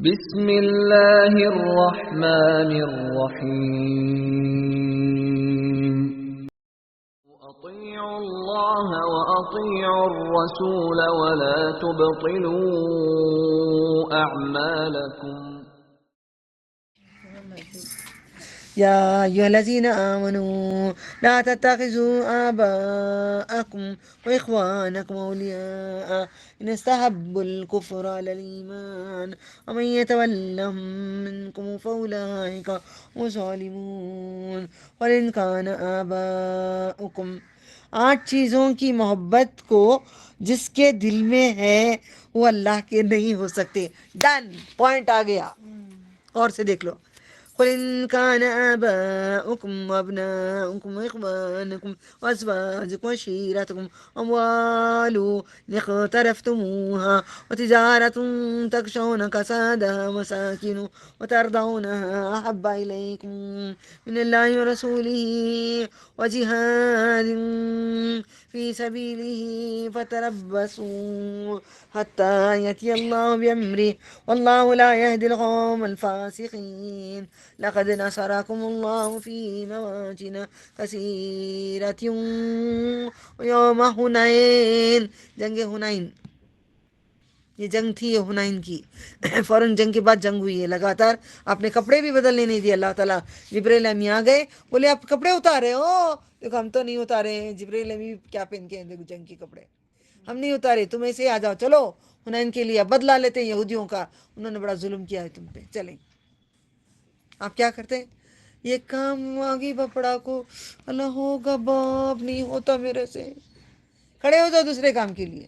بسم اللہ الرحمن الرحیم اطیعوا اللہ واطیعوا الرسول ولا تبطلوا اعمالکم يا أيها الذين آمنوا لا تتخذوا آباءكم وإخوانكم أولياء إن استحبوا الكفر على الإيمان ومن يتولهم منكم فأولئك هم الظالمون وإن كان آباؤكم 8 چیزوں کی محبت کو جس کے دل میں ہے وہ اللہ کے نہیں ہو سکتے. ڈن، پوائنٹ آ گیا. اور سے دیکھ لو. قل إن كان آباؤكم وأبناؤكم وإخوانكم وأزواجكم وعشيرتكم أموال اقترفتموها وتجارة تخشون كسادها ومساكن وترضونها أحب إليكم من الله ورسوله وجهاد في سبيله فتربصوا حتى يأتي الله بأمره والله لا يهدي القوم الفاسقين لقد نصركم الله في مواطن كثيرة ويوم حنين. جنگ حنین، یہ جنگ تھی یہ حنین کی. فوراً جنگ کے بعد جنگ ہوئی ہے لگاتار. آپ نے کپڑے بھی بدلنے نہیں دیے. اللہ تعالیٰ جبرائیل امی آ گئے، بولے آپ کپڑے اتارے ہو. دیکھو ہم تو نہیں اتارے ہیں. جبرائیل امی کیا پہن کے ہیں، دیکھو جنگ کے کپڑے ہم نہیں اتارے، تم ایسے آ جاؤ، چلو حنین کے لیے بدلہ لیتے ہیں یہودیوں کا، انہوں نے بڑا ظلم کیا ہے تم پہ، چلیں. آپ کیا کرتے ہیں؟ یہ کام آگی بپڑا کو، اللہ ہوگا باپ نہیں ہوتا میرے سے، کھڑے ہو جاؤ دوسرے کام کے لیے.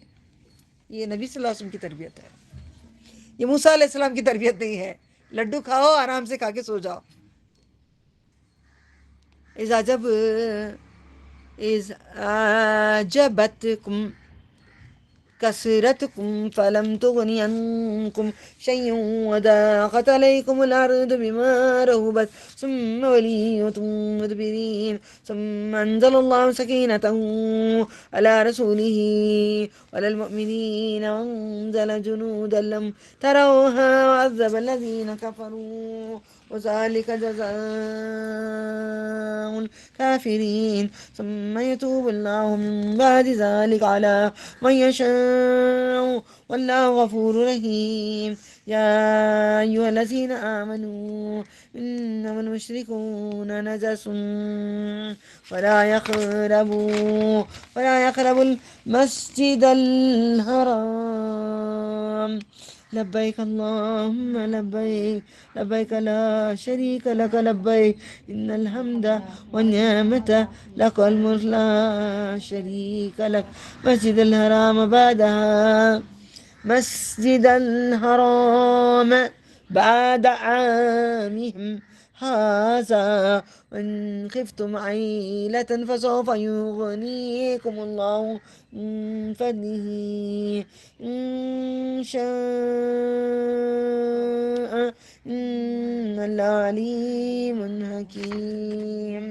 یہ نبی صلی اللہ علیہ وسلم کی تربیت ہے. یہ موسیٰ علیہ السلام کی تربیت نہیں ہے. لڈو کھاؤ، آرام سے کھا کے سو جاؤ. اذا عجبتکم كثرتكم فلم تغن عنكم شيئا وضاقت عليكم الأرض بما رحبت ثم وليتم مدبرين ثم أنزل الله سكينته على رسوله وعلى المؤمنين وأنزل جنودا لم تروها وعذب الذين كفروا وذلك جزاء الكافرين ثم يتوب الله من بعد ذلك على من يشاء والله غفور رحيم. يا أيها الذين آمنوا إنما المشركون نجس ولا يقربوا المسجد الحرام لبيك اللهم لبيك لبيك لا شريك لك لبيك إن الحمد والنعمة لك والملك لا شريك لك مسجد الحرام بعد عامهم هذا وإن خفتم عيلة فسوف يغنيكم الله من فضله إن شاء إن الله عليم حكيم.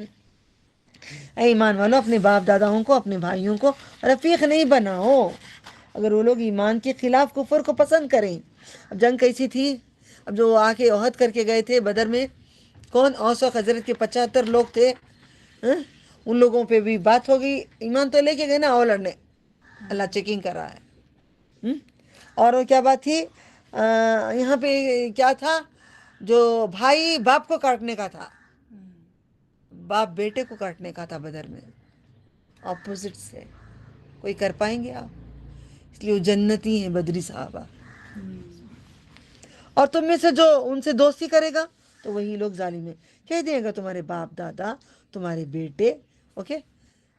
اے ایمان والو، اپنے باپ داداؤں کو، اپنے بھائیوں کو رفیق نہیں بناؤ اگر وہ لوگ ایمان کے خلاف کفر کو پسند کریں. اب جنگ کیسی تھی؟ اب جو آ کے عہد کر کے گئے تھے بدر میں، کون؟ اوس و خزرج کے 75 لوگ تھے. ان لوگوں پہ بھی بات ہو گئی. ایمان تو لے کے گئے نا، اور لڑنے اللہ چیکنگ کر رہا ہے. اور وہ کیا بات تھی یہاں پہ؟ کیا تھا؟ جو بھائی باپ کو کاٹنے کا تھا، باپ بیٹے کو کاٹنے کا تھا بدر میں. اپوزٹ سے کوئی کر پائیں گے آپ؟ اس لیے وہ جنتی ہیں بدری صحابہ. اور تم میں سے جو ان سے دوستی کرے گا تو وہی لوگ ظالم ہیں. کہہ دیں گا تمہارے باپ دادا، تمہارے بیٹے، اوکے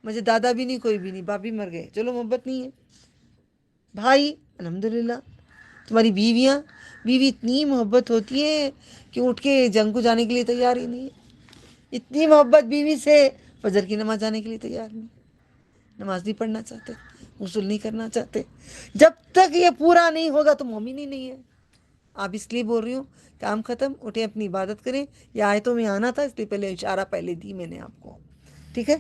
مجھے دادا بھی نہیں، کوئی بھی نہیں، باپ بھی مر گئے، چلو محبت نہیں ہے. بھائی الحمدللہ. تمہاری بیویاں، بیوی اتنی محبت ہوتی ہے کہ اٹھ کے جنگ کو جانے کے لیے تیار ہی نہیں ہے. اتنی محبت بیوی سے فجر کی نماز جانے کے لیے تیار نہیں، نماز نہیں پڑھنا چاہتے، غسل نہیں کرنا چاہتے. جب تک یہ پورا نہیں ہوگا تو مومن ہی نہیں ہے. آپ اس لیے بول رہی ہوں، کام ختم، اٹھیں اپنی عبادت کریں. یہ آیتوں میں آنا تھا، اس لیے پہلے اشارہ پہلے دی میں نے آپ کو، ٹھیک ہے.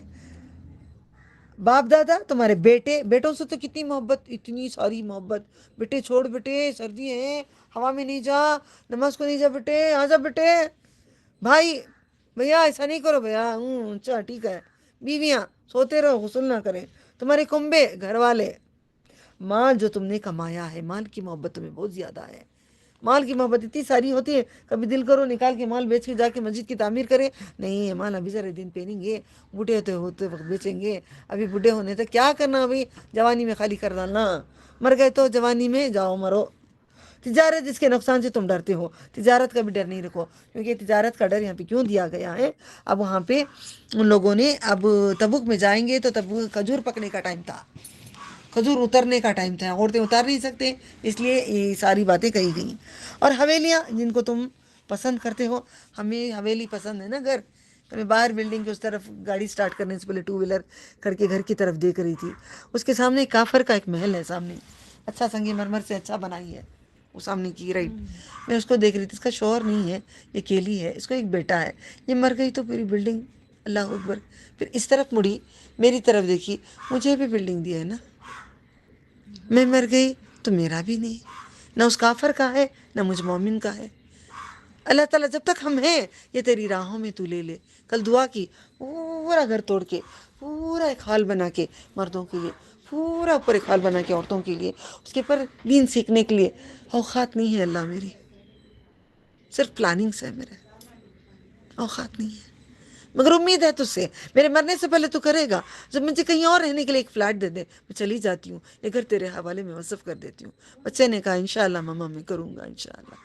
باپ دادا، تمہارے بیٹے، بیٹوں سے تو کتنی محبت، اتنی ساری محبت. بیٹے چھوڑ، بیٹے سردی ہے، ہوا میں نہیں جا، نماز کو نہیں جا بیٹے، آ جا بیٹے. بھائی بھیا ایسا نہیں کرو بھیا. اچھا ٹھیک ہے. بیویاں سوتے رہو، غسل نہ کریں. تمہارے کنبے، گھر والے. مال جو تم نے کمایا ہے، مال کی محبت تمہیں بہت زیادہ ہے. مال کی محبت اتنی ساری ہوتی ہے، کبھی دل کرو نکال کے مال بیچ کے جا کے مسجد کی تعمیر کرے. نہیں یہ مال ابھی ذرا دن پہنیں گے، بوڑھے ہوتے وقت بیچیں گے. ابھی بوڑھے ہونے تک کیا کرنا، ابھی جوانی میں خالی کر ڈالنا. مر گئے تو جوانی میں جاؤ مرو. تجارت جس کے نقصان سے تم ڈرتے ہو، تجارت کا بھی ڈر نہیں رکھو، کیونکہ تجارت کا ڈر یہاں پہ کیوں دیا گیا ہے. اب وہاں پہ ان لوگوں نے، اب تبوک میں جائیں گے تو تبوک کھجور پکنے کا ٹائم تھا، کھجور اترنے کا ٹائم تھا. عورتیں اتار نہیں سکتے، اس لیے یہ ساری باتیں کہی گئیں. اور حویلیاں جن کو تم پسند کرتے ہو، ہمیں حویلی پسند ہے نا گھر. میں باہر بلڈنگ کے اس طرف گاڑی سٹارٹ کرنے سے پہلے ٹو ویلر کر کے گھر کی طرف دیکھ رہی تھی. اس کے سامنے کافر کا ایک محل ہے سامنے، اچھا سنگ مرمر سے اچھا بنائی ہے وہ سامنے کی رائٹ. میں اس کو دیکھ رہی تھی. اس کا شوہر نہیں ہے، یہ اکیلی ہے، اس کو ایک بیٹا ہے. یہ مر گئی تو پوری بلڈنگ. اللہ اکبر. پھر اس طرف مڑی، میری طرف دیکھی، مجھے بھی بلڈنگ دی ہے نا. میں مر گئی تو میرا بھی نہیں، نہ اس کافر کا ہے نہ مجھ مومن کا ہے. اللہ تعالیٰ جب تک ہم ہیں یہ تیری راہوں میں تو لے لے. کل دعا کی، پورا گھر توڑ کے، پورا ایک ہال بنا کے مردوں کے لیے، پورا اوپر ایک ہال بنا کے عورتوں کے لیے، اس کے اوپر دین سیکھنے کے لیے. اوقات نہیں ہے اللہ میری، صرف پلاننگس ہے میرے، اوقات نہیں ہے. مگر امید ہے تجھ سے، میرے مرنے سے پہلے تو کرے گا. جب مجھے کہیں اور رہنے کے لیے ایک فلیٹ دے دے، میں چلی جاتی ہوں، یہ گھر تیرے حوالے میں وصف کر دیتی ہوں. بچے نے کہا انشاءاللہ ماما میں کروں گا انشاءاللہ.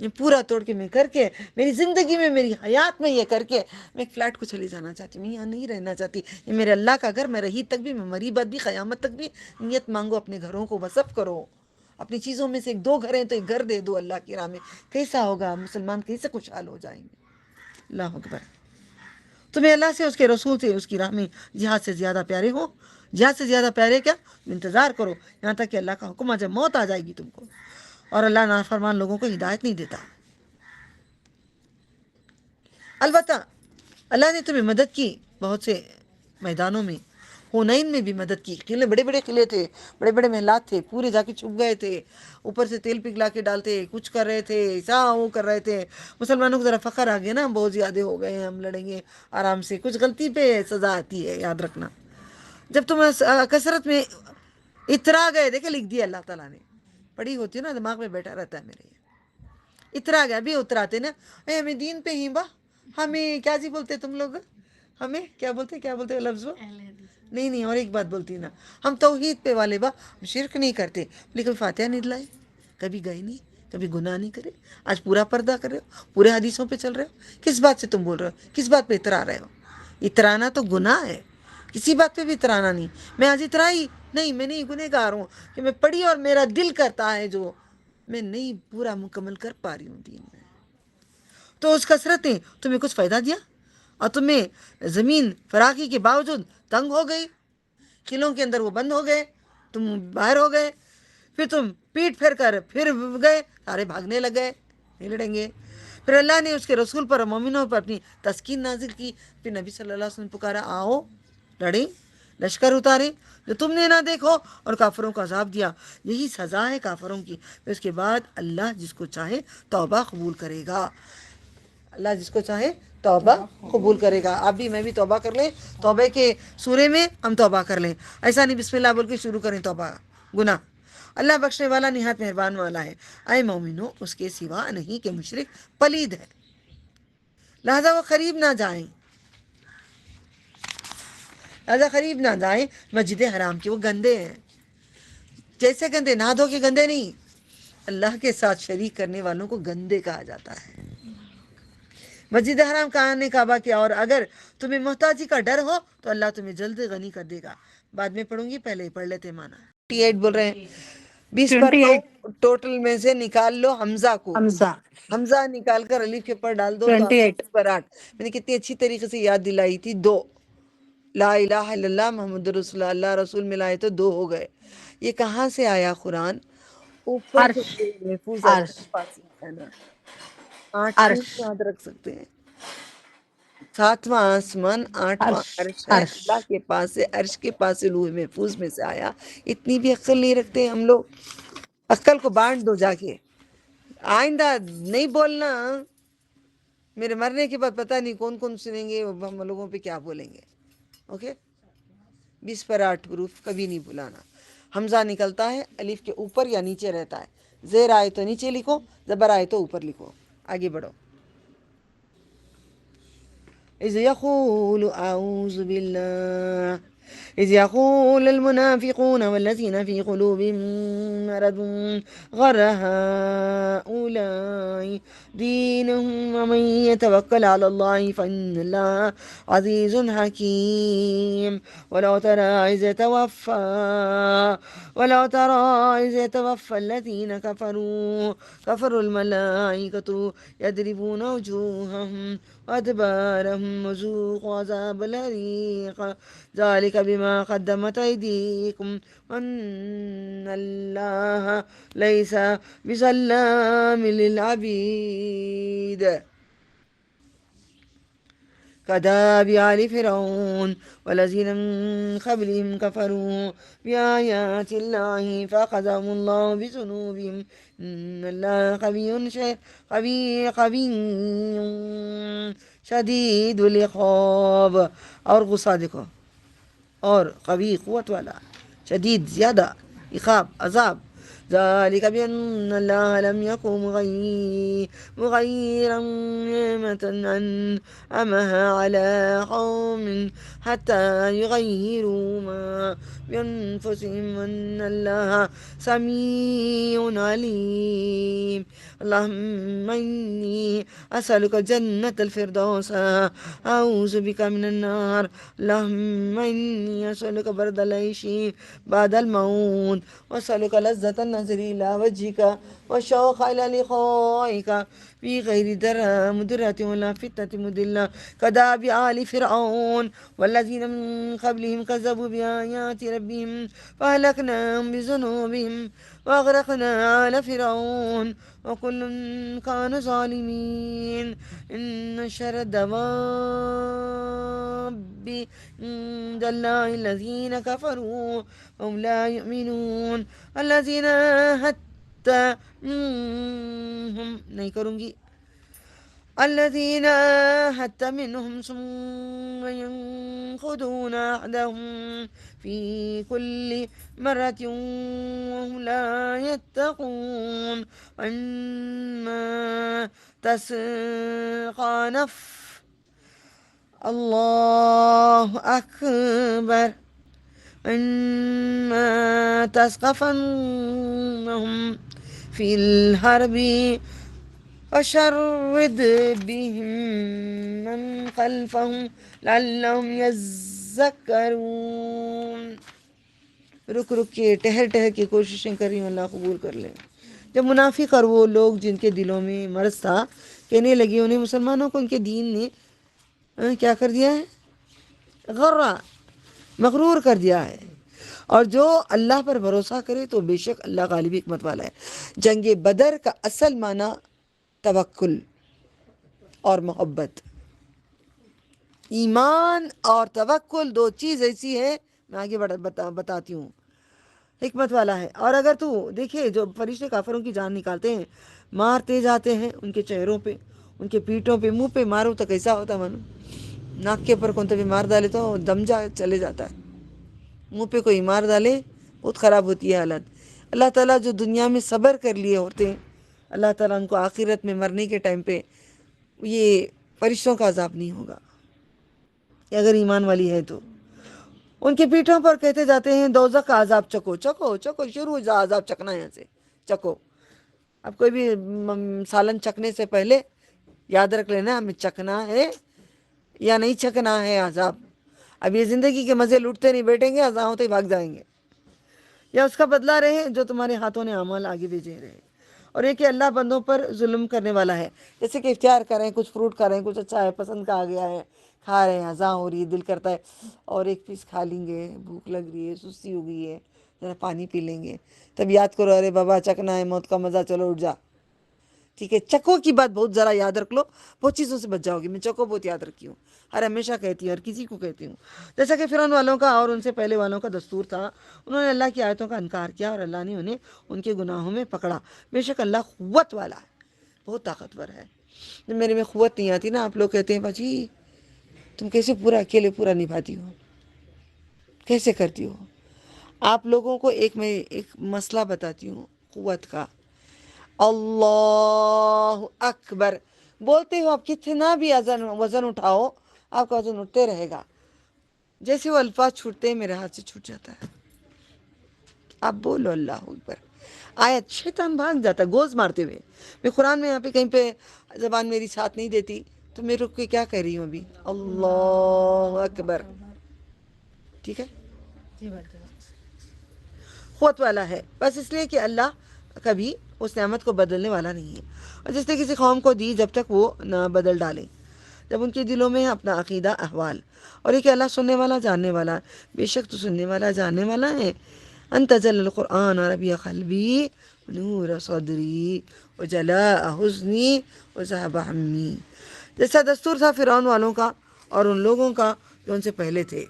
یہ پورا توڑ کے میں کر کے، میری زندگی میں، میری حیات میں یہ کر کے میں ایک فلیٹ کو چلی جانا چاہتی ہوں. میں یہاں نہیں رہنا چاہتی. یہ میرے اللہ کا گھر، میں رہی تک بھی، میں مری بعد بھی، قیامت تک بھی. نیت مانگو، اپنے گھروں کو وصف کرو. اپنی چیزوں میں سے ایک دو گھر ہیں تو ایک گھر دے دو اللہ کی راہ میں. کیسا ہوگا مسلمان، کیسے خوشحال ہو جائیں گے. اللہ اکبر. تمہیں اللہ سے، اس کے رسول سے، اس کی راہ میں جہاد سے زیادہ پیارے ہو. جہاد سے زیادہ پیارے کیا، انتظار کرو یہاں تک کہ اللہ کا حکم آ جائے. موت آ جائے گی تم کو. اور اللہ نافرمان لوگوں کو ہدایت نہیں دیتا. البتہ اللہ نے تمہیں مدد کی بہت سے میدانوں میں. حنین میں بھی مدد کی. قلعے، بڑے بڑے قلعے تھے، بڑے بڑے محلات تھے، پورے جا کے چھپ گئے تھے. اوپر سے تیل پگھلا کے ڈالتے، کچھ کر رہے تھے، ایسا وہ کر رہے تھے. مسلمانوں کو ذرا فخر آ گیا نا، بہت زیادہ ہو گئے ہیں، ہم لڑیں گے آرام سے. کچھ غلطی پہ سزا آتی ہے، یاد رکھنا. جب تم کثرت میں اترا گئے، دیکھے لکھ دیا اللہ تعالیٰ نے، پڑھی ہوتی ہے نا، دماغ میں بیٹھا رہتا ہے میرے. اترا گیا، بھی اتراتے نا. اے ہمیں دین پہ ہی با، ہمیں کیا جی بولتے تم لوگ، ہمیں کیا بولتے، کیا بولتے لفظ وہ؟ نہیں نہیں، اور ایک بات بولتی نا، ہم توحید پہ والے با، ہم شرک نہیں کرتے. لیکن فاتحہ نہیں دلائے، کبھی گئے نہیں، کبھی گناہ نہیں کرے. آج پورا پردہ کر رہے ہو، پورے حدیثوں پہ چل رہے ہو. کس بات سے تم بول رہے ہو، کس بات پہ اترا رہے ہو؟ اترانا تو گناہ ہے، کسی بات پہ بھی اترانا نہیں. میں آج اترائی نہیں، میں نہیں گنہگار ہوں کہ میں پڑھی اور میرا دل کرتا ہے جو میں نہیں پورا مکمل کر پا رہی ہوں دین میں. تو اس کثرت نے تمہیں کچھ فائدہ دیا؟ اور تمہیں زمین فراخی کے باوجود تنگ ہو گئی، قلعوں کے اندر وہ بند ہو گئے، تم باہر ہو گئے. پھر تم پیٹ پھیر کر پھر گئے، سارے بھاگنے لگے، نہیں لڑیں گے. پھر اللہ نے اس کے رسول پر اور مومنوں پر اپنی تسکین نازل کی. پھر نبی صلی اللہ علیہ وسلم نے پکارا، آؤ لڑیں، لشکر اتارے جو تم نے نہ دیکھو، اور کافروں کو عذاب دیا. یہی سزا ہے کافروں کی. پھر اس کے بعد اللہ جس کو چاہے توبہ قبول کرے گا. اللہ جس کو چاہے توبہ قبول کرے گا. آپ بھی میں بھی توبہ کر لیں، توبہ کے سورے میں ہم توبہ کر لیں. ایسا نہیں بسم اللہ بول کے شروع کریں توبہ، گناہ. اللہ بخشنے والا نہایت مہربان والا ہے. اے مومنو، اس کے سوا نہیں کہ مشرک پلید ہے، لہذا وہ قریب نہ جائیں، لہذا قریب نہ جائیں مسجد حرام کے. وہ گندے ہیں. جیسے گندے، نہا دھو کے گندے نہیں، اللہ کے ساتھ شریک کرنے والوں کو گندے کہا جاتا ہے. مسجد حرام کا آنے کعبہ کیا. اور اگر تمہیں محتاجی کا ڈر ہو تو اللہ تمہیں جلد غنی کر دے گا. بعد میں پڑھوں گی، پہلے ہی پڑھ لیتے مانا. 28 بول رہے ہیں، 20 پر 28 ٹوٹل میں سے نکال لو حمزہ کو. حمزہ. حمزہ نکال کر الف کے اوپر ڈال دو تو 28 پر 8. میں نے کتنی اچھی طریقے سے یاد دلائی تھی. 2 لا الہ الا اللہ محمد رسول اللہ، اللہ رسول ملائے تو 2 ہو گئے. یہ کہاں سے آیا قرآن؟ اوپر سے عرش محفوظ عرش ہے نا. 8 سے عرش یاد رکھ سکتے ہیں. ساتواں آسمان آٹھواں عرش عرش ہے، عرش اللہ کے پاس سے، عرش کے پاس سے لوح محفوظ میں سے آیا۔ اتنی بھی عقل نہیں رکھتے ہم لوگ، عقل کو بانٹ دو جا کے، آئندہ نہیں بولنا، میرے مرنے کے بعد پتہ نہیں کون کون سنیں گے ہم لوگوں پہ کیا بولیں گے۔ اوکے، 20 پر 8 حروف کبھی نہیں بلانا۔ حمزہ نکلتا ہے الف کے اوپر یا نیچے رہتا ہے، زیر آئے تو نیچے لکھو، زبر آئے تو اوپر لکھو۔ آگے بڑھو۔ إذ يقول أعوذ بالله إذ يقول المنافقون والذين في قلوبهم مرض غر هؤلاء دينهم ومن يتوكل على الله فإن الله عزيز حكيم ولو ترى إذ يتوفى الذين كفروا الملائكة يضربون وجوههم وأدبارهم وذوقوا عذاب الحريق ذلك بما قدمت أيديكم وأن الله ليس بظلام للعبيد كداب آل فرعون والذين من قبلهم كفروا بآيات الله فأخذهم الله بذنوبهم إن الله قوي شدید العقاب۔ اور غصہ دیکھو، اور قوی قوت والا، شدید زیادہ، عقاب عذاب۔ ذلك بأن الله لم يكن مغيرا نعمة أنعمها على قوم حتى يغيروا ما بأنفسهم وأن الله سميع عليم۔ اللهم إني أسألك جنة الفردوس أعوذ بك من النار۔ اللهم إني أسألك برد العيش بعد الموت وأسألك لذة النظر إلى وجهك والشوق إلى لقائك في غير مدرة ولا فتنة مضلة كداب آل فرعون والذين من قبلهم كذبوا بآيات ربهم فأهلكناهم بذنوبهم وأغرقنا آل فرعون وكل كانوا ظالمين۔ إن شر الدواب عند الله الذين كفروا وهم لا يؤمنون الذين حتى منهم نہیں کروں گی الذين حتى منهم ثم ينقضون عهدهم في كل مرة وهم لا يتقون وإما تثقنف الله أكبر إما تثقفنهم في الحرب وشرد بهم من خلفهم لعلهم يذكرون۔ رک کے ٹہر کے کوششیں کر رہی ہوں، اللہ قبول کر لیں۔ جب منافق اور وہ لوگ جن کے دلوں میں مرض تھا کہنے لگے انہیں مسلمانوں کو ان کے دین نے کیا کر دیا ہے، غرہ، مغرور کر دیا ہے، اور جو اللہ پر بھروسہ کرے تو بے شک اللہ غالب حکمت والا ہے۔ جنگ بدر کا اصل معنی توکل اور محبت، ایمان اور توکل دو چیز ایسی ہے، میں آگے بتاتی ہوں، حکمت والا ہے۔ اور اگر تو دیکھے جو فرشتے کافروں کی جان نکالتے ہیں، مارتے جاتے ہیں ان کے چہروں پہ، ان کے پیٹوں پہ، منہ پہ مارو تو کیسا ہوتا مانو، ناک کے اوپر کون بھی مار ڈالے تو دم چلے جاتا ہے، منہ پہ کوئی مار ڈالے بہت خراب ہوتی ہے حالت۔ اللہ تعالیٰ جو دنیا میں صبر کر لیے ہوتے ہیں، اللہ تعالیٰ ان کو آخرت میں مرنے کے ٹائم پہ یہ فرشتوں کا عذاب نہیں ہوگا، اگر ایمان والی ہے تو۔ ان کے پیٹھوں پر کہتے جاتے ہیں دوزخ کا عذاب چکو چکو چکو، شروع ہو جا عذاب چکنا، یہاں سے چکو۔ اب کوئی بھی سالن چکنے سے پہلے یاد رکھ لینا ہمیں چکنا ہے یا نہیں چکنا ہے عذاب۔ اب یہ زندگی کے مزے لوٹتے نہیں بیٹھیں گے، عذاب ہوتے ہی بھاگ جائیں گے، یا اس کا بدلہ رہے جو تمہارے ہاتھوں نے اعمال آگے بھیجے رہے۔ اور ایک کہ اللہ بندوں پر ظلم کرنے والا ہے، جیسے کہ اختیار کریں، کچھ فروٹ کھا رہے ہیں، کچھ اچھا ہے، پسند کا آ گیا ہے، کھا رہے ہیں، ہضم ہو رہی ہے، دل کرتا ہے اور ایک پیس کھا لیں گے، بھوک لگ رہی ہے، سستی ہو گئی ہے، ذرا پانی پی لیں گے، تب یاد کرو ارے بابا چکنا ہے موت کا مزہ، چلو اٹھ جا۔ ٹھیک ہے، چکو کی بات بہت ذرا یاد رکھ لو، بہت چیزوں سے بچ جاؤ گی. میں چکو بہت یاد رکھی ہوں، ہر ہمیشہ کہتی ہوں، ہر کسی کو کہتی ہوں. جیسا کہ فرعون والوں کا اور ان سے پہلے والوں کا دستور تھا، انہوں نے اللہ کی آیتوں کا انکار کیا اور اللہ نے انہیں ان کے گناہوں میں پکڑا. بے شک اللہ قوت والا ہے، بہت طاقتور ہے. جب میرے میں قوت نہیں آتی نا، آپ لوگ کہتے ہیں باجی تم کیسے پورا اکیلے پورا نبھاتی ہو، کیسے کرتی ہو. آپ لوگوں کو میں ایک مسئلہ بتاتی ہوں قوت کا. اللہ اکبر بولتے ہو آپ، کتنا بھی وزن اٹھاؤ آپ کا وزن اٹھتے رہے گا. جیسے وہ الفاظ چھوٹتے ہیں میرے ہاتھ سے چھوٹ جاتا ہے. آپ بولو اللہ اکبر، آیت شیطان بھاگ جاتا ہے گوز مارتے ہوئے. میں قرآن میں یہاں پہ کہیں پہ زبان میری ساتھ نہیں دیتی تو میں رک کے کیا کہہ رہی ہوں ابھی، اللہ اکبر. ٹھیک ہے، قوت والا ہے، بس اس لیے کہ اللہ کبھی اس نعمت کو بدلنے والا نہیں ہے. اور جس نے کسی قوم کو دی جب تک وہ نہ بدل ڈالیں، جب ان کے دلوں میں اپنا عقیدہ احوال، اور یہ کہ اللہ سننے والا جاننے والا، بے شک تو سننے والا جاننے والا ہے. انت جل القرآن ربی قلبی نور صدری وجلاء حزنی وذهب ہمی. جیسا دستور تھا فرعون والوں کا اور ان لوگوں کا جو ان سے پہلے تھے،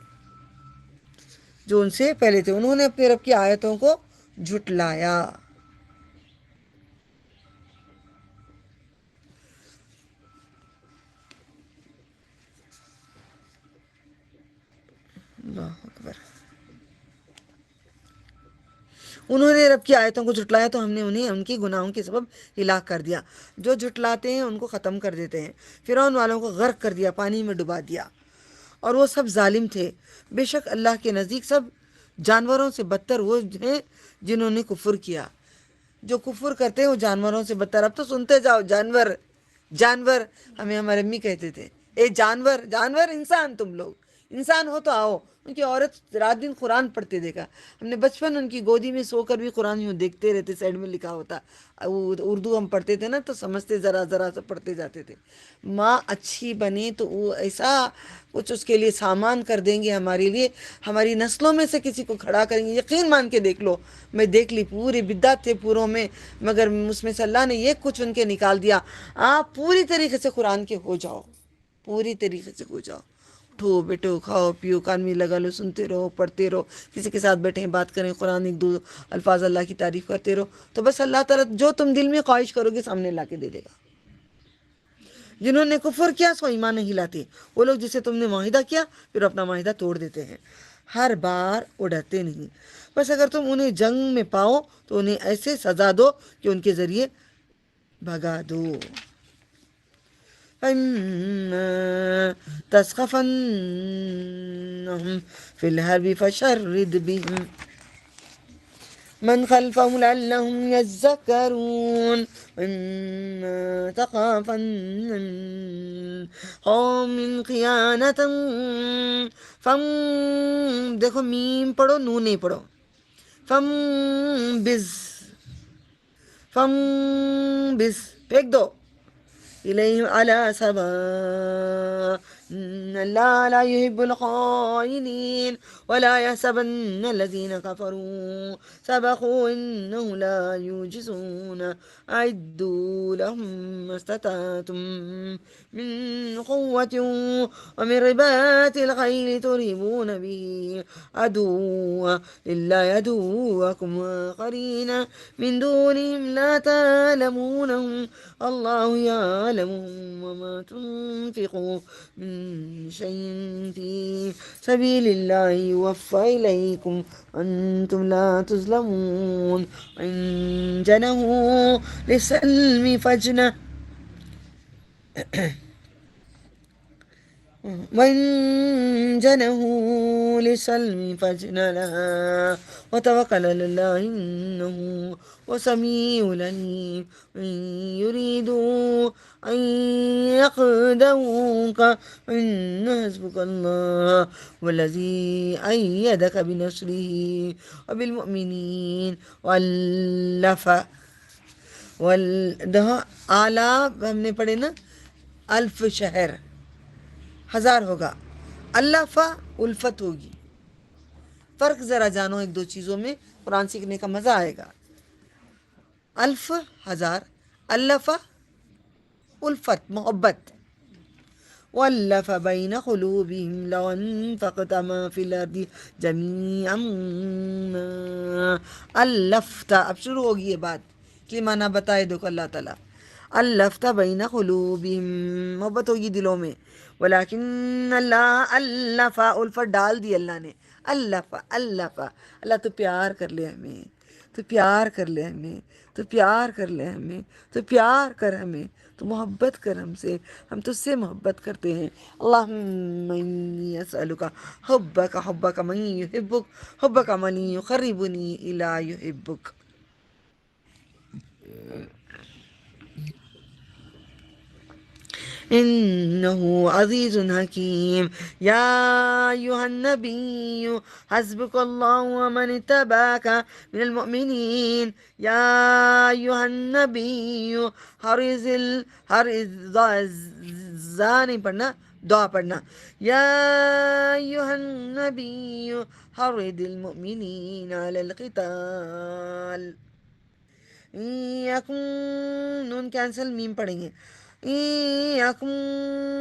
انہوں نے اپنے رب کی آیتوں کو جھٹلایا. اللہ اکبر. انہوں نے رب کی آیتوں کو جھٹلایا تو ہم نے انہیں ان کی گناہوں کے سبب ہلاک کر دیا. جو جھٹلاتے ہیں ان کو ختم کر دیتے ہیں. فرعون والوں کو غرق کر دیا، پانی میں ڈبا دیا، اور وہ سب ظالم تھے. بے شک اللہ کے نزدیک سب جانوروں سے بدتر وہ ہیں جنہوں نے کفر کیا. جو کفر کرتے ہیں وہ جانوروں سے بدتر. اب تو سنتے جاؤ، جانور ہمیں ہمارے امی کہتے تھے، اے جانور انسان، تم لوگ انسان ہو تو آؤ. ان کی عورت رات دن قرآن پڑھتے دیکھا ہم نے بچپن، ان کی گودی میں سو کر بھی قرآن یوں دیکھتے رہتے، سائڈ میں لکھا ہوتا. اردو ہم پڑھتے تھے نا تو سمجھتے، ذرا ذرا سا پڑھتے جاتے تھے. ماں اچھی بنے تو وہ ایسا کچھ اس کے لیے سامان کر دیں گے ہمارے لیے، ہماری نسلوں میں سے کسی کو کھڑا کریں گے. یقین مان کے دیکھ لو، میں دیکھ لی، پوری بدعت تھے پوروں میں، مگر اس میں سے اللہ نے یہ کچھ ان کے نکال دیا. آپ پوری طریقے سے قرآن کے ہو جاؤ، پوری طریقے سے ہو جاؤ. اٹھو بیٹھو، کھاؤ پیو، کان میں لگا لو، سنتے رہو، پڑھتے رہو. کسی کے ساتھ بیٹھیں بات کریں، قرآن ایک دو الفاظ اللہ کی تعریف کرتے رہو، تو بس اللہ تعالیٰ جو تم دل میں خواہش کرو گے سامنے لا کے دے دے گا. جنہوں نے کفر کیا سو ایمان نہیں لاتے. وہ لوگ جسے تم نے معاہدہ کیا پھر اپنا معاہدہ توڑ دیتے ہیں، ہر بار وہ ڈرتے نہیں. بس اگر تم انہیں جنگ میں پاؤ تو انہیں ایسے سزا دو کہ ان کے ذریعے بھگا دو. فَإِمَّا تَثْقَفَنَّهُمْ فِي الْحَرْبِ فَشَرِّدْ بِهِمْ من خلفهم لعلهم يذكرون. وإما تخافن من قوم خيانة دیکھو میم پڑھو، نون نہیں پڑھو. فم بز پھینک دو. إليهم على سواء إن الله لا يحب الخائنين ولا يحسبن الذين كفروا سبقوا إنهم لا يعجزون. أعدوا لهم ما استطعتم من قوة ومن رباط الخيل ترهبون به عدوا إلا عدوكم وآخرين من دونهم لا تعلمونهم الله يعلمهم وما تنفقوا من شيء في سبيل الله يوفى إليكم وأنتم لا تظلمون. وإن جنحوا للسلم فاجنح وإن جنحوا للسلم فاجنح لها وتوكل على الله إنه هو السميع العليم. وإن يريدوا أن يخدعوك فإن حسبك الله والذي أيدك بنصره وبالمؤمنين. واللف آلاف ہم نے پڑھے نا، الف شہر ہزار ہوگا، اللہ الفت ہوگی. فرق ذرا جانو ایک دو چیزوں میں، قرآن سیکھنے کا مزہ آئے گا. الف ہزار، الفا الفت محبت. وَأَلَّفَ بَيْنَ قُلُوبِهِمْ لَوْ أَنفَقْتَ مَا فِي الْأَرْضِ جَمِيعًا مَا أَلَّفْتَ. اب شروع ہوگی یہ بات کہ معنی بتائے دیکھو اللہ تعالیٰ. الفت بین قلوبہم، محبت ہوگی دلوں میں. ولیکن اللہ الف، الفت ڈال دی اللہ نے. الف الف، اللہ تو پیار کر لے ہمیں، تو پیار کر لے ہمیں، تو پیار کر لے ہمیں، تو پیار کر ہمیں، تو محبت کر ہم سے، ہم تجھ سے محبت کرتے ہیں. اللہم انی اسألک حبک حبک من یحبک حبک من یقربنی الی یحبک. إنه عزيز حكيم. يا أيها النبي حسبك الله ومن اتبعك من المؤمنين. يا أيها النبي زانی پڑھنا، دعا پڑھنا. يا أيها النبي حرض المؤمنين على القتال. يكن نون کینسل، میم پڑھیں گے. يكن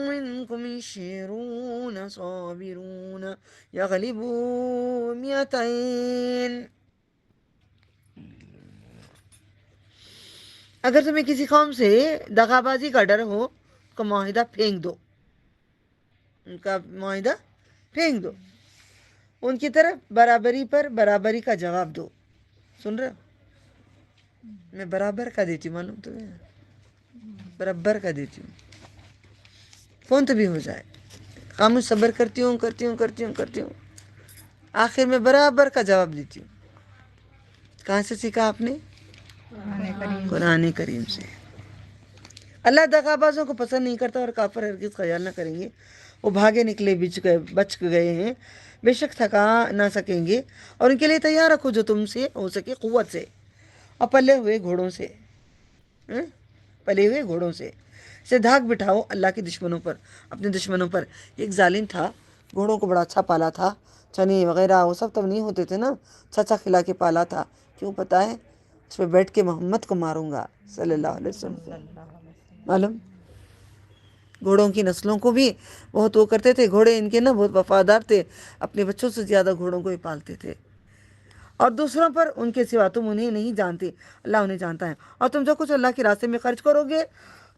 منكم 20 صابرون يغلبوا 200. اگر تمہیں کسی قوم سے دغا بازی کا ڈر ہو تو معاہدہ پھینک دو، ان کا معاہدہ پھینک دو، ان کی طرف برابری پر برابری کا جواب دو. سن رہے ہو؟ میں برابر کا دیتی ہوں، معلوم تمہیں، برابر کا دیتی ہوں. فون تو بھی ہو جائے، خاموش صبر کرتی ہوں کرتی ہوں کرتی ہوں کرتی ہوں، آخر میں برابر کا جواب دیتی ہوں. کہاں سے سیکھا آپ نے؟ قرآن کریم سے. اللہ دغا بازوں کو پسند نہیں کرتا، اور کافر ہرگز خیال نہ کریں گے وہ بھاگے نکلے بچ گئے ہیں، بے شک تھکا نہ سکیں گے. اور ان کے لیے تیار رکھو جو تم سے ہو سکے قوت سے اور پلے ہوئے گھوڑوں سے. پلے ہوئے گھوڑوں سے دھاک بٹھاؤ اللہ کے دشمنوں پر، اپنے دشمنوں پر. ایک ظالم تھا، گھوڑوں کو بڑا اچھا پالا تھا، چنے وغیرہ وہ سب تب نہیں ہوتے تھے نا، اچھا کھلا کے پالا تھا. کیوں پتہ ہے؟ اس پہ بیٹھ کے محمد کو ماروں گا صلی اللہ علیہ وسلم. معلوم گھوڑوں کی نسلوں کو بھی بہت وہ کرتے تھے. گھوڑے ان کے نا بہت وفادار تھے، اپنے بچوں سے زیادہ گھوڑوں کو ہی پالتے تھے. اور دوسروں پر ان کے سوا تم انہیں نہیں جانتے، اللہ انہیں جانتا ہے. اور تم جو کچھ اللہ کے راستے میں خرچ کرو گے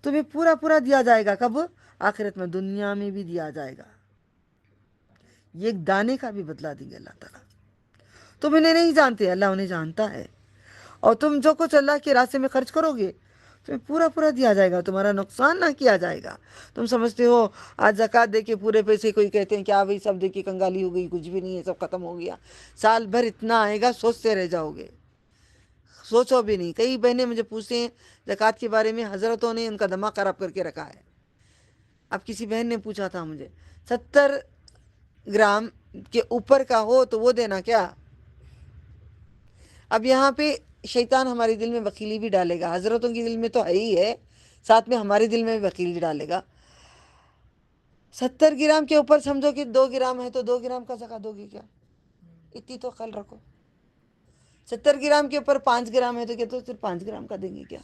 تمہیں پورا پورا دیا جائے گا. کب؟ آخرت میں، دنیا میں بھی دیا جائے گا. یہ ایک دانے کا بھی بدلہ دیں گے اللہ تعالیٰ. تم انہیں نہیں جانتے، اللہ انہیں جانتا ہے. اور تم جو کچھ اللہ کے راستے میں خرچ کرو گے تمہیں پورا پورا دیا جائے گا، تمہارا نقصان نہ کیا جائے گا. تم سمجھتے ہو آج زکوٰۃ دے کے پورے پیسے، کوئی کہتے ہیں کیا بھائی سب دے کے کنگالی ہو گئی، کچھ بھی نہیں ہے، سب ختم ہو گیا. سال بھر اتنا آئے گا سوچتے رہ جاؤ گے، سوچو بھی نہیں. کئی بہنیں مجھے پوچھتے ہیں زکوٰۃ کے بارے میں، حضرتوں نے ان کا دماغ خراب کر کے رکھا ہے. اب کسی بہن نے پوچھا تھا مجھے 70 گرام کے اوپر کا ہو تو وہ دینا کیا؟ اب یہاں پہ شیطان ہمارے دل میں وکیلی بھی ڈالے گا. حضرتوں کے دل میں تو ہے ہی ہے، ساتھ میں ہمارے دل میں بھی وکیلی ڈالے گا. 70 گرام کے اوپر سمجھو کہ 2 گرام ہے تو 2 گرام کا زکوٰۃ دو گی کیا؟ اتنی تو خیال رکھو. 70 گرام کے اوپر 5 گرام ہے تو کیا تو صرف 5 گرام کا دیں گے کیا؟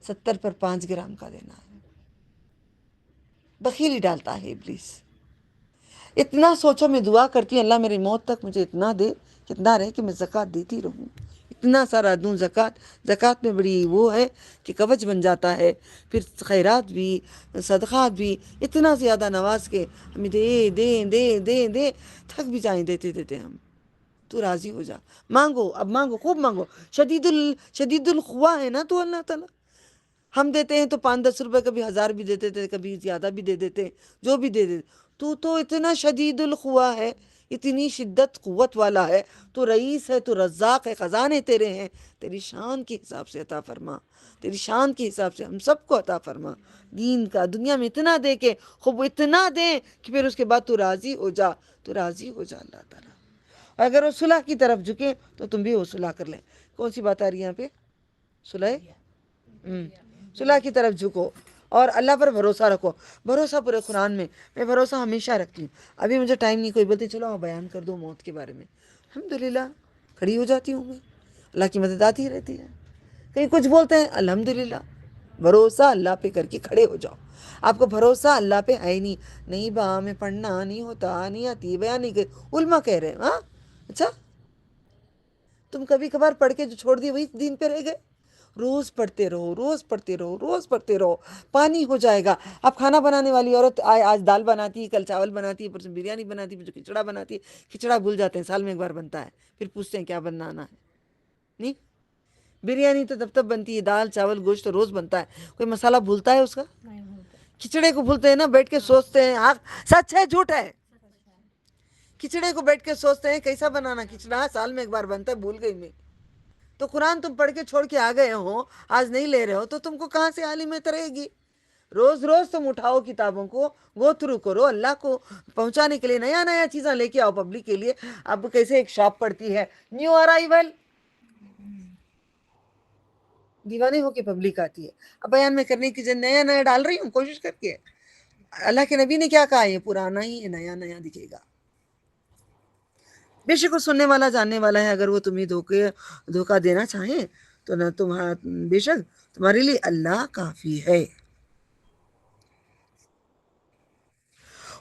70 پر 5 گرام کا دینا ہے. بخیلی ڈالتا ہے ابلیس. اتنا سوچو. میں دعا کرتی ہوں اللہ میری موت تک مجھے اتنا دے، اتنا رہے کہ میں زکوٰۃ دیتی رہوں، اتنا سارا دوں زکوٰۃ. زکوٰۃ میں بڑی وہ ہے کہ کوچ بن جاتا ہے. پھر خیرات بھی، صدقات بھی، اتنا زیادہ نواز کے ہمیں دے دے دے دے دے تھک بھی جائیں دیتے دیتے ہم. تو راضی ہو جا، مانگو، اب مانگو، خوب مانگو. شدید القوا ہے نا تو اللہ تعالیٰ. ہم دیتے ہیں تو 5-10 روپے، کبھی 1000 بھی دیتے تھے، کبھی زیادہ بھی دے دیتے، جو بھی دے دیتے. تو اتنا شدید القوا ہے، اتنی شدت قوت والا ہے. تو رئیس ہے، تو رزاق ہے، خزانے تیرے ہیں. تیری شان کے حساب سے عطا فرما، تیری شان کے حساب سے ہم سب کو عطا فرما. دین کا دنیا میں اتنا دے کے خوب اتنا دے کہ پھر اس کے بعد تو راضی ہو جا، تو راضی ہو جا اللہ تعالیٰ. اور اگر وہ صلح کی طرف جھکے تو تم بھی وہ صلح کر لیں. کون سی بات آ رہی ہے یہاں پہ؟ صلح کی طرف جھکو اور اللہ پر بھروسہ رکھو. بھروسہ پورے قرآن میں بھروسہ ہمیشہ رکھتی ہوں. ابھی مجھے ٹائم نہیں، کوئی بولتے چلو میں بیان کر دوں موت کے بارے میں، الحمدللہ کھڑی ہو جاتی ہوں میں. اللہ کی مدد آتی رہتی ہے. کہیں کچھ بولتے ہیں الحمدللہ بھروسہ اللہ پہ کر کے کھڑے ہو جاؤ. آپ کو بھروسہ اللہ پہ ہے ہی نہیں با میں پڑھنا نہیں ہوتا, نہیں آتی, بیان نہیں کر, علماء کہہ رہے ہیں. ہاں اچھا, تم کبھی کبھار پڑھ کے جو چھوڑ دیے وہی دین پہ رہ گئے. روز پڑھتے رہو, روز پڑھتے رہو, روز پڑھتے رہو, پانی ہو جائے گا. اب کھانا بنانے والی عورت آج دال بناتی ہے, کل چاول بناتی ہے, پرسوں بریانی بناتی ہے, پرسوں کھچڑا بناتی ہے. کھچڑا بھول جاتے ہیں, سال میں ایک بار بنتا ہے, پھر پوچھتے ہیں کیا بنانا ہے. نہیں, بریانی تو تب بنتی ہے, دال چاول گوشت تو روز بنتا ہے. کوئی مسالہ بھولتا ہے اس کا؟ کھچڑے کو بھولتے ہیں نا, بیٹھ کے سوچتے ہیں. ہاں سچ ہے جھوٹ ہے؟ کھچڑے کو بیٹھ کے سوچتے ہیں کیسا بنانا کھچڑا, سال میں ایک بار بنتا ہے, بھول گئی میں. تو قرآن تم پڑھ کے چھوڑ کے آ گئے ہو, آج نہیں لے رہے ہو, تو تم کو کہاں سے عالمیت رہے گی؟ روز روز تم اٹھاؤ کتابوں کو, گو تھرو کرو, اللہ کو پہنچانے کے لیے نیا نیا چیزیں لے کے آؤ پبلک کے لیے. اب کیسے ایک شاپ پڑتی ہے, نیو ارائیول, دیوانے ہو کے پبلک آتی ہے. اب بیان میں کرنے کی نیا نیا ڈال رہی ہوں کوشش کر کے. اللہ کے نبی نے کیا کہا, یہ پرانا ہی نیا نیا دکھے گا. بے شک وہ سننے والا جاننے والا ہے. اگر وہ تمہیں دھوکہ دینا چاہیں تو نہ تمہارا, بے شک تمہارے لیے اللہ کافی ہے.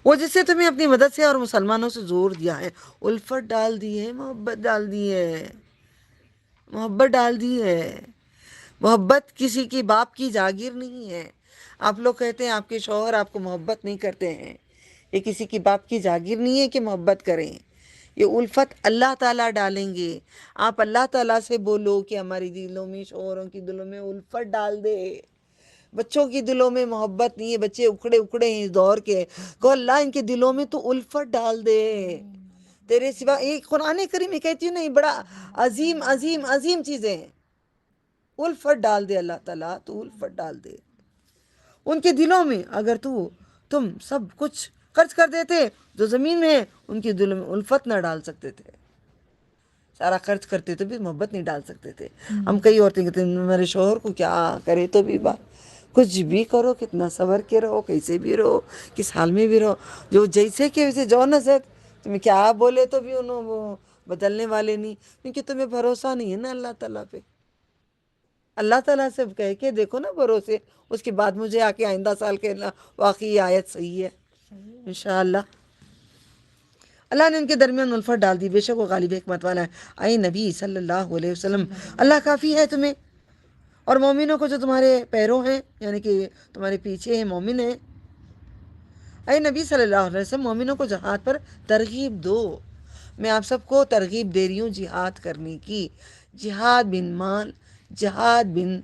وہ جس سے تمہیں اپنی مدد سے اور مسلمانوں سے زور دیا ہے, الفت ڈال دی ہے, محبت ڈال دی ہے, محبت ڈال دی ہے. محبت کسی کی باپ کی جاگیر نہیں ہے. آپ لوگ کہتے ہیں آپ کے شوہر آپ کو محبت نہیں کرتے ہیں, یہ کسی کی باپ کی جاگیر نہیں ہے کہ محبت کریں. یہ الفت اللہ تعالیٰ ڈالیں گے. آپ اللہ تعالیٰ سے بولو کہ ہماری دلوں میں, شوہروں کی دلوں میں الفت ڈال دے. بچوں کی دلوں میں محبت نہیں ہے, بچے اکھڑے اکھڑے ہیں اس دور کے, کہ اللہ ان کے دلوں میں تو الفت ڈال دے. تیرے سوا, ایک قرآن کریم میں کہتی ہوں نہیں, بڑا عظیم عظیم عظیم چیزیں ہیں. الفت ڈال دے اللہ تعالیٰ, تو الفت ڈال دے ان کے دلوں میں. اگر تم سب کچھ خرچ کر دیتے جو زمین میں ہے, ان کے دلوں میں الفت نہ ڈال سکتے تھے. سارا خرچ کرتے تو بھی محبت نہیں ڈال سکتے تھے. ہم کئی عورتیں کہتے ہیں میرے شوہر کو کیا کرے, تو بھی بات کچھ بھی کرو, کتنا صبر کے رہو, کیسے بھی رہو, کس حال میں بھی رہو, جو جیسے کہ ویسے جو نصیحت تمہیں کیا بولے تو بھی انہوں وہ بدلنے والے نہیں, کیونکہ تمہیں بھروسہ نہیں ہے نا اللہ تعالیٰ پہ. اللہ تعالیٰ سے کہہ کے دیکھو نا بھروسے, اس کے بعد مجھے آ کے آئندہ سال کے واقعی آیت صحیح ہے انشاءاللہ. اللہ نے ان کے درمیان الفت ڈال دی, بے شک وہ غالب حکمت والا ہے. اے نبی صلی اللہ علیہ وسلم, اللہ کافی ہے تمہیں اور مومنوں کو جو تمہارے پیروں ہیں, یعنی کہ تمہارے پیچھے ہیں, مومن ہیں. اے نبی صلی اللہ علیہ وسلم, مومنوں کو جہاد پر ترغیب دو. میں آپ سب کو ترغیب دے رہی ہوں جہاد کرنے کی. جہاد بن مال, جہاد بن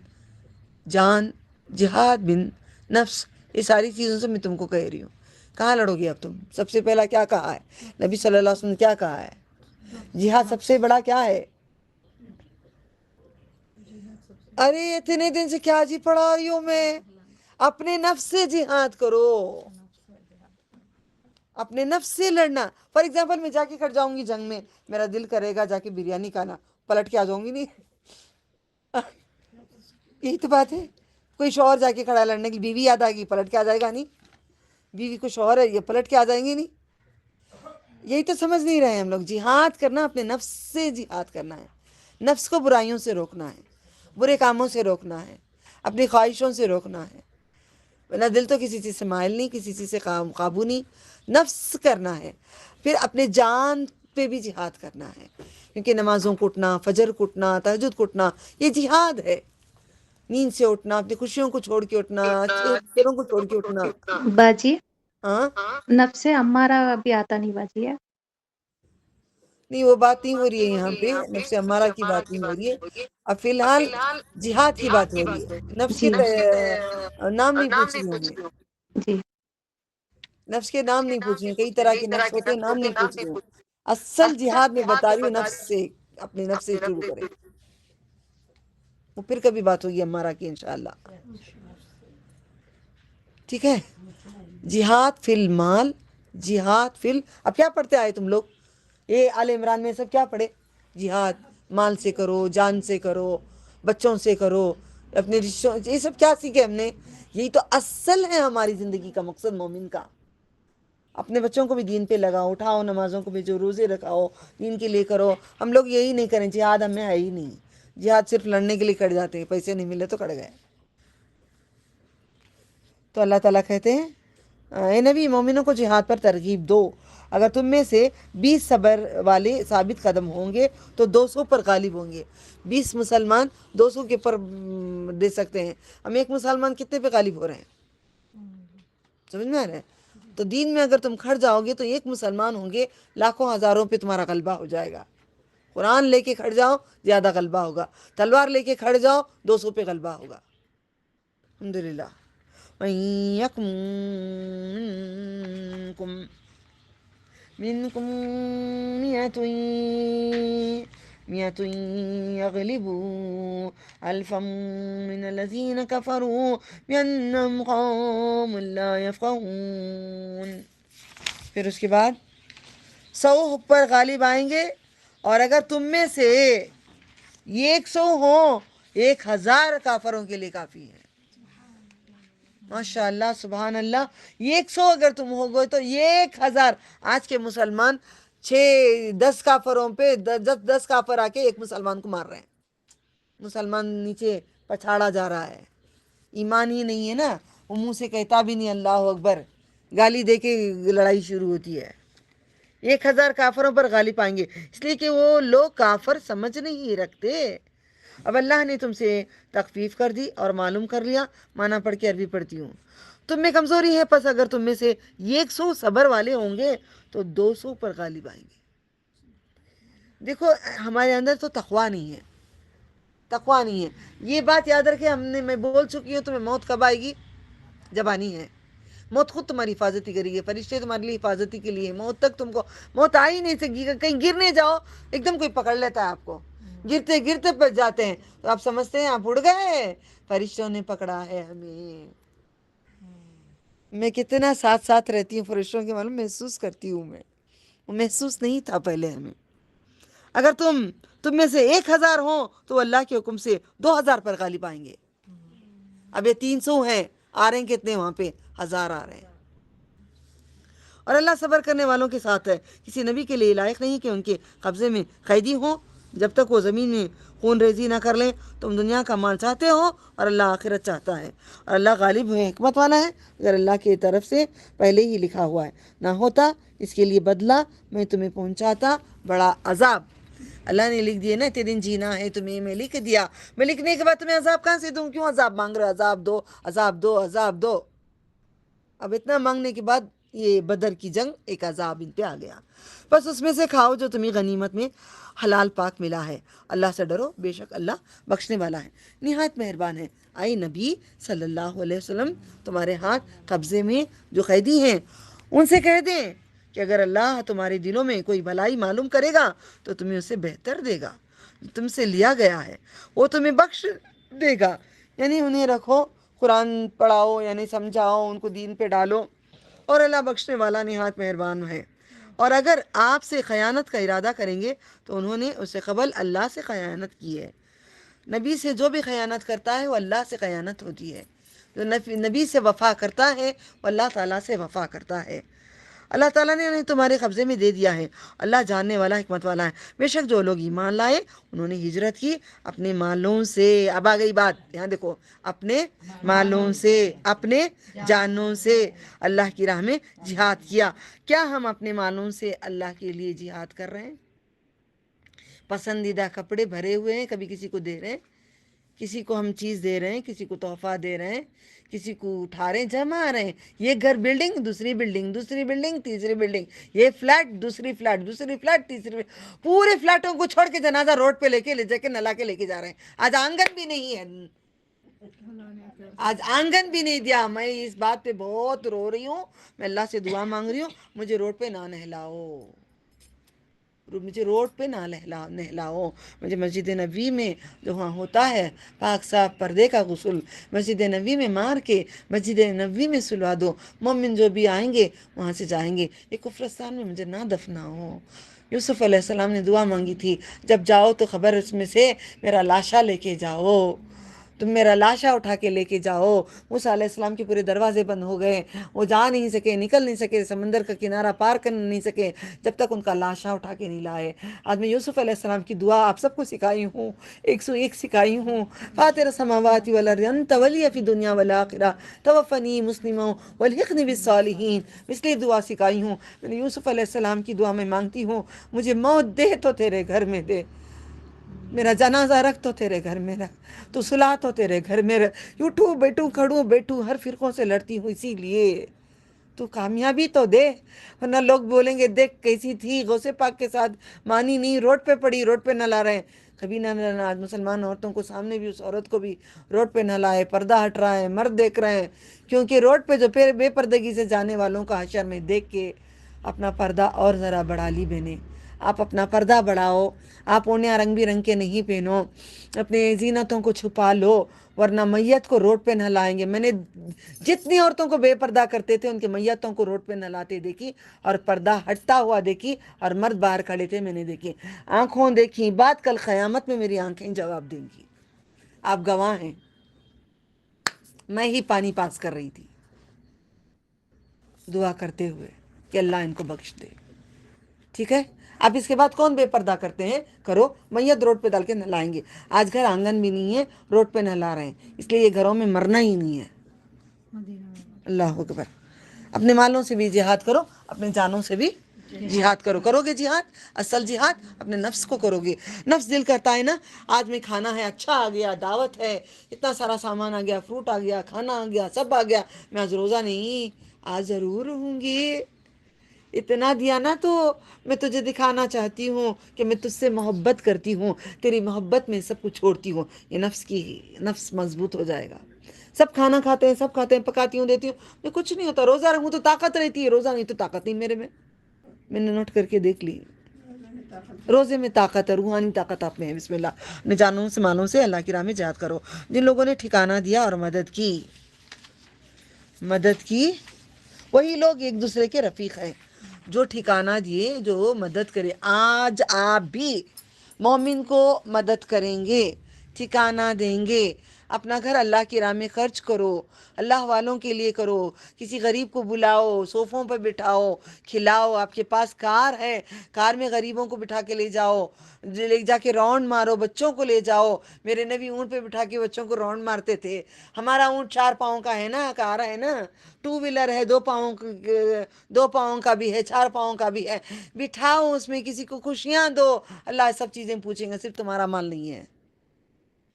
جان, جہاد بن نفس, یہ ساری چیزوں سے میں تم کو کہہ رہی ہوں. کہاں لڑو گے اب تم؟ سب سے پہلا کیا کہا ہے نبی صلی اللہ علیہ وسلم نے, کیا کہا ہے؟ جہاد سب سے بڑا کیا ہے؟ ارے اتنے دن سے کیا جی پڑھا رہی ہوں میں, اپنے نفس سے جہاد کرو, اپنے نفس سے لڑنا. فار ایگزامپل میں جا کے کھڑ جاؤں گی جنگ میں, میرا دل کرے گا جا کے بریانی کھانا, پلٹ کے آ جاؤں گی نہیں؟ یہی تو بات ہے. کوئی شوہر جا کے کھڑا ہے لڑنے کی, بیوی یاد آئے گی, پلٹ کے آ جائے گا نہیں؟ بیوی کو شوہر ہے, یہ پلٹ کے آ جائیں گے نہیں؟ یہی تو سمجھ نہیں رہے ہم لوگ. جہاد کرنا اپنے نفس سے جہاد کرنا ہے. نفس کو برائیوں سے روکنا ہے, برے کاموں سے روکنا ہے, اپنی خواہشوں سے روکنا ہے. ورنہ دل تو کسی چیز سے مائل نہیں, کسی چیز سے قابو نہیں. نفس کرنا ہے. پھر اپنے جان پہ بھی جہاد کرنا ہے, کیونکہ نمازوں کو اٹھنا, فجر کو اٹھنا, تہجد کو اٹھنا, یہ جہاد ہے. نیند سے اٹھنا, اپنی خوشیوں کو چھوڑ کے اٹھنا, اچھے کو چھوڑ کے اٹھنا. باجی, ہاں نفس امارہ ابھی آتا نہیں باجی ہے. نہیں, وہ بات نہیں ہو رہی ہے یہاں پہ, نفس امارہ کی بات نہیں ہو رہی ہے. اب فی الحال جہاد کی بات ہو رہی ہے. نفس کے نام نہیں پوچھ رہی ہوں میں, جی نفس کے نام نہیں پوچھ رہی ہوں. کئی طرح کے نفس ہوتے ہیں, نام نہیں پوچھ رہی ہوں. اصل جہاد میں بتا رہی ہوں نفس سے, اپنے نفس سے شروع کریں. وہ پھر کبھی بات ہوگی امارہ کی انشاءاللہ, ٹھیک ہے. جہاد فی المال, جہاد فی اب کیا پڑھتے آئے تم لوگ؟ یہ آل عمران میں سب کیا پڑھے؟ جہاد مال سے کرو, جان سے کرو, بچوں سے کرو, اپنے رشتوں, یہ سب کیا سیکھے ہم نے؟ یہی تو اصل ہے ہماری زندگی کا مقصد مومن کا. اپنے بچوں کو بھی دین پہ لگاؤ, اٹھاؤ نمازوں کو بھی, جو روزے رکھاؤ دین کے لیے کرو. ہم لوگ یہی نہیں کریں, جہاد ہمیں ہے ہی نہیں. جہاد صرف لڑنے کے لیے کر جاتے ہیں, پیسے نہیں ملے تو کر گئے. تو اللہ تعالیٰ کہتے ہیں اے نبی مومنوں کو جہاد پر ترغیب دو، اگر تم میں سے 20 صبر والے ثابت قدم ہوں گے تو 200 پر غالب ہوں گے۔ 20 مسلمان 200 کے پر دے سکتے ہیں، ہم ایک مسلمان کتنے پہ غالب ہو رہے ہیں؟ سمجھ میں آ رہا ہے؟ تو دین میں اگر تم کھڑ جاؤ گے تو ایک مسلمان ہوں گے، لاکھوں ہزاروں پہ تمہارا غلبہ ہو جائے گا۔ قرآن لے کے کھڑ جاؤ زیادہ غلبہ ہوگا، تلوار لے کے کھڑ جاؤ 200 پہ غلبہ ہوگا۔ الحمدللہ۔ وَإِن يَكُن مِّنكُم مِّائَةٌ يَغْلِبُوا أَلْفًا مِّنَ الَّذِينَ كَفَرُوا بِأَنَّهُمْ قَوْمٌ لَّا يَفْقَهُونَ۔ پھر اس کے بعد 100 پر غالب آئیں گے، اور اگر تم میں سے 100 ہوں 1000 کافروں کے لیے کافی ہے۔ ماشاء اللہ سبحان اللہ، 100 اگر تم ہو گئے تو 1000۔ آج کے مسلمان 6-10 کافروں پہ 10 کافر آ کے ایک مسلمان کو مار رہے ہیں، مسلمان نیچے پچھاڑا جا رہا ہے۔ ایمان ہی نہیں ہے نا، وہ منہ سے کہتا بھی نہیں اللہ اکبر، گالی دے کے لڑائی شروع ہوتی ہے۔ 1000 کافروں پر غالب آئیں گے، اس لیے کہ وہ لوگ کافر سمجھ نہیں رکھتے۔ اب اللہ نے تم سے تخفیف کر دی اور معلوم کر لیا، معنی پڑھ کے عربی پڑھتی ہوں، تم میں کمزوری ہے، پس اگر تم میں سے 100 صبر والے ہوں گے تو 200 پر غالب آئیں گے۔ دیکھو ہمارے اندر تو تقویٰ نہیں ہے، تقویٰ نہیں ہے۔ یہ بات یاد رکھے، میں بول چکی ہوں تمہیں موت کب آئے گی؟ جب آنی ہے۔ موت خود تمہاری حفاظتی کرے گی، فرشتے تمہارے لیے حفاظتی کے لیے۔ موت تک تم کو موت آ ہی نہیں سکے گی، کہیں گرنے جاؤ ایک دم کوئی پکڑ لیتا ہے آپ کو، گرتے گرتے پہ جاتے ہیں تو آپ سمجھتے ہیں آپ اڑ گئے، فرشتوں نے پکڑا ہے ہمیں۔ میں کتنا ساتھ ساتھ رہتی ہوں فرشتوں کے، معلوم محسوس کرتی ہوں میں، وہ محسوس نہیں تھا پہلے ہمیں۔ اگر تم میں سے 1000 ہوں تو اللہ کے حکم سے 2000 پر غالب آئیں گے۔ اب یہ 300 ہیں، آ رہے ہیں کتنے وہاں پہ؟ 1000 آ رہے ہیں۔ اور اللہ صبر کرنے والوں کے ساتھ ہے۔ کسی نبی کے لیے لائق نہیں کہ ان کے قبضے میں قیدی ہوں، جب تک وہ زمین میں خون ریزی نہ کر لیں۔ تم دنیا کا مال چاہتے ہو اور اللہ آخرت چاہتا ہے، اور اللہ غالب ہے، حکمت والا ہے۔ اگر اللہ کی طرف سے پہلے ہی لکھا ہوا ہے نہ ہوتا اس کے لیے بدلہ، میں تمہیں پہنچاتا بڑا عذاب۔ اللہ نے لکھ دیے نا اتنے دن جینا ہے تمہیں، میں لکھ دیا، میں لکھنے کے بعد تمہیں عذاب کہاں سے دوں؟ کیوں عذاب مانگ رہے ہو؟ عذاب دو، عذاب دو، عذاب دو۔ اب اتنا مانگنے کے بعد یہ بدر کی جنگ ایک عذاب ان پہ آ گیا۔ بس اس میں سے کھاؤ جو تمہیں غنیمت میں حلال پاک ملا ہے، اللہ سے ڈرو، بے شک اللہ بخشنے والا ہے، نہایت مہربان ہے۔ اے نبی صلی اللہ علیہ وسلم، تمہارے ہاتھ قبضے میں جو قیدی ہیں ان سے کہہ دیں کہ اگر اللہ تمہارے دلوں میں کوئی بھلائی معلوم کرے گا تو تمہیں اسے بہتر دے گا، تم سے لیا گیا ہے وہ تمہیں بخش دے گا۔ یعنی انہیں رکھو، قرآن پڑھاؤ، یعنی سمجھاؤ، ان کو دین پہ ڈالو، اور اللہ بخشنے والا نہایت مہربان ہے۔ اور اگر آپ سے خیانت کا ارادہ کریں گے تو انہوں نے اس سے قبل اللہ سے خیانت کی ہے۔ نبی سے جو بھی خیانت کرتا ہے وہ اللہ سے خیانت ہوتی ہے، جو نبی سے وفا کرتا ہے وہ اللہ تعالیٰ سے وفا کرتا ہے۔ اللہ تعالیٰ نے انہیں تمہارے قبضے میں دے دیا ہے، اللہ جاننے والا، حکمت والا ہے۔ بے شک جو لوگ ایمان لائے انہوں نے ہجرت کی اپنے مالوں سے، اب آ گئی بات، یہاں دیکھو، اپنے مالوں سے، اپنے جانوں سے اللہ کی راہ میں جہاد کیا۔ کیا ہم اپنے مالوں سے اللہ کے لیے جہاد کر رہے ہیں؟ پسندیدہ کپڑے بھرے ہوئے ہیں، کبھی کسی کو دے رہے ہیں، کسی کو ہم چیز دے رہے ہیں، کسی کو تحفہ دے رہے ہیں، کسی کو اٹھا رہے ہیں، جمع رہے ہیں، یہ گھر بلڈنگ، دوسری بلڈنگ، دوسری بلڈنگ، تیسری بلڈنگ، یہ فلیٹ، دوسری فلیٹ، دوسری فلیٹ، تیسری فلیٹ، پورے فلیٹوں کو چھوڑ کے جنازہ روڈ پہ لے جا کے نلا کے لے کے جا رہے ہیں۔ آج آنگن بھی نہیں ہے، آج آنگن بھی نہیں دیا۔ میں اس بات پہ بہت رو رہی ہوں، میں اللہ سے دعا مانگ رہی ہوں، مجھے روڈ پہ نہ نہلاؤ، مجھے روڈ پہ نہ نہلاؤ۔ مجھے مسجد نبوی میں جو وہاں ہوتا ہے پاک صاف پردے کا غسل، مسجد نبوی میں مار کے مسجد نبوی میں سلوا دو، مومن جو بھی آئیں گے وہاں سے جائیں گے۔ یہ کفرستان میں مجھے نہ دفناؤ۔ یوسف علیہ السلام نے دعا مانگی تھی، جب جاؤ تو خبر اس میں سے میرا لاشا لے کے جاؤ۔ تم میرا لاشا اٹھا کے لے کے جاؤ۔ موسیٰ علیہ السلام کے پورے دروازے بند ہو گئے، وہ جا نہیں سکے، نکل نہیں سکے، سمندر کا کنارہ پار کر نہیں سکے جب تک ان کا لاشا اٹھا کے نہیں لائے۔ آج میں یوسف علیہ السلام کی دعا آپ سب کو سکھائی ہوں، 101 سکھائی ہوں۔ فاطر السماوات والارض انت ولی فی دنیا والآخرہ توفنی مسلما والحقنی بالصالحین، اس لیے دعا سکھائی ہوں۔ میں نے یوسف علیہ السلام کی دعا میں مانگتی ہوں، مجھے موت دے تو تیرے گھر میں دے، میرا جنازہ رکھ تو تیرے گھر میں رکھ، تو سلا تو تیرے گھر میں رکھ، اٹھوں بیٹھوں کھڑوں بیٹھوں ہر فرقوں سے لڑتی ہوں اسی لیے، تو کامیابی تو دے، ورنہ لوگ بولیں گے دیکھ کیسی تھی غوث پاک کے ساتھ، مانی نہیں، روڈ پہ پڑی، روڈ پہ نہ لا رہے ہیں، کبھی نہ لانا۔ آج مسلمان عورتوں کو سامنے بھی اس عورت کو بھی روڈ پہ نہ لائے، پردہ ہٹ رہا ہے، مرد دیکھ رہے ہیں، کیونکہ روڈ پہ جو پھر بے پردگی سے جانے والوں کا حشر میں دیکھ کے اپنا پردہ اور ذرا بڑھا لی بہنیں، آپ اپنا پردہ بڑھاؤ، آپ اونیاں رنگ بھی رنگ کے نہیں پہنو، اپنے زینتوں کو چھپا لو، ورنہ میت کو روڈ پہ نہ لائیں گے۔ میں نے جتنی عورتوں کو بے پردہ کرتے تھے ان کے میتوں کو روڈ پہ نہ لاتے دیکھی، اور پردہ ہٹتا ہوا دیکھی، اور مرد باہر کھڑے تھے میں نے دیکھی، آنکھوں دیکھی، بات کل قیامت میں میری آنکھیں جواب دیں گی، آپ گواہ ہیں، میں ہی پانی پاس کر رہی تھی دعا کرتے ہوئے کہ اللہ ان کو بخش دے، ٹھیک ہے۔ اب اس کے بعد کون بے پردہ کرتے ہیں، کرو، میت روڈ پہ ڈال کے نہ لائیں گے، آج گھر آنگن بھی نہیں ہے، روڈ پہ نہ لا رہے ہیں، اس لیے یہ گھروں میں مرنا ہی نہیں ہے۔ اللہ اکبر۔ اپنے مالوں سے بھی جہاد کرو، اپنے جانوں سے بھی جہاد کرو، کرو گے جہاد، اصل جہاد اپنے نفس کو کرو گے۔ نفس دل کرتا ہے نا، آج میں کھانا ہے، اچھا آ گیا، دعوت ہے، اتنا سارا سامان آ گیا، فروٹ آ گیا، کھانا آ گیا، سب آ گیا، میں آج روزہ نہیں، آج ضرور رہوں گی، اتنا دیا نا تو میں تجھے دکھانا چاہتی ہوں کہ میں تجھ سے محبت کرتی ہوں، تیری محبت میں سب کچھ چھوڑتی ہوں، یہ نفس مضبوط ہو جائے گا۔ سب کھانا کھاتے ہیں، سب کھاتے ہیں، پکاتی ہوں، دیتی ہوں، میں کچھ نہیں ہوتا، روزہ رکھوں تو طاقت رہتی ہے، روزہ نہیں تو طاقت نہیں میرے میں نے نوٹ کر کے دیکھ لی، روزے میں طاقت ہے، روحانی طاقت آپ میں ہے۔ بسم اللہ، اپنے جانوں سے مالوں سے اللہ کی راہ میں جہاد کرو۔ جن لوگوں نے ٹھکانہ دیا اور مدد کی وہی لوگ ایک دوسرے کے رفیق ہیں، جو ٹھکانہ دیے، جو مدد کرے۔ آج آپ بھی مومن کو مدد کریں گے، ٹھکانہ دیں گے، اپنا گھر اللہ کی راہ میں خرچ کرو، اللہ والوں کے لیے کرو، کسی غریب کو بلاؤ، صوفوں پہ بٹھاؤ، کھلاؤ، آپ کے پاس کار ہے، کار میں غریبوں کو بٹھا کے لے جاؤ، لے جا کے راؤنڈ مارو، بچوں کو لے جاؤ۔ میرے نبی اونٹ پہ بٹھا کے بچوں کو راؤنڈ مارتے تھے۔ ہمارا اونٹ 4 پاؤں کا ہے نا، کار ہے نا، 2 ویلر ہے، 2 پاؤں کا بھی ہے، 4 پاؤں کا بھی ہے، بٹھاؤ اس میں، کسی کو خوشیاں دو، اللہ سب چیزیں پوچھیں گا، صرف تمہارا مال نہیں ہے،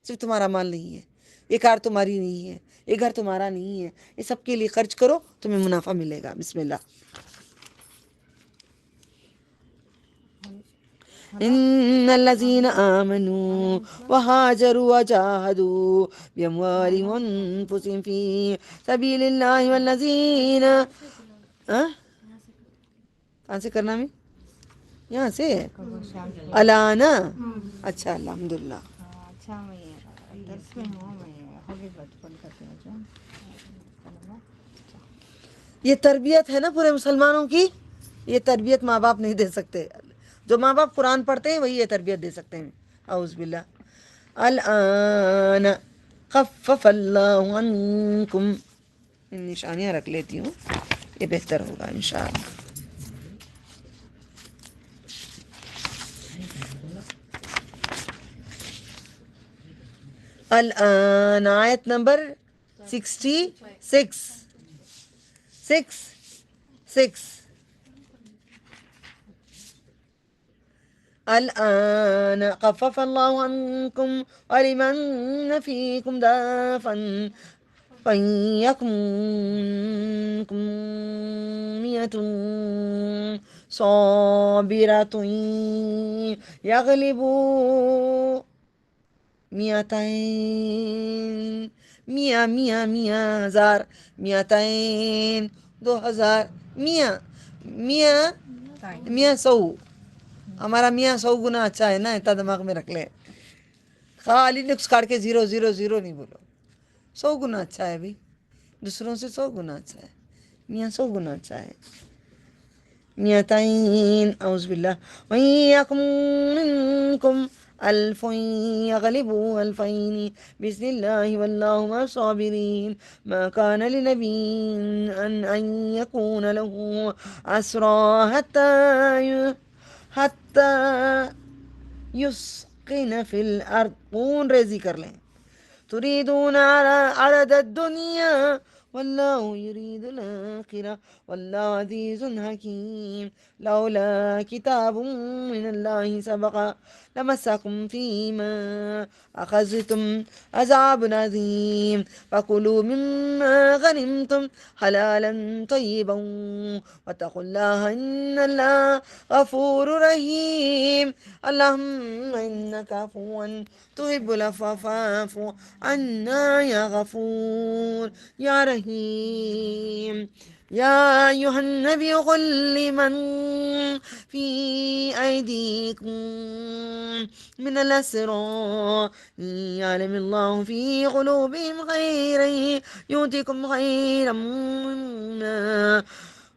صرف تمہارا مال نہیں ہے، یہ کار تمہاری نہیں ہے، یہ گھر تمہارا نہیں ہے، یہ سب کے لیے خرچ کرو، تمہیں منافع ملے گا۔ بسم اللہ۔ ان الذين آمنوا وهاجروا وجاهدوا بأموالهم وأنفسهم في سبيل الله والذين کہاں سے کرنا میں یہاں سے الانا، اچھا الحمدللہ۔ یہ تربیت ہے نا پورے مسلمانوں کی، یہ تربیت ماں باپ نہیں دے سکتے، جو ماں باپ قرآن پڑھتے ہیں وہی یہ تربیت دے سکتے ہیں۔ اعوذ باللہ۔ الآن خفف اللہ عنکم، نشانیاں رکھ لیتی ہوں، یہ بہتر ہوگا انشاءاللہ۔ الآن آیت نمبر 66 الآن خفف اللہ عنکم ولمن فیکم ضعفا فَإِنْ منكم مئة صابرة يغلبوا مئتين، مئة ہزار، مئتين 2000، مئة 100، ہمارا 100 گنا اچھا ہے نا، اتنا دماغ میں رکھ لے، خالی نقص کاٹ کے 0 0 0 نہیں بولو، 100 گنا اچھا ہے بھی، دوسروں سے 100 گنا اچھا ہے، 100 گنا اچھا ہے۔ مئتين، اعوذ باللہ، وَإِن يَكُن مِّنكُمْ ألف يغلبوا ألفين بإذن الله والله مع الصابرين ما كان لنبي أن يكون له أسرى حتى يسقن في الأرض. خون ریزی کر لیں. تريدون عرض الدنيا والله يريد الآخرة والله عزيز حكيم لولا كتاب من الله سبق لمسكم فيما أخذتم عذاب عظيم فكلوا مما غنمتم حلالا طيبا واتقوا الله إن الله غفور رحيم. اللهم إنك عفو تحب العفو فاعف عنا يا غفور يا رحيم. يا أيها النبي قل لمن في أيديكم من الأسرى يعلم الله في قلوبهم خيرا يؤتكم خيرا مما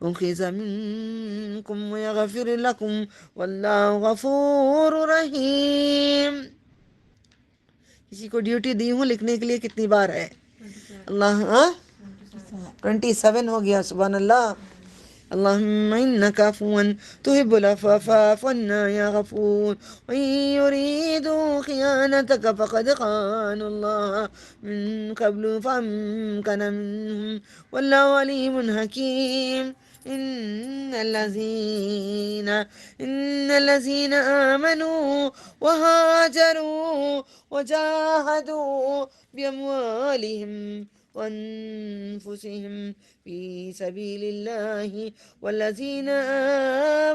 أخذ منكم ويغفر لكم والله غفور رحيم. کسی کو ڈیوٹی دی ہوں لکھنے کے لیے کتنی بار ہے؟ اللہ 27 ہو گیا. سبحان اللہ. اللهم إنك عفو تحب العفو فاعف عنا يا غفور. وإن يريدوا خيانتك فقد خانوا الله من قبل فأمكن منهم والله عليم حكيم. إن الذين آمنوا وهاجروا وجاهدوا بأموالهم وأنفسهم في سبيل الله والذين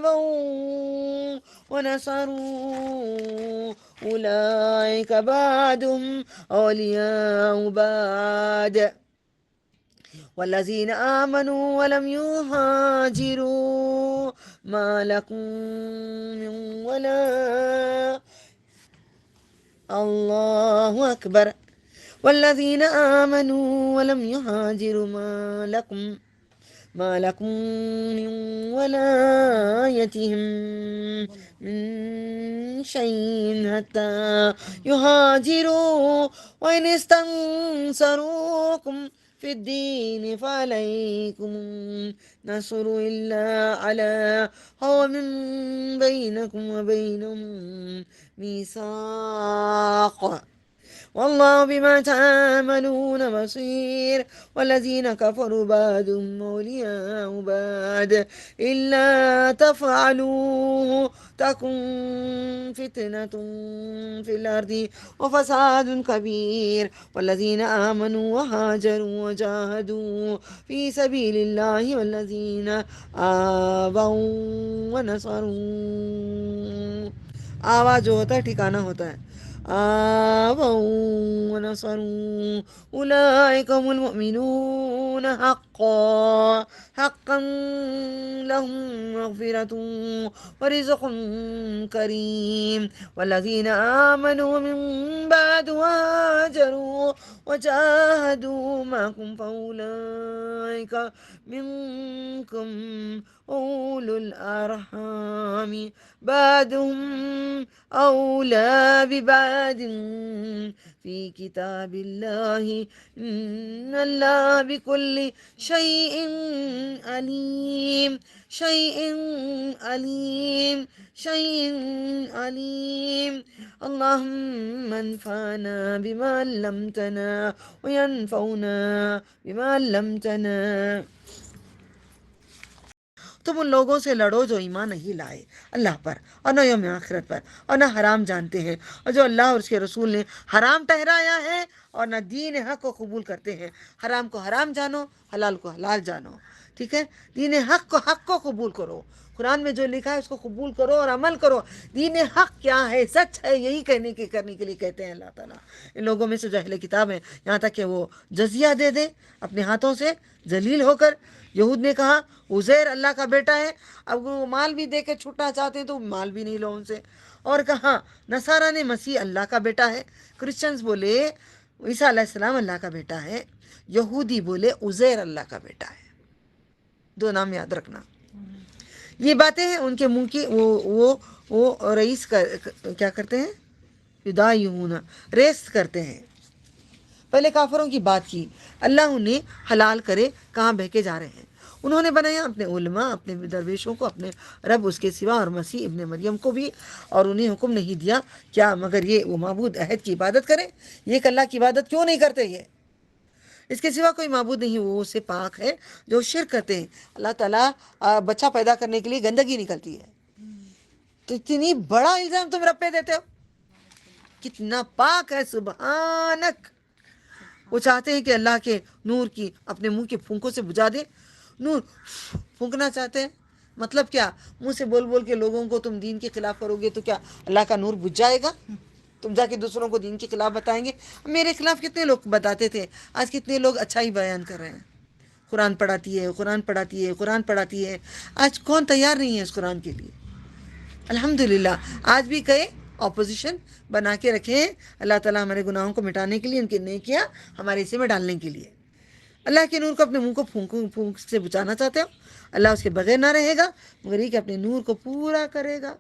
آووا ونصروا أولئك بعضهم أولياء بعض والذين آمنوا ولم يهاجروا ما لكم من ولاء الله أكبر. والذين آمنوا ولم يهاجروا ما لكم من ولايتهم من شيء حتى يهاجروا وإن استنصروكم في الدين فعليكم نصر إلا على قوم بينكم وبينهم ميثاق والله بما تعملون بصير. والذين كفروا بعضهم أولياء بعض إلا تفعلوه تكن فتنة في الأرض وفساد كبير. والذين آمنوا وهاجروا وجاهدوا في سبيل الله والذين آووا ونصروا. آوا جو ہوتا ہے ٹھکانہ ہوتا ہے. آووا ونصروا أولئك هم المؤمنون حقا لهم مغفرة ورزق كريم. والذين آمنوا من بعد وهاجروا وجاهدوا معكم فأولئك منكم أولو الأرحام بعضهم أولى ببعض في كتاب الله إن الله بكل شيء عليم. اللهم انفعنا بما علمتنا وينفعنا بما علمتنا. تم ان لوگوں سے لڑو جو ایمان نہیں لائے اللہ پر اور نہ یوم آخرت پر اور نہ حرام جانتے ہیں اور جو اللہ اور اس کے رسول نے حرام ٹھہرایا ہے اور نہ دین حق کو قبول کرتے ہیں. حرام کو حرام جانو, حلال کو حلال جانو. ٹھیک ہے. دین حق کو قبول کرو. قرآن میں جو لکھا ہے اس کو قبول کرو اور عمل کرو. دین حق کیا ہے, سچ ہے, یہی کرنے کے لیے کہتے ہیں اللہ تعالیٰ. ان لوگوں میں سے جو اہل کتاب ہیں یہاں تک کہ وہ جزیہ دے دیں اپنے ہاتھوں سے ذلیل ہو کر. یہود نے کہا عزیر اللہ کا بیٹا ہے, اب وہ مال بھی دے کے چھوٹنا چاہتے ہیں تو مال بھی نہیں لو ان سے. اور کہا نصارہ نے مسیح اللہ کا بیٹا ہے, کرسچنز بولے عیسیٰ علیہ السلام اللہ کا بیٹا ہے, یہودی بولے عزیر اللہ کا بیٹا ہے. دو نام یاد رکھنا. یہ باتیں ہیں ان کے منہ کی. وہ رئیس کا کیا کرتے ہیں, یدایون ریس کرتے ہیں. پہلے کافروں کی بات کی، اللہ انہیں حلال کرے کہاں بہکے جا رہے ہیں. انہوں نے بنایا اپنے علماء، اپنے درویشوں کو، اپنے رب اس کے سوا، اور مسیح ابن مریم کو بھی، اور انہیں حکم نہیں دیا کیا مگر یہ وہ معبود عہد کی عبادت کریں. یہ ایک اللہ کی عبادت کیوں نہیں کرتے؟ یہ اس کے سوا کوئی معبود نہیں، وہ اس سے پاک ہے جو شرک کرتے ہیں. اللہ تعالیٰ بچہ پیدا کرنے کے لیے گندگی نکلتی ہے، تو اتنی بڑا الزام تم رب پہ دیتے ہو. کتنا پاک ہے، سبحانک. وہ چاہتے ہیں کہ اللہ کے نور کی اپنے منہ کے پھونکوں سے بجھا دے. نور پھونکنا چاہتے ہیں، مطلب کیا؟ منہ سے بول بول کے لوگوں کو تم دین کے خلاف کرو گے تو کیا اللہ کا نور بجھ جائے گا؟ تم جا کے دوسروں کو دین کے خلاف بتائیں گے. میرے خلاف کتنے لوگ بتاتے تھے، آج کتنے لوگ اچھا ہی بیان کر رہے ہیں. قرآن پڑھاتی ہے، قرآن پڑھاتی ہے، قرآن پڑھاتی ہے. آج کون تیار نہیں ہے اس قرآن کے لیے؟ الحمدللہ آج بھی کئی اپوزیشن بنا کے رکھے ہیں. اللہ تعالیٰ ہمارے گناہوں کو مٹانے کے لیے، ان کی نیکیاں ہمارے حصے میں ڈالنے کے لیے. اللہ کے نور کو اپنے منہ کو پھونک سے بچانا چاہتے ہو. اللہ اس کے بغیر نہ رہے گا، مگر یہ کہ اپنے نور کو پورا کرے گا.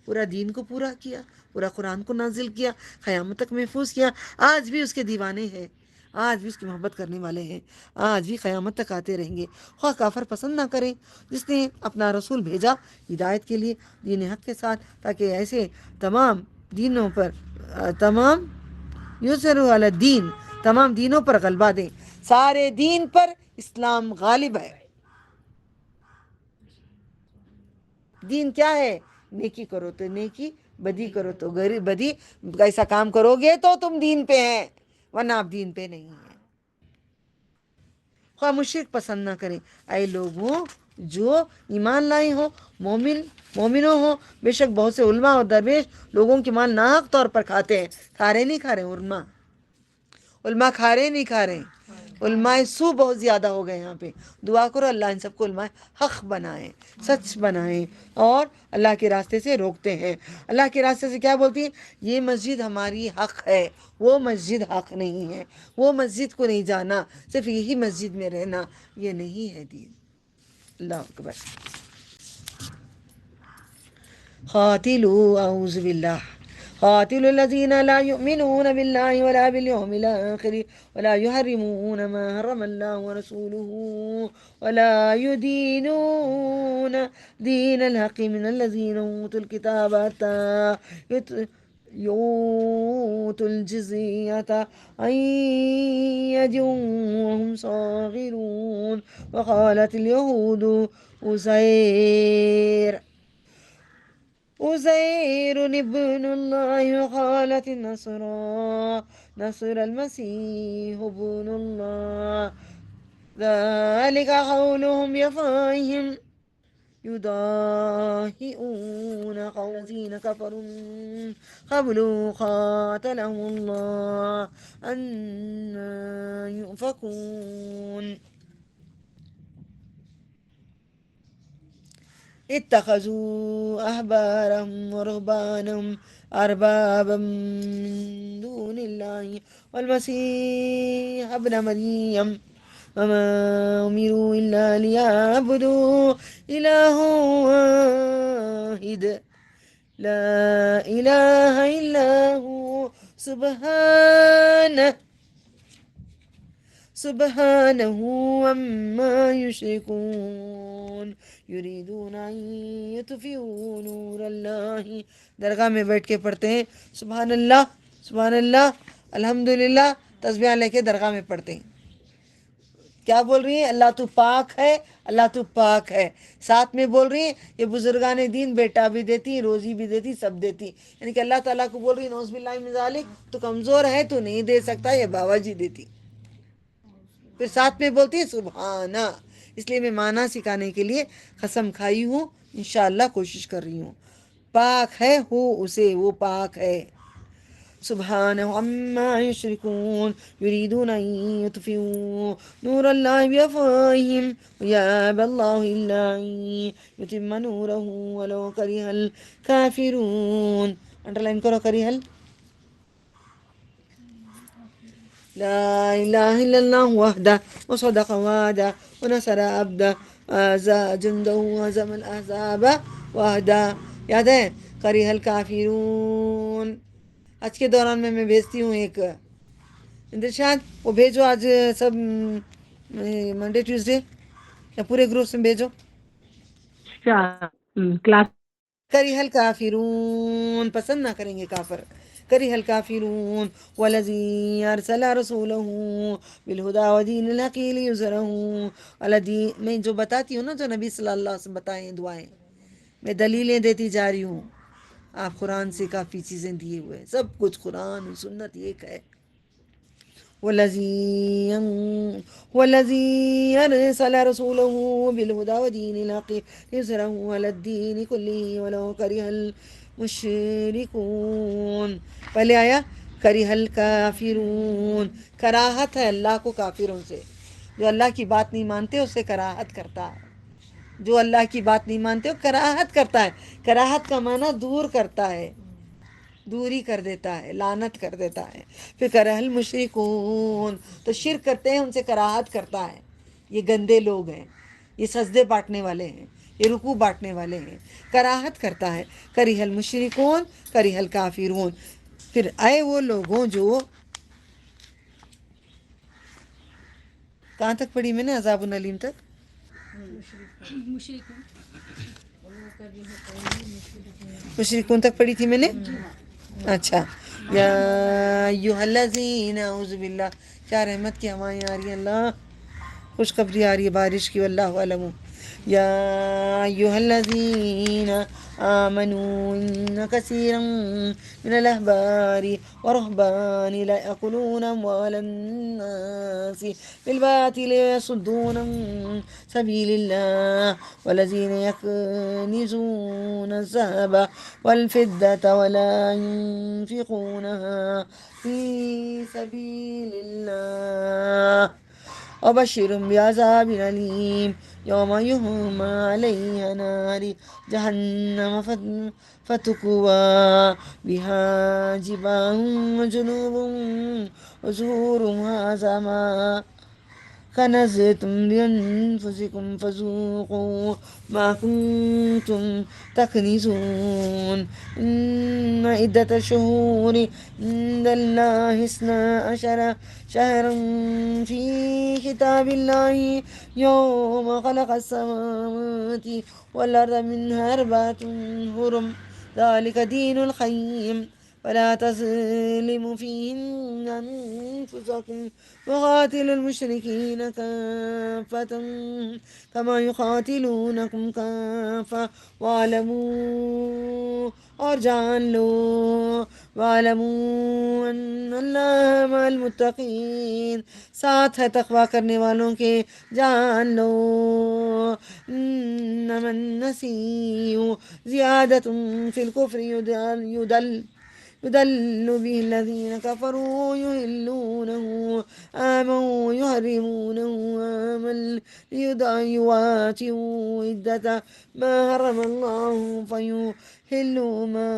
پورا دین کو پورا کیا، پورا قرآن کو نازل کیا، قیامت تک محفوظ کیا. آج بھی اس کے دیوانے ہیں، آج بھی اس کی محبت کرنے والے ہیں، آج بھی قیامت تک آتے رہیں گے. خواہ کافر پسند نہ کریں. جس نے اپنا رسول بھیجا ہدایت کے لیے، دین حق کے ساتھ، تاکہ ایسے تمام دینوں پر تمام یسر علی الدین، تمام دینوں پر غلبہ دیں. سارے دین پر اسلام غالب ہے. دین کیا ہے؟ نیکی کرو تو نیکی، بدی کرو تو بدی. ایسا کام کرو گے تو تم دین پہ ہیں، ورنہ آپ دین پہ نہیں ہیں. خواہ مشرک پسند نہ کریں. اے لوگوں جو ایمان لائے ہو، مومنوں ہو. بے شک بہت سے علماء اور درویش لوگوں کی مال ناحق طور پر کھاتے ہیں. کھا رہے نہیں کھا رہے علماء کھا رہے نہیں کھا رہے. علماء سو بہت زیادہ ہو گئے یہاں پہ. دعا کرو اللہ ان سب کو علماء حق بنائیں، سچ بنائیں، اور اللہ کے راستے سے روکتے ہیں. اللہ کے راستے سے کیا بولتی ہیں؟ یہ مسجد ہماری حق ہے، وہ مسجد حق نہیں ہے. وہ مسجد کو نہیں جانا، صرف یہی مسجد میں رہنا، یہ نہیں ہے دین. اللہ اکبر. قاتلوا اعوذ باللہ قاتلوا الذين لا يؤمنون بالله ولا باليوم الآخر ولا يحرمون ما حرم الله ورسوله ولا يدينون دين الحق من الذين أوتوا الكتاب حتى يؤتوا الجزية عن يد وهم صاغرون. وقالت اليهود عزير ابن الله، وقالت النصارى المسيح ابن الله. ذلك قولهم بأفواههم يضاهئون قول الذين كفروا من قبل قاتلهم الله أنى يؤفكون. اتخذوا أحبارهم ورهبانهم أربابا من دون الله والمسيح ابن مريم وما أمروا إلا ليعبدوا إلها واحد لا إله إلا هو سبحانه عما يشركون. یریدون ان یطفئوا نور اللہ. درگاہ میں بیٹھ کے پڑھتے ہیں سبحان اللہ سبحان اللہ الحمدللہ، تسبیحاں لے کے درگاہ میں پڑھتے ہیں. کیا بول رہی ہیں؟ اللہ تو پاک ہے، اللہ تو پاک ہے. ساتھ میں بول رہی ہیں یہ بزرگان دین بیٹا بھی دیتی، روزی بھی دیتی، سب دیتی. یعنی کہ اللہ تعالیٰ کو بول رہی نعوذ باللہ من ذالک، تو کمزور ہے، تو نہیں دے سکتا، یہ بابا جی دیتی. پھر ساتھ میں بولتی ہے سبحانہ. اس لیے میں معنی سکھانے کے لیے قسم کھائی ہوں، انشاءاللہ کوشش کر رہی ہوں. پاک ہے ہو اسے، وہ پاک ہے. سبحانہ عما یشرکون یریدون ان یطفئوا نور اللہ بافواہہم ویابی اللہ الا ان یتم نورہ ولو کرہ الکافرون. انڈرلائن کرو کرہ لا الہ الا اللہ وحدہ وصدق وعدہ ونصر عبدہ جندہ وہزم الاحزاب وحدہ. یاد ہے؟ کرہ الکافرون. آج کے دوران میں بھیجتی ہوں ایک اندرشاد، وہ بھیجو آج سب منڈے ٹیوزڈے یا پورے گروپ میں بھیجو. کلاس کری حل کافرون، پسند نہ کریں گے کافر. کری حل کافرون والذی ارسل رسولہ بالہدی ودین الحق لیظہرہ علی الدین. میں جو بتاتی ہوں نا، جو نبی صلی اللہ علیہ وسلم بتائیں دعائیں، میں دلیلیں دیتی جا رہی ہوں. آپ قرآن سے کافی چیزیں دیے ہوئے ہیں، سب کچھ قرآن سنت ایک ہے. والذی ارسل رسولہ بالہدی ودین الحق لیظہرہ علی الدین کلہ ولو کرہ المشرکون. پہلے آیا کرہ الکافرون، کراہت ہے اللہ کو کافروں سے. جو اللہ کی بات نہیں مانتے اسے کراہت کرتا ہے. جو اللہ کی بات نہیں مانتے وہ کراہت کرتا ہے. کراہت کا معنی دور کرتا ہے، دوری کر دیتا ہے، لعنت کر دیتا ہے. پھر کرہ المشرکون، تو شرک کرتے ہیں ان سے کراہت کرتا ہے. یہ گندے لوگ ہیں، یہ سجدے بانٹنے والے ہیں، یہ رکوع بانٹنے والے ہیں. کراہت کرتا ہے. کرہ المشرکون کرہ الکافرون. پھر آئے وہ لوگوں جو، کہاں تک پڑھی میں نے؟ عذاب علیم تک. مشرکون تک پڑھی تھی میں نے. اچھا، یا ایھا الذین، اعوذ باللہ. کیا رحمت کی ہوائیں آ رہی ہیں، اللہ خوشخبری آ رہی ہے بارش کی، واللہ اعلم. یا ایھا الذین آمنوا ان کثیرا من الاحبار والرهبان ليأكلون اموال الناس بالباطل ويصدون عن سبيل الله والذين يكنزون الذهب والفضة ولا ينفقونها في سبيل الله وبشرهم بعذاب أليم يوم يحمى عليها نار جهنم فتكوى بها جباههم وجنوبهم وظهورهم هذا ما كنزتم لأنفسكم فذوقوا ما كنتم تكنزون. إن عدة الشهور عند الله 12 شهرا في كتاب الله يوم خلق السماوات والأرض منها 4 حرم ذلك دين القيم فلا تظلموا فيهن أنفسكم وقاتلوا المشركين كافة كما يقاتلونكم كافة واعلموا، اور جان لو، واعلموا ان اللہ مع المتقین، ساتھ ہے تقوی کرنے والوں کے. جان لو، انما النسیء زیادۃ فی الکفر يضل به الذين كفروا يحلونه عاما ويحرمونه عاما ليواطئوا عدة ما حرم الله فيحلوا ما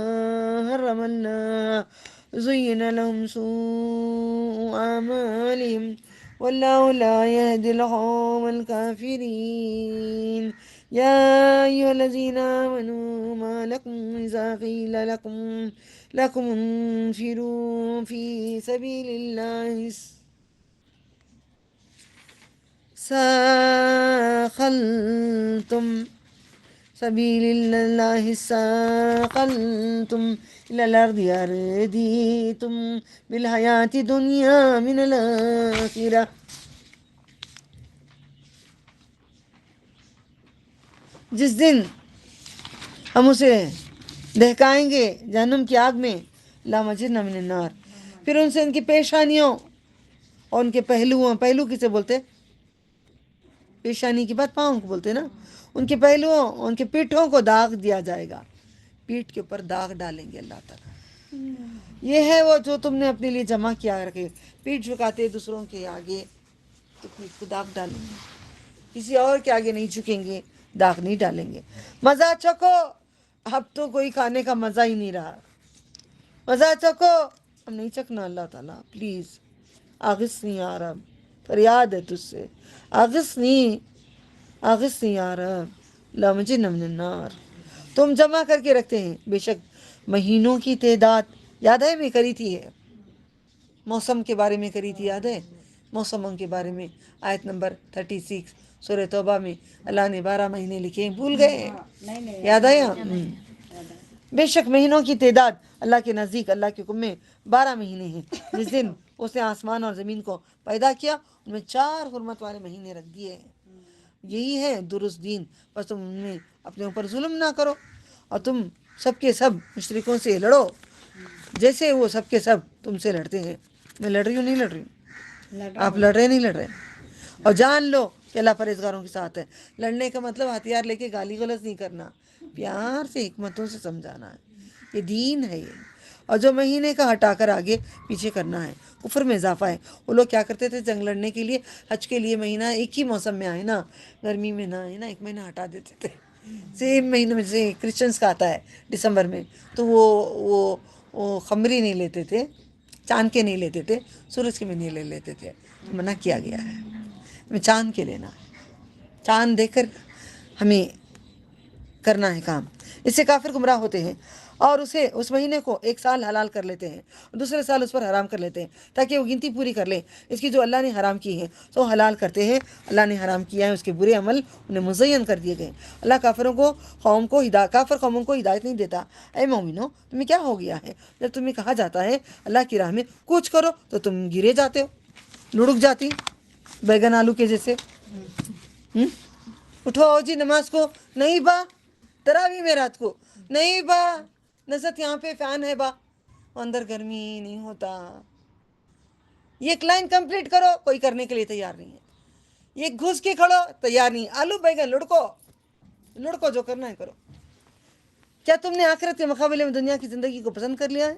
حرم الله زين لهم سوء أعمالهم والله لا يهدي القوم الكافرين. يا أيها الذين آمنوا ما لكم إذا قيل لكم انفروا في سبيل الله ساقلتم إلى الأرض أرضيتم بالحياة الدنيا من الآخرة. جس دن ہم اسے دہکائیں گے جہنم کی آگ میں، لا مجرنا من النار، پھر ان سے ان کی پیشانیوں اور ان کے پہلوؤں، پہلو کسے بولتے؟ پیشانی کی بات پاؤں کو بولتے نا. ان کے پہلوؤں، ان کے پیٹھوں کو داغ دیا جائے گا، پیٹھ کے اوپر داغ ڈالیں گے اللہ تعالیٰ. یہ ہے وہ جو تم نے اپنے لیے جمع کیا رکھے. پیٹھ جھکاتے دوسروں کے آگے تو پیٹھ کو داغ ڈالیں گے، کسی اور کے آگے نہیں جھکیں گے، داغ نہیں ڈالیں گے. مزہ چکھو، اب تو کوئی کھانے کا مزہ ہی نہیں رہا. مزہ چکھو، اب نہیں چکھنا. اللہ تعالیٰ پلیز آغثنی یا رب، فریاد ہے تجھ سے، آغثنی یا رب لا مجرنا من النار. تم جمع کر کے رکھتے ہیں، بے شک مہینوں کی تعداد یاد ہے میں کری تھی موسم کے بارے میں کری تھی، یاد ہے موسموں کے بارے میں، آیت نمبر 36 سورہ توبہ میں اللہ نے 12 مہینے لکھے ہیں، بھول گئے ہیں؟ یاد آیا؟ بے شک مہینوں کی تعداد اللہ کے نزدیک اللہ کے حکم میں 12 مہینے ہیں۔ جس دن اس نے آسمان اور زمین کو پیدا کیا ان میں 4 حرمت والے مہینے رکھ دیے ہیں، یہی ہے درست دین، بس تم ان میں اپنے اوپر ظلم نہ کرو اور تم سب کے سب مشرکوں سے لڑو جیسے وہ سب کے سب تم سے لڑتے ہیں۔ میں لڑ رہی ہوں نہیں لڑ رہی ہوں؟ آپ لڑ رہے نہیں لڑ رہے؟ اور جان لو کہ اللہ پرہیزگاروں کے ساتھ ہے۔ لڑنے کا مطلب ہتھیار لے کے گالی غلط نہیں کرنا، پیار سے حکمتوں سے سمجھانا ہے، یہ دین ہے یہ۔ اور جو مہینے کا ہٹا کر آگے پیچھے کرنا ہے کفر میں اضافہ ہے۔ وہ لوگ کیا کرتے تھے جنگ لڑنے کے لیے حج کے لیے مہینہ ایک ہی موسم میں آئے نا، گرمی میں نہ آئے نا، ایک مہینہ ہٹا دیتے تھے سیم مہینے میں، جیسے کرسچنس کا آتا ہے دسمبر میں، تو وہ خمری نہیں لیتے تھے، چاند کے نہیں لیتے تھے، سورج کے مہینے لے لیتے تھے، منع کیا گیا ہے ہمیں چاند کے لینا ہے، چاند دیکھ کر ہمیں کرنا ہے کام۔ اس سے کافر گمراہ ہوتے ہیں اور اس مہینے کو ایک سال حلال کر لیتے ہیں، دوسرے سال اس پر حرام کر لیتے ہیں تاکہ وہ گنتی پوری کر لیں اس کی جو اللہ نے حرام کی ہے، تو حلال کرتے ہیں، اللہ نے حرام کیا ہے اس کے برے عمل انہیں مزین کر دیے گئے۔ اللہ کافر قوموں کو ہدایت نہیں دیتا۔ اے مومنو تمہیں کیا ہو گیا ہے؟ جب تمہیں کہا جاتا ہے اللہ کی راہ میں کچھ کرو تو تم گرے جاتے ہو، لڑک جاتی بیگن آلو کے جیسے۔ اٹھو جی نماز کو، نہیں با تراویح میں رات کو، نہیں با نزت یہاں پہ فین ہے با، اندر گرمی نہیں ہوتا۔ یہ ایک لائن کمپلیٹ کرو، کوئی کرنے کے لیے تیار نہیں ہے۔ یہ گھس کے کھڑو، تیار نہیں، آلو بیگن لڑکو جو کرنا ہے کرو۔ کیا تم نے آخرت کے مقابلے میں دنیا کی زندگی کو پسند کر لیا ہے؟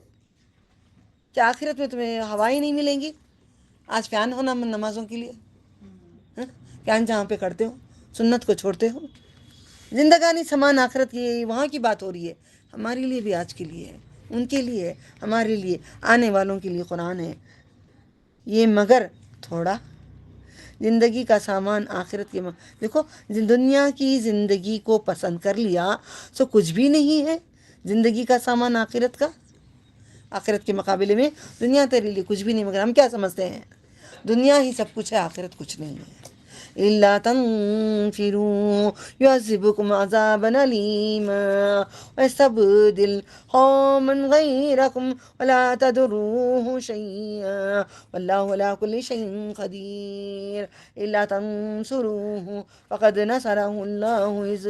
کیا آخرت میں تمہیں ہوائیں نہیں ملیں گی؟ آج فین ہونا نمازوں کے لیے، فین جہاں پہ کرتے ہو سنت کو چھوڑتے ہو۔ زندگانی سامان آخرت کی وہاں کی بات ہو رہی ہے، ہمارے لیے بھی آج کے لیے ہے، ان کے لیے ہے، ہمارے لیے آنے والوں کے لیے قرآن ہے یہ۔ مگر تھوڑا زندگی کا سامان آخرت کے دیکھو، دنیا کی زندگی کو پسند کر لیا تو کچھ بھی نہیں ہے زندگی کا سامان آخرت کا۔ آخرت کے مقابلے میں دنیا تیرے لیے کچھ بھی نہیں، مگر ہم کیا سمجھتے ہیں دنیا ہی سب کچھ ہے، آخرت کچھ نہیں ہے۔ إلا تنفروا يعذبكم عذابا أليما ويستبدل قوما غيركم ولا تضروه شيئا والله على كل شيء قدير إلا تنصروه فقد نصره الله إذ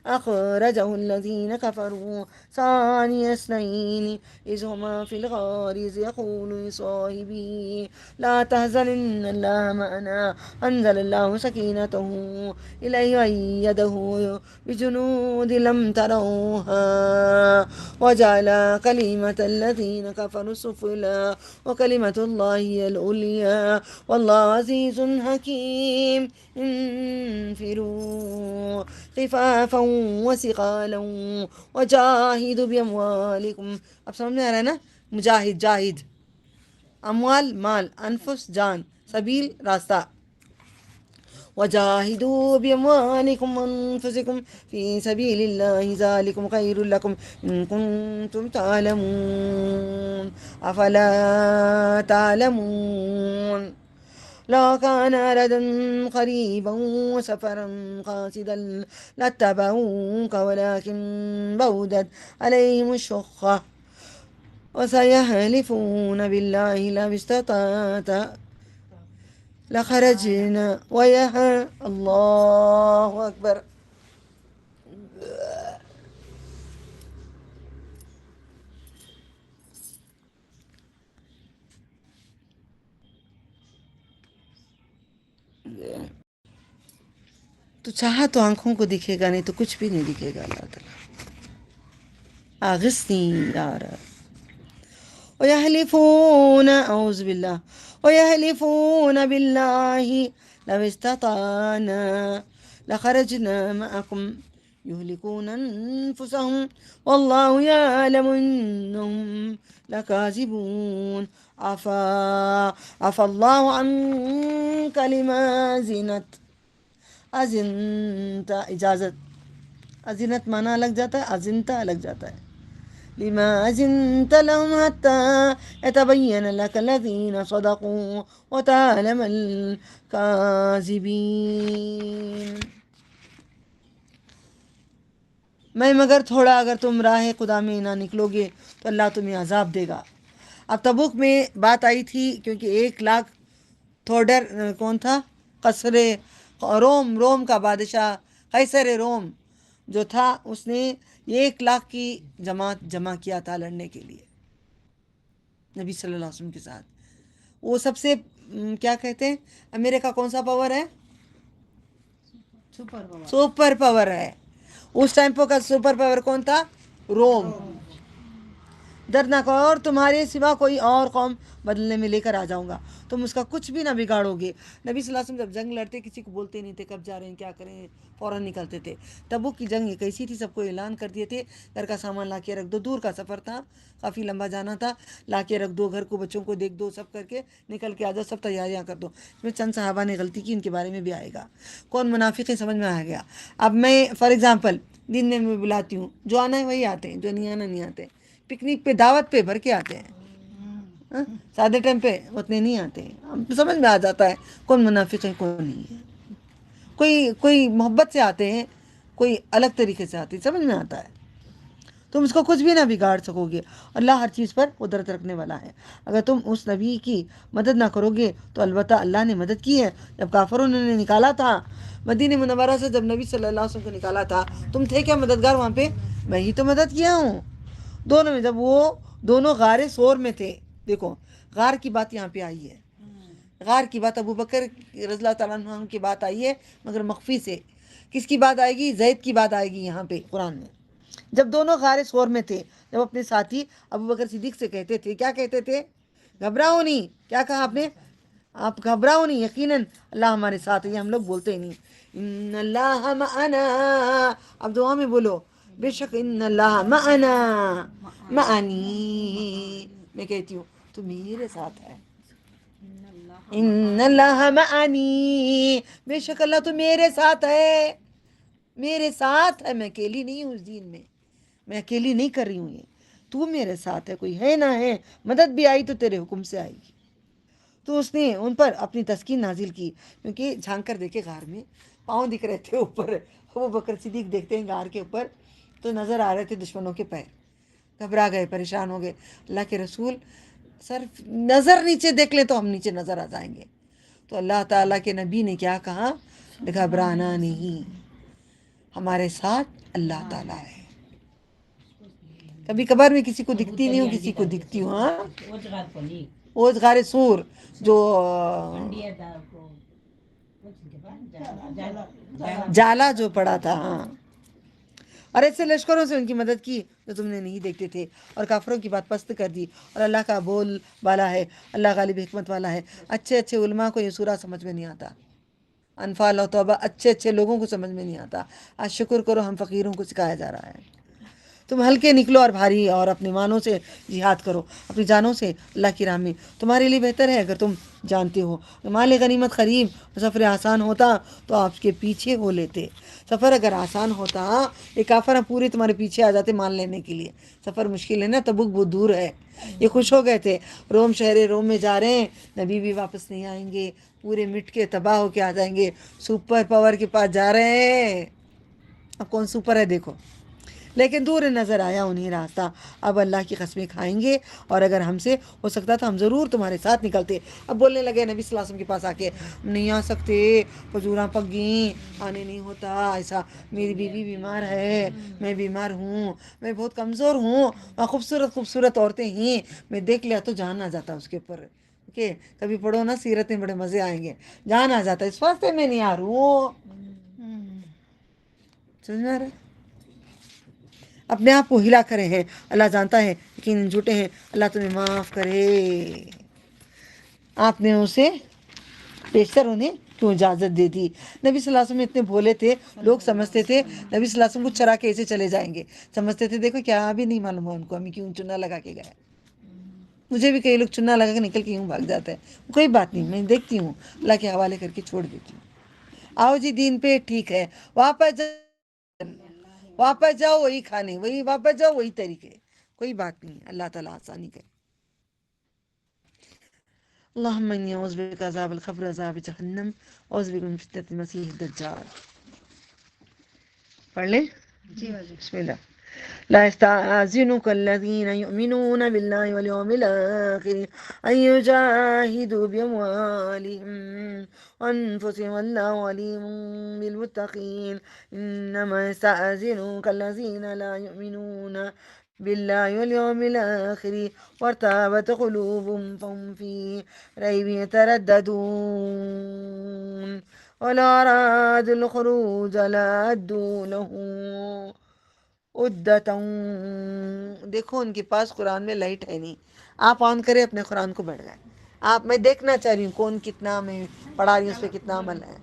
أخرجه الذين كفروا ثاني اثنين إذ هما في الغار إذ يقول لصاحبه لا تحزن إن الله معنا أنزل الله سكينته إليه وأيده بجنود لم تروها وجعل كلمة الذين كفروا السفلى وكلمة الله هي العليا والله عزيز حكيم انفروا خفافا وثقالا وجاهدوا بأموالكم۔ اب سمجھ میں آ رہا ہے نا؟ جاہد اموال مال، انفس جان، سبیل راستہ۔ وجاهدوا بأموالكم وأنفسكم في سبيل الله ذلكم خير لكم إن كنتم تعلمون أفلا تعلمون لو كان أردا قريبا وسفرا قاصدا لاتبعوك ولكن بعدت عليهم الشقة وسيحلفون بالله لو استطعت لخرجنا الله أكبر۔ تو چاہا تو آنکھوں کو دکھے گا، نہیں تو کچھ بھی نہیں دکھے گا اللہ تعالیٰ۔ آغثنی یا رب۔ ويحلفون أعوذ بالله ويحلفون بالله لو استطعنا لخرجنا معكم يهلكون أنفسهم والله يعلم إنهم لكاذبون عفا الله عنك لما أذنت اجازت، أذنت مانا لگ جاتا ہے، أذنت لگ جاتا ہے، لما أذنت لهم حتى يتبين لك الذين صدقوا وتعلم الكاذبين. میں مگر تھوڑا اگر تم راہ خدا میں نہ نکلو گے تو اللہ تمہیں عذاب دے گا. اب تبوک میں بات آئی تھی کیونکہ 1,00,000 تھوڈر کون تھا؟ قصر روم کا بادشاہ قیصر روم جو تھا، اس نے 1,00,000 کی جماعت جمع کیا تھا لڑنے کے لیے نبی صلی اللہ علیہ وسلم کے ساتھ. وہ سب سے کیا کہتے ہیں، امریکہ کون سا پاور ہے؟ سپر پاور ہے. اس ٹائم کا سپر پاور کون تھا؟ روم. دردناک اور تمہارے سوا کوئی اور قوم بدلنے میں لے کر آ جاؤں گا، تم اس کا کچھ بھی نہ بگاڑو گے. نبی صلی اللہ علیہ وسلم جب جنگ لڑتے کسی کو بولتے نہیں تھے کب جا رہے ہیں کیا کریں، فوراً نکلتے تھے. تبوک کی جنگ ایک ایسی تھی، سب کو اعلان کر دیے تھے گھر کا سامان لا کے رکھ دو. دور کا سفر تھا، کافی لمبا جانا تھا، لا کے رکھ دو، گھر کو بچوں کو دیکھ دو، سب کر کے نکل کے آ جاؤ، سب تیاریاں کر دو. اس میں چند صحابہ نے غلطی کی، ان کے بارے میں بھی آئے گا. کون منافق ہے سمجھ میں آ گیا. اب میں فار ایگزامپل دن میں بلاتی ہوں، جو آنا ہے وہی آتے ہیں، جو نہیں آنا نہیں آتے. پکنک پہ دعوت پہ بھر کے آتے ہیں، سادے ٹائم پہ اتنے نہیں آتے. ہم سمجھ میں آ جاتا ہے کون منافق ہے کون نہیں ہے. کوئی محبت سے آتے ہیں، کوئی الگ طریقے سے آتے ہیں، سمجھ میں آتا ہے. تم اس کو کچھ بھی نہ بگاڑ سکو گے. اللہ ہر چیز پر قدرت رکھنے والا ہے. اگر تم اس نبی کی مدد نہ کرو گے تو البتہ اللہ نے مدد کی ہے. جب کافروں نے نکالا تھا مدینہ منورہ سے، جب نبی صلی اللہ علیہ وسلم کو نکالا تھا، تم تھے کیا مددگار وہاں پہ؟ میں ہی تو مدد کیا ہوں. دونوں میں جب وہ دونوں غار سور میں تھے، دیکھو غار کی بات یہاں پہ آئی ہے. غار کی بات ابو بکر رضی اللہ تعالیٰ عنہ کی بات آئی ہے مگر مخفی سے. کس کی بات آئے گی؟ زید کی بات آئے گی یہاں پہ قرآن میں. جب دونوں غار سور میں تھے، جب اپنے ساتھی ابو بکر صدیق سے کہتے تھے، کیا کہتے تھے؟ گھبراؤ نہیں. کیا کہا آپ نے؟ آپ گھبراؤ نہیں، یقیناً اللہ ہمارے ساتھ ہے. یہ ہم لوگ بولتے ہی نہیں. ان اللہ معنا. اب دعا میں بولو بے شک ان اللہ معنا، معانی. میں کہتی ہوں تو میرے ساتھ ہے. ان اللہ معانی، بے شک اللہ تو میرے ساتھ ہے. میرے ساتھ ہے، میں اکیلی نہیں ہوں اس دین میں اکیلی نہیں کر رہی ہوں. یہ تو میرے ساتھ ہے، کوئی ہے نہ ہے، مدد بھی آئی تو تیرے حکم سے آئے گی. تو اس نے ان پر اپنی تسکین نازل کی. کیونکہ جھانک کر دیکھے غار میں پاؤں دکھ رہے تھے اوپر. ابو بکر صدیق دیکھتے ہیں غار کے اوپر تو نظر آ رہے تھے دشمنوں کے پیر. گھبرا گئے، پریشان ہو گئے. اللہ کے رسول صرف نظر نیچے دیکھ لیں تو ہم نیچے نظر آ جائیں گے. تو اللہ تعالیٰ کے نبی نے کیا کہا؟ گھبرانا نہیں، ہمارے ساتھ اللہ تعالیٰ ہے. کبھی کبھار میں کسی کو دکھتی نہیں ہوں، کسی کو دکھتی ہوں. ہاں وہ غار سور جو جالا جو پڑا تھا. ہاں، اور ایسے لشکروں سے ان کی مدد کی جو تم نے نہیں دیکھتے تھے، اور کافروں کی بات پست کر دی. اور اللہ کا بول بالا ہے، اللہ غالب حکمت والا ہے. اچھے علماء کو یہ سورہ سمجھ میں نہیں آتا. انفال اور توبہ اچھے لوگوں کو سمجھ میں نہیں آتا. آج شکر کرو ہم فقیروں کو سکھایا جا رہا ہے. تم ہلکے نکلو اور بھاری، اور اپنے مالوں سے جہاد کرو، اپنی جانوں سے اللہ کی راہ میں. تمہارے لیے بہتر ہے اگر تم جانتے ہو. مال غنیمت قریب. سفر آسان ہوتا تو آپ کے پیچھے ہو لیتے. سفر اگر آسان ہوتا، یہ کافر پورے تمہارے پیچھے آ جاتے مال لینے کے لیے. سفر مشکل ہے نا، تبوک بہت دور ہے. یہ خوش ہو گئے تھے، روم میں جا رہے ہیں، نبی بھی واپس نہیں آئیں گے، پورے مٹ کے تباہ ہو کے آ جائیں گے. سپر پاور کے پاس جا رہے ہیں. اب کون سپر ہے دیکھو. لیکن دور نظر آیا انہیں راستہ. اب اللہ کی قسمیں کھائیں گے، اور اگر ہم سے ہو سکتا تو ہم ضرور تمہارے ساتھ نکلتے. اب بولنے لگے نبی صلی اللہ علیہ وسلم کے پاس آ کے، نہیں آ سکتے، حضوراں پک گئیں، آنے نہیں ہوتا. ایسا میری بیوی بیمار ہے، میں بیمار ہوں، میں بہت کمزور ہوں، اور خوبصورت عورتیں ہیں، میں دیکھ لیا تو جان آ جاتا اس کے اوپر. کہ کبھی پڑھو نا سیرت میں، بڑے مزے آئیں گے. جان آ جاتا، اس واسطے میں نہیں آ رہا ہوں. سمجھ میں آ رہا ہے؟ اپنے آپ کو ہلا کرے ہیں، اللہ جانتا ہے لیکن جھوٹے ہیں. اللہ تمہیں معاف کرے. آپ نے اسے بیشتر انہیں کیوں اجازت دے دی؟ نبی صلی اللہ علیہ وسلم اتنے بھولے تھے، لوگ سمجھتے تھے نبی صلی اللہ علیہ وسلم کو چرا کے ایسے چلے جائیں گے. سمجھتے تھے دیکھو کیا بھی نہیں معلوم ہے ان کو ہمیں کیوں چنا لگا کے گئے. مجھے بھی کئی لوگ چنا لگا کے نکل کے یوں بھاگ جاتا ہے. کوئی بات نہیں، میں دیکھتی ہوں، اللہ کے حوالے کر کے چھوڑ دیتی ہوں. آؤ جی دین پہ ٹھیک ہے، واپس جاؤ وہی کھانے، واپس جاؤ وہی طریقے. کوئی بات نہیں، اللہ تعالیٰ آسانی کرے. اللہم انی اعوذ بک عذاب القبر عذاب جہنم اعوذ بک من فتنة المسیح الدجال. پڑھ لیں. بسم اللہ. لا يستأذنك الذين يؤمنون بالله واليوم الآخر أن يجاهدوا بأموالهم وأنفسهم والله عليم بالمتقين إنما يستأذنك الذين لا يؤمنون بالله واليوم الآخر وارتابت قلوبهم فهم في ريب يترددون ولا أرادوا الخروج لأعدوا له عدتاً. دیکھو ان کے پاس قرآن میں لائٹ ہے نہیں، آپ آن کرے اپنے قرآن کو بیٹھ گئے. آپ میں دیکھنا چاہ رہی ہوں کون کتنا میں پڑھا رہی ہوں، اس پہ کتنا عمل ہے.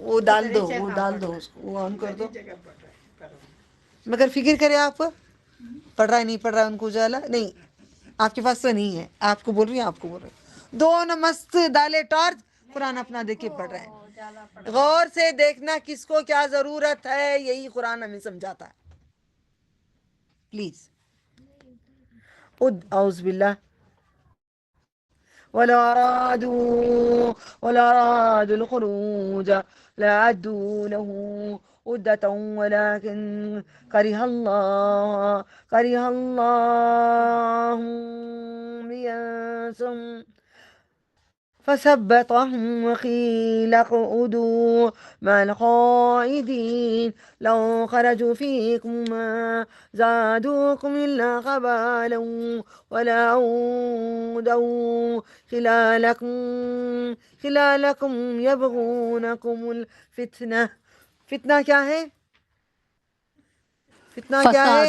وہ ڈال دو اس کو، وہ آن کر دو. مگر فکر کرے آپ پڑھ رہا ہے نہیں پڑھ رہا ہے، ان کو اجالا نہیں. آپ کے پاس تو نہیں ہے، آپ کو بول رہی ہیں. دونوں مست ڈالے ٹارچ، قرآن اپنا دیکھ کے پڑھ رہے ہیں. غور سے دیکھنا کس کو کیا ضرورت ہے، یہی قرآن ہمیں سمجھاتا ہے. پلیز اعوذ باللہ. ولا أرادوا الخروج لأعدوا له عدة ولكن كره الله بأسهم فثبطهم وقيل اقعدوا مع القائدين لو خرجوا فيكم ما زادوكم إلا خبالا ولا عودوا خلالكم يبغونكم الفتنة. فتنہ کیا ہے؟ فتنہ کیا ہے؟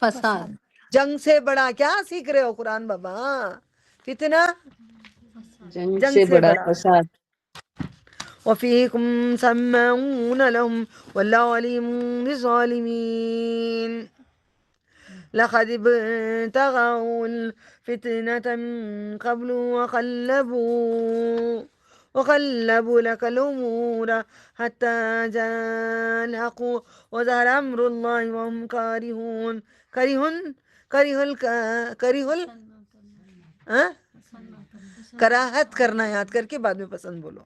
فساد. جنگ سے بڑا کیا سیکھ رہے ہو قرآن بابا؟ فتنہ جنگ سے بڑا فساد. وفيكم سماعون لهم والله عليم بالظالمين لقد ابتغوا الفتنة من قبل وقلبوا لك الأمور حتى جاء الحق وظهر أمر الله وهم كارهون. کراہت کرنا یاد کر کے بعد میں پسند بولو.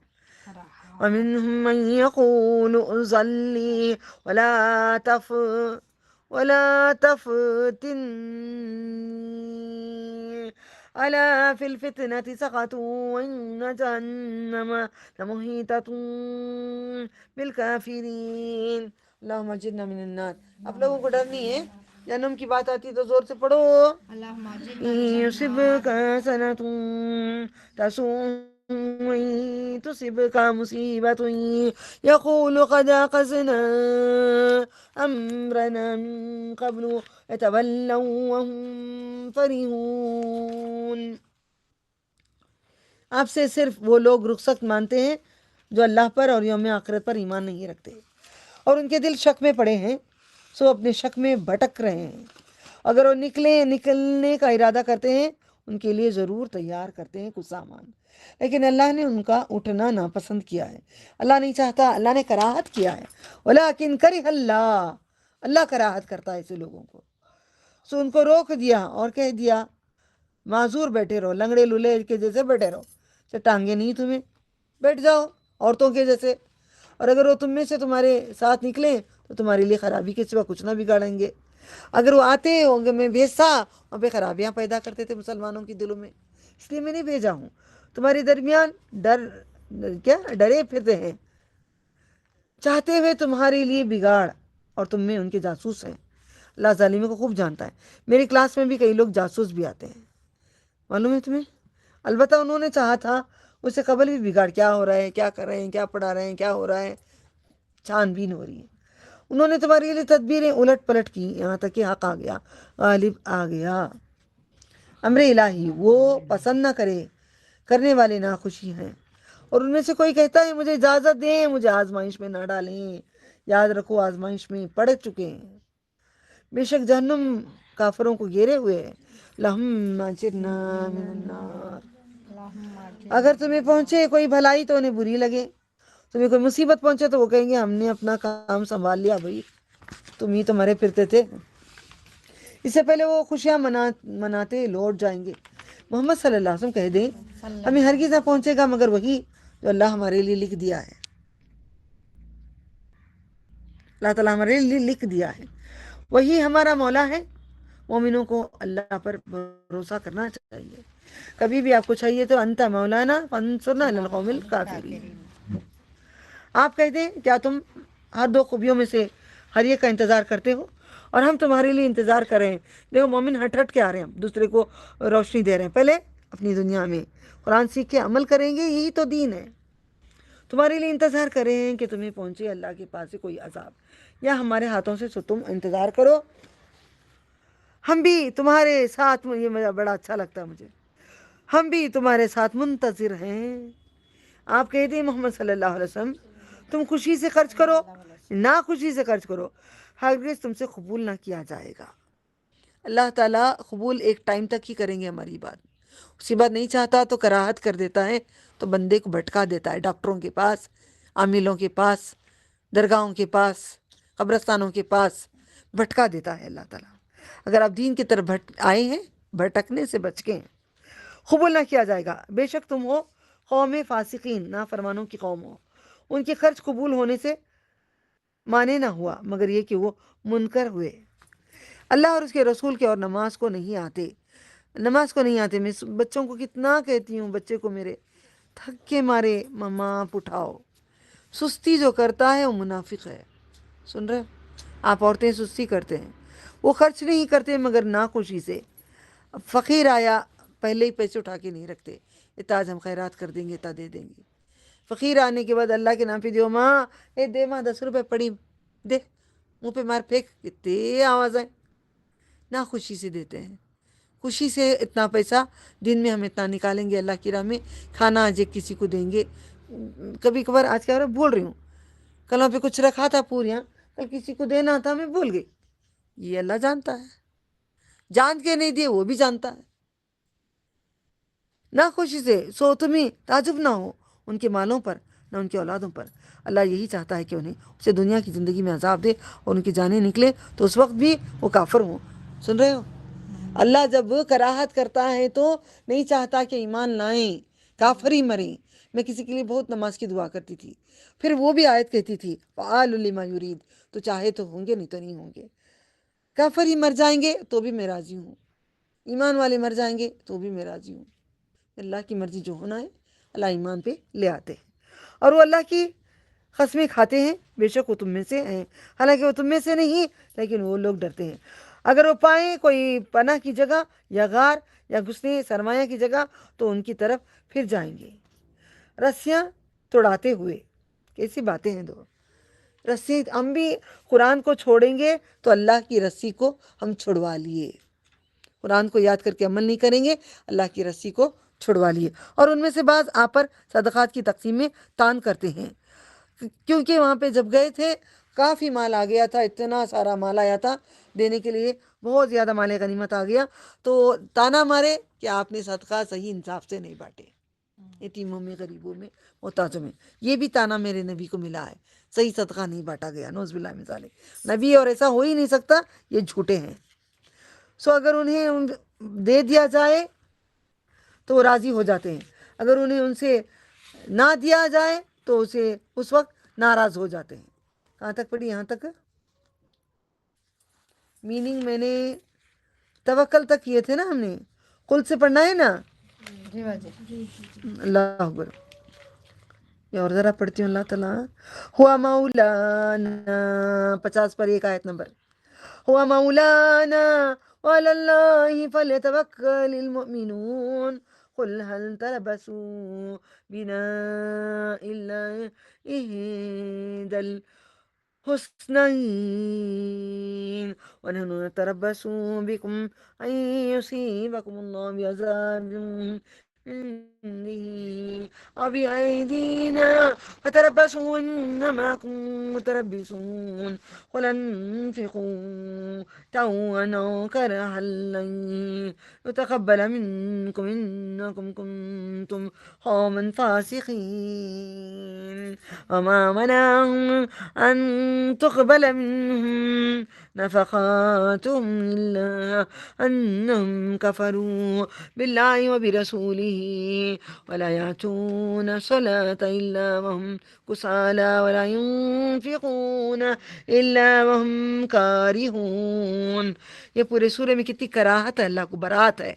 ومنهم من يقول ذلي ولا تفتني ألا في الفتنة سقطوا وإن جهنم لمحيطة بالكافرين. اللهم اجرنا من النار. آپ لوگوں کو ڈر نہیں ہے؟ جہنم کی بات آتی تو زور سے پڑھو. يصبك حسنة تسؤهم تصبك مصيبة يقول قد أخذنا أمرنا من قبل يتولوا وهم فرحون. آپ سے صرف وہ لوگ رخصت مانتے ہیں جو اللہ پر اور یوم آخرت پر ایمان نہیں رکھتے اور ان کے دل شک میں پڑے ہیں، سو اپنے شک میں بھٹک رہے ہیں. اگر وہ نکلنے کا ارادہ کرتے ہیں ان کے لیے ضرور تیار کرتے ہیں کچھ سامان، لیکن اللہ نے ان کا اٹھنا ناپسند کیا ہے. اللہ نہیں چاہتا، اللہ نے کراہت کیا ہے. ولیکن کرہ اللہ کراہت کرتا ہے ایسے لوگوں کو. سو ان کو روک دیا اور کہہ دیا معذور بیٹھے رہو، لنگڑے لولے کے جیسے بیٹھے رہو. ٹانگیں نہیں تمہیں، بیٹھ جاؤ عورتوں کے جیسے. اور اگر وہ تم میں سے تمہارے ساتھ نکلیں تو تمہارے لیے خرابی کے سوا کچھ نہ بگاڑیں گے. اگر وہ آتے ہوں گے میں بھیجتا، وہاں پہ خرابیاں پیدا کرتے تھے مسلمانوں کی دلوں میں، اس لیے میں نہیں بھیجا ہوں. تمہارے درمیان ڈرے پھرتے ہیں چاہتے ہوئے تمہارے لیے بگاڑ، اور تم میں ان کے جاسوس ہیں. اللہ ظالموں کو خوب جانتا ہے. میری کلاس میں بھی کئی لوگ جاسوس بھی آتے ہیں، معلوم ہے تمہیں. البتہ انہوں نے چاہا تھا اس سے قبل بھی بگاڑ، کیا ہو رہا ہے، کیا کر رہے ہیں، کیا پڑھا رہے ہیں، کیا ہو رہا ہے، چھان بین ہو رہی ہے. انہوں نے تمہارے لیے تدبیریں الٹ پلٹ کی، یہاں تک کہ حق آ گیا، غالب آ گیا. امر الہی وہ پسند نہ کرنے والے ناخوشی ہیں. اور ان میں سے کوئی کہتا ہے مجھے اجازت دیں، مجھے آزمائش میں نہ ڈالیں. یاد رکھو آزمائش میں پڑ چکے ہیں، بے شک جہنم کافروں کو گھیرے ہوئے ہے. اللہم اجرنا من النار. اگر تمہیں پہنچے کوئی بھلائی تو انہیں بری لگے، تمہیں کوئی مصیبت پہنچے تو وہ کہیں گے ہم نے اپنا کام سنبھال لیا، بھائی تم ہی تو مرے پھرتے تھے. اس سے پہلے وہ خوشیاں مناتے لوٹ جائیں گے۔ محمد صلی اللہ علیہ وسلم کہہ دیں ہمیں ہرگز نہ پہنچے گا مگر وہی جو اللہ ہمارے لیے لکھ دیا ہے، اللہ تعالیٰ ہمارے لیے لکھ دیا ہے، وہی ہمارا مولا ہے۔ مومنوں کو اللہ پر بھروسہ کرنا چاہیے۔ کبھی بھی آپ کو چاہیے تو انت مولانا فانصرنا علی القوم الکافرین۔ آپ کہتے ہیں کیا تم ہر دو خوبیوں میں سے ہر ایک کا انتظار کرتے ہو؟ اور ہم تمہارے لیے انتظار کر رہے ہیں۔ دیکھو مومن ہٹ ہٹ کے آ رہے ہیں، ہم دوسرے کو روشنی دے رہے ہیں۔ پہلے اپنی دنیا میں قرآن سیکھ کے عمل کریں گے، یہی تو دین ہے۔ تمہارے لیے انتظار کر رہے ہیں کہ تمہیں پہنچے اللہ کے پاس سے کوئی عذاب یا ہمارے ہاتھوں سے، سو تم انتظار کرو، ہم بھی تمہارے ساتھ۔ یہ مجھے بڑا اچھا لگتا ہے، مجھے ہم بھی تمہارے ساتھ منتظر ہیں۔ آپ کہتے ہیں محمد صلی اللہ علیہ وسلم تم خوشی سے خرچ کرو، نہ خوشی سے خرچ کرو، ہرگز تم سے قبول نہ کیا جائے گا۔ اللہ تعالیٰ قبول ایک ٹائم تک ہی کریں گے ہماری بات، اسی بات نہیں چاہتا تو کراہت کر دیتا ہے، تو بندے کو بھٹکا دیتا ہے ڈاکٹروں کے پاس، عاملوں کے پاس، درگاہوں کے پاس، قبرستانوں کے پاس بھٹکا دیتا ہے اللہ تعالیٰ۔ اگر آپ دین کی طرف آئے ہیں، بھٹکنے سے بچ کے ہیں، قبول نہ کیا جائے گا۔ بے شک تم ہو قوم فاسقین، نافرمانوں کی قوم ہو۔ ان کے خرچ قبول ہونے سے مانے نہ ہوا مگر یہ کہ وہ منکر ہوئے، اللہ اور اس کے رسول کے اور نماز کو نہیں آتے۔ میں بچوں کو کتنا کہتی ہوں، بچے کو میرے تھک کے مارے ماما آپ اٹھاؤ، سستی جو کرتا ہے وہ منافق ہے۔ سن رہے ہو؟ آپ عورتیں سستی کرتے ہیں، وہ خرچ نہیں کرتے مگر ناخوشی سے۔ فقیر آیا پہلے ہی پیسے اٹھا کے نہیں رکھتے، اتاج ہم خیرات کر دیں گے، تا دے دیں گے۔ فقیر آنے کے بعد اللہ کے نام پہ دیو، ماں اے دے ماں 10 روپے پڑی دے، منہ پہ مار پھینک، کتنے آوازیں، نہ خوشی سے دیتے ہیں۔ خوشی سے اتنا پیسہ دن میں ہم اتنا نکالیں گے اللہ کی راہ میں، کھانا آج ایک کسی کو دیں گے۔ کبھی کبھار آج کیا بول رہی ہوں، کل وہاں پہ کچھ رکھا تھا پوریاں، کل کسی کو دینا تھا میں بھول گئی، یہ اللہ جانتا ہے، جان کے نہیں دیے وہ بھی جانتا ہے۔ نہ خوشی سے، سو تمہیں تعجب نہ ہو ان کے مالوں پر نہ ان کے اولادوں پر، اللہ یہی چاہتا ہے کہ انہیں اسے دنیا کی زندگی میں عذاب دے اور ان کی جانیں نکلے تو اس وقت بھی وہ کافر ہوں۔ سن رہے ہو؟ اللہ جب کراہت کرتا ہے تو نہیں چاہتا کہ ایمان لائیں، کافر ہی مریں۔ میں کسی کے لیے بہت نماز کی دعا کرتی تھی، پھر وہ بھی آیت کہتی تھی فعال لما یرید، تو چاہے تو ہوں گے نہیں تو نہیں ہوں گے۔ کافر ہی مر جائیں گے تو بھی میں راضی ہوں، ایمان والے مر جائیں گے تو بھی میں راضی ہوں۔ اللہ کی مرضی جو ہونا ہے اللہ ایمان پہ لے آتے ہیں، اور وہ اللہ کی قسمیں کھاتے ہیں بے شک وہ تم میں سے ہیں، حالانکہ وہ تم میں سے نہیں لیکن وہ لوگ ڈرتے ہیں۔ اگر وہ پائیں کوئی پناہ کی جگہ یا غار یا گھسنے سرمایہ کی جگہ تو ان کی طرف پھر جائیں گے رسیاں توڑاتے ہوئے۔ کیسی باتیں ہیں دو رسی، ہم بھی قرآن کو چھوڑیں گے تو اللہ کی رسی کو ہم چھڑوا لیے، قرآن کو یاد کر کے عمل نہیں کریں گے، اللہ کی رسی کو چھڑوا لیے۔ اور ان میں سے بعض آپ پر صدقات کی تقسیم میں تان کرتے ہیں، کیونکہ وہاں پہ جب گئے تھے کافی مال آ گیا تھا، اتنا سارا مال آیا تھا دینے کے لیے، بہت زیادہ مال غنیمت آ گیا، تو تانا مارے کہ آپ نے صدقہ صحیح انصاف سے نہیں بانٹے، یتیموں میں، غریبوں میں، محتاجوں میں۔ یہ بھی تانا میرے نبی کو ملا ہے، صحیح صدقہ نہیں بانٹا گیا، نعوذ باللہ من ذالک۔ نبی اور ایسا ہو ہی نہیں سکتا، یہ جھوٹے ہیں۔ سو اگر انہیں دے دیا جائے تو وہ راضی ہو جاتے ہیں، اگر انہیں ان سے نہ دیا جائے تو اسے اس وقت ناراض ہو جاتے ہیں۔ کہاں تک پڑھی؟ یہاں تک میننگ میں نے توکل تک کیے تھے نا ہم نے، قل سے پڑھنا ہے نا۔ اللہ اکبر، یہ اور ذرا پڑھتی ہوں۔ اللہ تعالیٰ ہوا مولانا 50 پر ایک آیت نمبر، ہوا مولانا وعلی اللہ فلیتوکل المؤمنون قل هل تربصوا بنا الا احدى الحسنين ونحن نتربص بكم ان يصيبكم الله بعذاب عنده أو بأيدينا فتربصوا إن معكم متربصون قل انفقوا طوعا أو كرها لن يتقبل منكم إنكم كنتم قوما فاسقين وما منعهم أن تقبل منهم نفقاتهم إلا أنهم كفروا بالله وبرسوله ولا يأتون الصلاة إلا وهم كسالى ولا ينفقون إلا وهم كارهون. یہ پورے سورے میں کتنی کراہت ہے، اللہ کو برات ہے.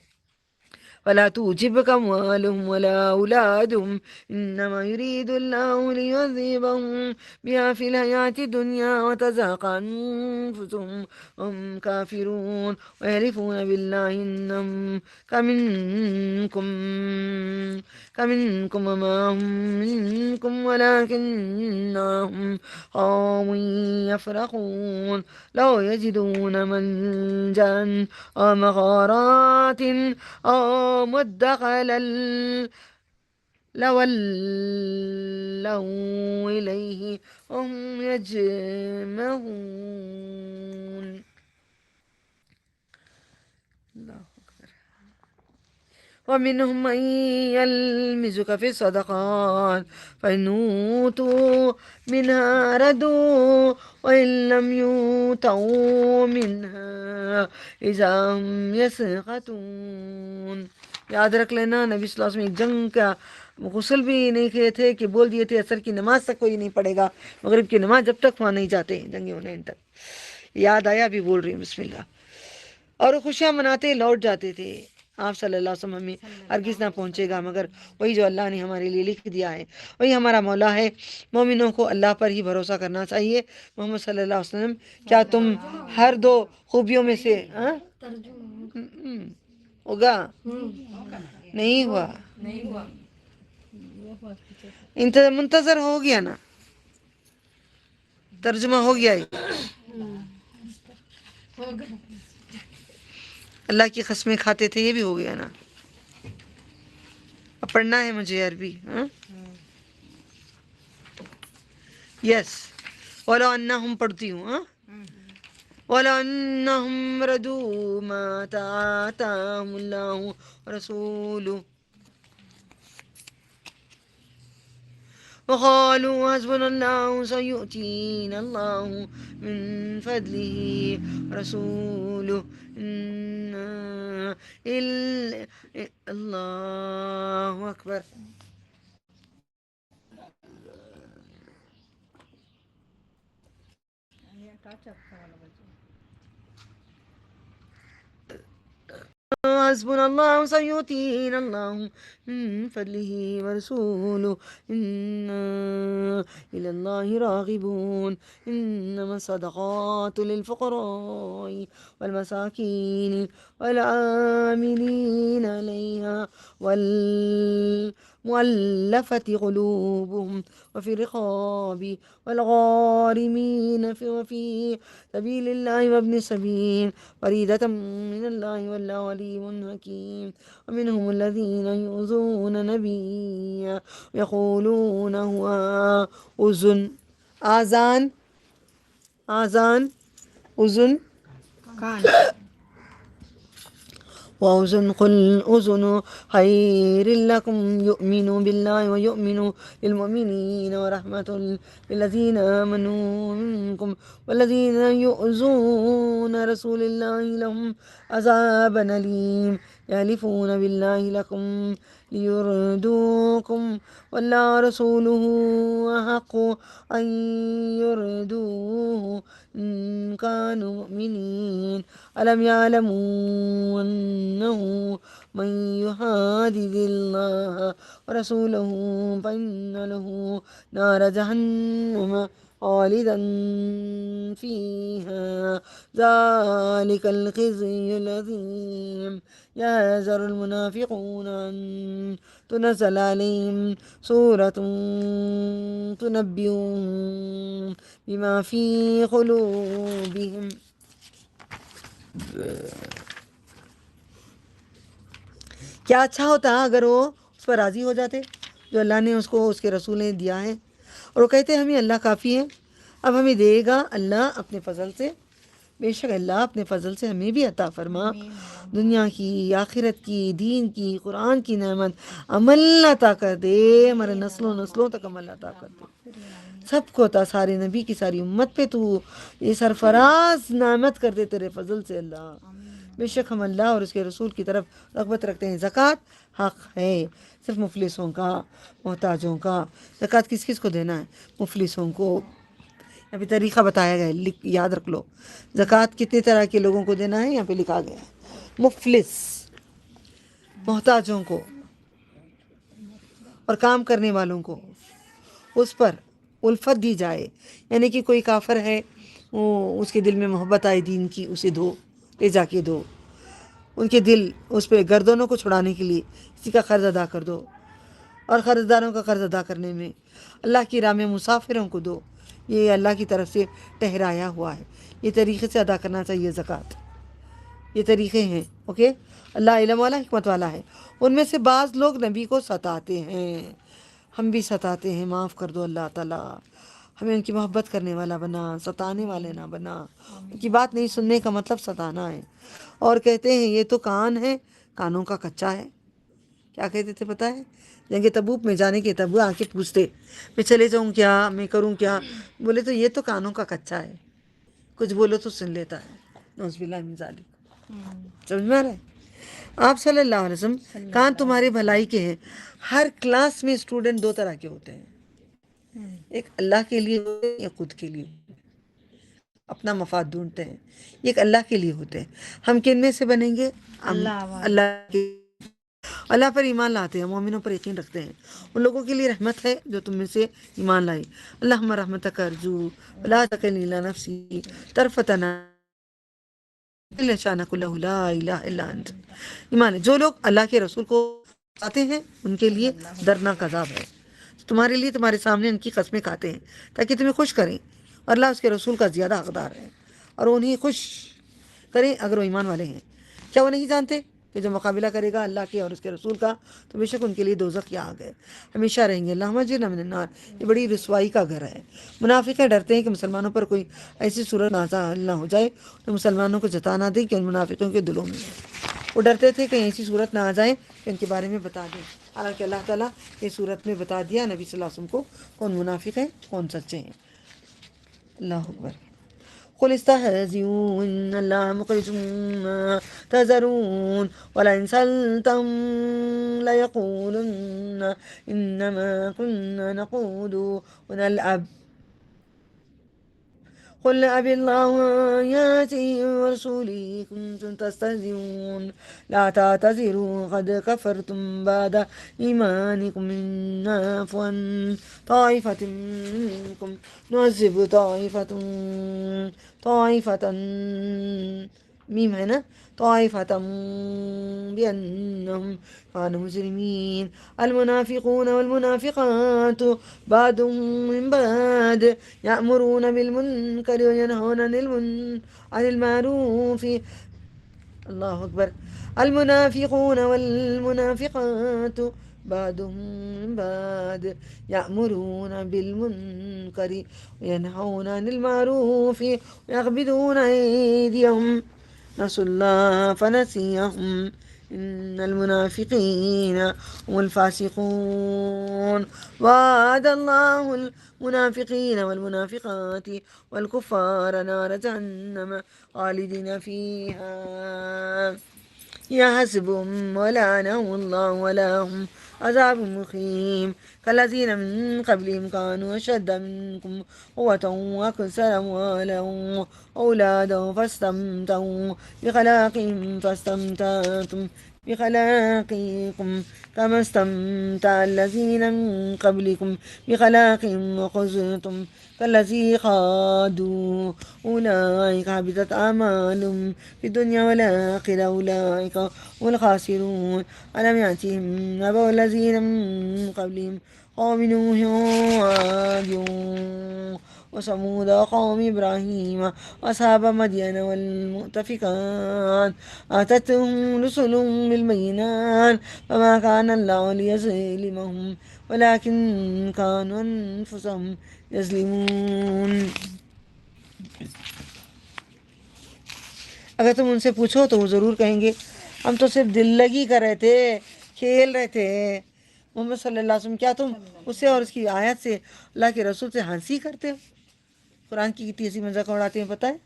ولا توجبك أموالهم ولا أولادهم إنما يريد الله ليعذبهم بها في الحياة الدنيا وتزهق أنفسهم وهم كافرون ويحلفون بالله إنهم كمنكم وما هم منكم ولكنهم قوم يفرقون. لو يجدون ملجأ أو مغارات أو مدخلا لولوا إليه وهم يجمعون. الله أكبر. ومنهم من يلمزك في الصدقات فإن أوتوا منها ردوا وإن لم يؤتوا منها إذا هم يسخطون. یاد رکھ لینا نبی صلی اللہ علیہ وسلم ایک جنگ کا غسل بھی نہیں کیے تھے کہ بول دیے تھے عصر کی نماز تک کوئی نہیں پڑھے گا، مغرب کی نماز جب تک وہاں نہیں جاتے جنگی ہونے تک. یاد آیا بھی بول رہی ہوں بسم اللہ. اور وہ خوشیاں مناتے لوٹ جاتے تھے. آپ صلی اللہ علیہ وسلم میں ہرگز نہ پہنچے گا مگر وہی جو اللہ نے ہمارے لیے لکھ دیا ہے، وہی ہمارا مولا ہے. مومنوں کو اللہ پر ہی بھروسہ کرنا چاہیے. محمد صلی اللہ علیہ وسلم، کیا تم ہر دو خوبیوں میں سے ہوگا؟ نہیں ہوا. منتظر ہو گیا نا، ترجمہ ہو گیا ہی. اللہ کی قسمیں کھاتے تھے، یہ بھی ہو گیا نا. اب پڑھنا ہے مجھے عربی. یس. وَلَوْ أَنَّهُمْ پڑھتی ہوں. وَلَوْ أَنَّهُمْ رَضُوا مَا آتَاهُمُ اللَّهُ وَرَسُولُهُ وقالوا حسبنا الله سيؤتينا الله من فضله رسوله الله أكبر. حسبنا الله سيؤتينا الله من فضله ورسوله إنا إلى الله راغبون. إنما الصدقات للفقراء والمساكين والعاملين عليها والمؤلفة قلوبهم وفي الرقاب والغارمين وفي سبيل الله وابن السبيل فريدة من الله والله عليم حكيم. ومنهم الذين يؤذون نبيا ويقولون هو أذن. آذان أذن وأذن قل أذن خير لكم يؤمن بالله ويؤمن للمؤمنين ورحمة للذين آمنوا منكم والذين يؤذون رسول الله لهم عذاب أليم. يحلفون بالله لكم ليرضوكم والله رسوله أحق أن يرضوه إن كانوا مؤمنين. ألم يعلموا أنه من يحادد الله ورسوله فإن له نار جهنم خالدا فيها ذلك الخزي العظيم. يحذر المنافقون أن تنزل عليهم سورة تنبئهم بما في قلوبهم. کیا اچھا ہوتا اگر وہ اس پر راضی ہو جاتے جو اللہ نے اس کو اس کے رسول نے دیا ہے، اور وہ کہتے ہمیں اللہ کافی ہے، اب ہمیں دے گا اللہ اپنے فضل سے. بے شک اللہ اپنے فضل سے ہمیں بھی عطا فرما، دنیا کی، آخرت کی، دین کی، قرآن کی نعمت عمل عطا کر دے، ہمارے نسلوں تک عمل عطا کر دے. سب کو عطا، سارے نبی کی ساری امت پہ تو یہ سرفراز نعمت کر دے تیرے فضل سے اللہ۔ بے شک ہم اللہ اور اس کے رسول کی طرف رغبت رکھتے ہیں۔ زکوٰۃ حق ہے صرف مفلسوں کا، محتاجوں کا۔ زکوٰۃ کس کس کو دینا ہے؟ مفلسوں کو۔ ابھی طریقہ بتایا گیا ہے، یاد رکھ لو۔ زکوٰۃ کتنے طرح کے لوگوں کو دینا ہے یہاں پہ لکھا گیا ہے۔ مفلس، محتاجوں کو، اور کام کرنے والوں کو اس پر الفت دی جائے، یعنی کہ کوئی کافر ہے، اس کے دل میں محبت آئے دین کی، اسے دو، لے جا کے دو۔ ان کے دل اس پہ گردنوں کو چھڑانے کے لیے کسی کا قرض ادا کر دو، اور قرض داروں کا قرض ادا کرنے میں اللہ کی راہ میں مسافروں کو دو۔ یہ اللہ کی طرف سے ٹھہرایا ہوا ہے، یہ طریقے سے ادا کرنا چاہیے زکوٰۃ۔ یہ طریقے ہیں، اوکے۔ اللہ علم والا، حکمت والا ہے۔ ان میں سے بعض لوگ نبی کو ستاتے ہیں، ہم بھی ستاتے ہیں، معاف کر دو اللہ تعالیٰ۔ ہمیں ان کی محبت کرنے والا بنا، ستانے والے نہ بنا۔ ان کی بات نہیں سننے کا مطلب ستانا ہے۔ اور کہتے ہیں یہ تو کان ہے، کانوں کا کچا ہے۔ کیا کہتے تھے پتہ ہے؟ جنگ تبوک میں جانے کے تب وہ آ کے پوچھتے، میں چلے جاؤں کیا، میں کروں کیا؟ بولے تو یہ تو کانوں کا کچا ہے، کچھ بولو تو سن لیتا ہے۔ نعوذ باللہ من ذالک۔ سمجھ میں آ رہا ہے؟ آپ صلی اللہ علیہ وسلم کان تمہارے بھلائی کے ہیں۔ ہر کلاس میں اسٹوڈنٹ دو طرح کے ہوتے ہیں، ایک اللہ کے لیے ہوتے ہیں، ایک خود کے لیے ہوتے ہیں، اپنا مفاد ڈھونڈتے ہیں۔ ایک اللہ کے لیے ہوتے ہیں۔ ہم کن میں سے بنیں گے؟ اللہ کے، اللہ پر ایمان لاتے ہیں، مومنوں پر یقین رکھتے ہیں۔ ان لوگوں کے لیے رحمت ہے جو تم میں سے ایمان لائے۔ اللہم رحمتک ارجو ولا تکلنی الی نفسی طرفۃ شانک اللہ لا الہ الا انت۔ ایمان ہے، جو لوگ اللہ کے رسول کو آتے ہیں ان کے لیے دردناک عذاب ہے۔ تمہارے لیے تمہارے سامنے ان کی قسمیں کھاتے ہیں تاکہ تمہیں خوش کریں، اور اللہ اس کے رسول کا زیادہ حقدار ہے، اور انہیں خوش کریں اگر وہ ایمان والے ہیں۔ کیا وہ نہیں جانتے کہ جو مقابلہ کرے گا اللہ کے اور اس کے رسول کا تو بے شک ان کے لیے دوزخ کی آگ ہے، ہمیشہ رہیں گے۔ اللہم اجرنا من النار، یہ بڑی رسوائی کا گھر ہے۔ منافقیں ڈرتے ہیں کہ مسلمانوں پر کوئی ایسی صورت نازل نہ ہو جائے تو مسلمانوں کو جتا نہ دیں کہ ان منافقوں کے دلوں میں ہے۔ وہ ڈرتے تھے کہ ایسی صورت نہ آ جائے کہ ان کے بارے میں بتا دیں، حالانکہ اللہ تعالیٰ یہ صورت میں بتا دیا نبی صلی اللہ علیہ وسلم کو کون منافق ہیں کون سچے ہیں۔ اللہ اکبر۔ قل استهزئوا إن الله مخرج ما تحذرون ولئن سألتهم ليقولن إنما كنا نخوض ونلعب قل أبي الله آياته ورسوله كنتم تستهزئون لا تعتذروا قد كفرتم بعد إيمانكم إن نعفو عن طائفة منكم نعذب طائفة ميم هنا طائفة بأنهم كانوا مجرمين المنافقون والمنافقات بعضهم من بعض يأمرون بالمنكر وينهون عن المعروف الله أكبر المنافقون والمنافقات بعضهم من بعض يأمرون بالمنكر وينهون عن المعروف ويقبضون أيديهم نسوا الله فنسيهم إن المنافقين هم الفاسقون وعد الله المنافقين والمنافقات والكفار نار جهنم خالدين فيها يحسبهم ولعنهم الله ولهم عذاب مقيم كالذين من قبلهم كانوا أشد منكم قوة وأكثر أموالا وأولادا فاستمتعوا بخلاقهم فاستمتعتم بخلاقكم كما استمتع الذين من قبلكم بخلاقهم وخزتم كالذي خاضوا أولئك حبطت أعمالهم في الدنيا والآخرة أولئك هم الخاسرون ألم يأتهم نبأ الذين من قبلهم قوم نوح وعاد وثمود وقوم إبراهيم وأصحاب مدين والمؤتفكات أتتهم رسلهم بالبينات فما كان الله ليظلمهم ولكن كانوا أنفسهم يظلمون۔ اگر تم ان سے پوچھو تو وہ ضرور کہیں گے ہم تو صرف دل لگی کر رہے تھے، کھیل رہے تھے، محمد صلی اللہ علیہ وسلم کیا تم اس سے اور اس کی آیت سے اللہ کے رسول سے ہنسی کرتے ہو؟ قرآن کی کتنی ہنسی مذاق اڑاتے ہیں پتہ ہے؟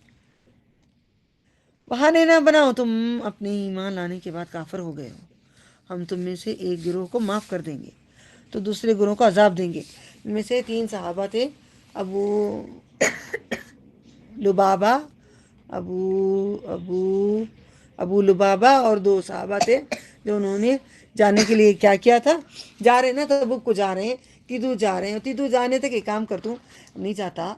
بہانے نہ بناؤ، تم اپنے ایمان لانے کے بعد کافر ہو گئے ہو، ہم تم میں سے ایک گروہ کو معاف کر دیں گے تو دوسرے گروہ کو عذاب دیں گے۔ ان میں سے 3 صحابہ تھے، ابو لبابہ ابو ابو ابو لبابہ، اور 2 صحابہ تھے جو انہوں نے جانے کے لیے کیا کیا تھا، جا رہے ہیں نا تبوک کو جا رہے ہیں، تیدو جا رہے ہیں، تیدو جانے تک ایک کام کر دوں، نہیں جاتا،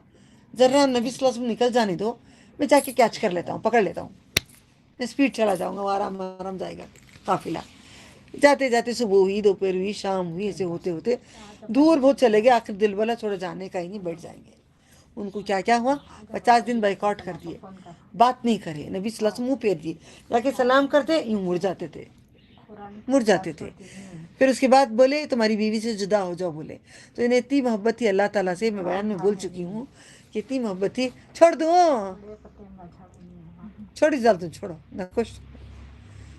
ذرا نبی صلی اللہ علیہ وسلم نکل جانے دو، میں جا کے کیچ کر لیتا ہوں، پکڑ لیتا ہوں، میں اسپیڈ چلا جاؤں گا، آرام آرام جائے گا قافلہ۔ جاتے جاتے صبح ہوئی، دوپہر ہوئی، شام ہوئی، ایسے ہوتے ہوتے دور بہت چلے گئے، آخر دل بولا چھوڑو جانے کا ہی نہیں، بیٹھ جائیں گے۔ ان کو کیا کیا ہوا، 50 دن بائیکاٹ کر دیے، بات نہیں کرے، نبی صلی اللہ علیہ وسلم منہ پھیر دیے، جا کے سلام کرتے یوں مڑ جاتے تھے، پھر اس کے بعد بولے تمہاری بیوی سے جدا ہو جاؤ، بولے تو انہیں اتنی محبت تھی اللہ تعالیٰ سے، میں بیان میں بول چکی ہوں کہ اتنی محبت تھی، چھوڑ دو، چھوڑی جال تم، چھوڑو نہ خوش۔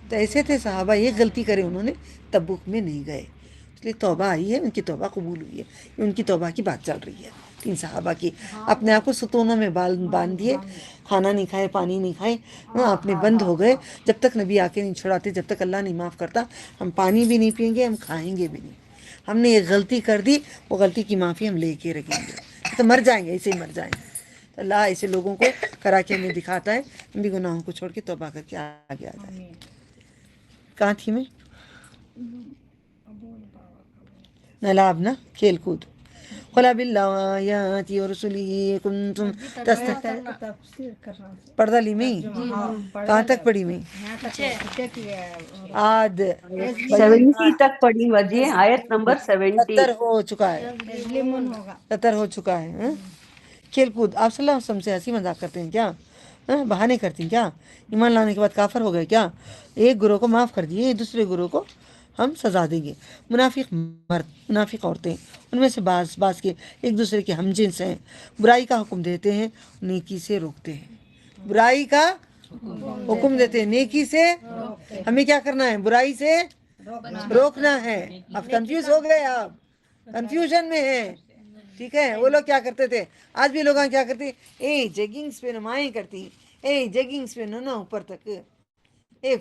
تو ایسے تھے صحابہ، یہ غلطی کرے انہوں نے، تبوک میں نہیں گئے، اس لیے توبہ آئی ہے، ان کی توبہ قبول ہوئی ہے، یہ ان کی توبہ کی بات چل رہی ہے، 3 صحابہ کی، اپنے آپ کو ستونوں میں باندھ دیے، کھانا نہیں کھائے، پانی نہیں کھائے، اپنے بند ہو گئے، جب تک نبی آ کے نہیں چھڑاتے، جب تک اللہ نہیں معاف کرتا، ہم پانی بھی نہیں پئیں گے، ہم کھائیں گے بھی نہیں، ہم نے ایک غلطی کر دی، وہ غلطی کی معافی ہم لے کے رکھیں گے، تو مر جائیں گے، ایسے ہی مر جائیں گے۔ تو اللہ ایسے لوگوں کو کرا کے ہمیں دکھاتا ہے، ہم بھی گناہوں کو چھوڑ کے توبہ کر کے آگے آ جائیں۔ کہاں تھی میں؟ نلعب نا، کھیل کود۔ قل بالآیات ورسلہ کنتم پردہ لی میں کہاں تک پڑھی میں؟ آد 70 تک پڑھی وجہ، آیت نمبر 70۔ 70 ہو چکا ہے، 70 ہو چکا ہے۔ ہاں؟ کھیل کود، آپ صلی اللہ علیہ وسلم سے ہنسی مذاق کرتے ہیں کیا؟ بہانے کرتی ہیں کیا؟ ایمان لانے کے بعد کافر ہو گئے کیا؟ ایک گروہ کو معاف کر دیے، دوسرے گروہ کو ہم سزا دیں گے۔ منافق مرد، منافق عورتیں، ان میں سے بعض کے ایک دوسرے کے ہم جنس ہیں، برائی کا حکم دیتے ہیں، نیکی سے روکتے ہیں، برائی کا حکم دیتے ہیں، نیکی سے ہمیں کیا کرنا ہے؟ برائی سے روکنا ہے۔ اب کنفیوز ہو گئے، آپ کنفیوژن میں ہیں، ٹھیک ہے؟ وہ لوگ کیا کرتے تھے، آج بھی لوگ کیا کرتے، جیگنگز پہ نمائیں کرتی، جیگنگز پہ نا اوپر تک،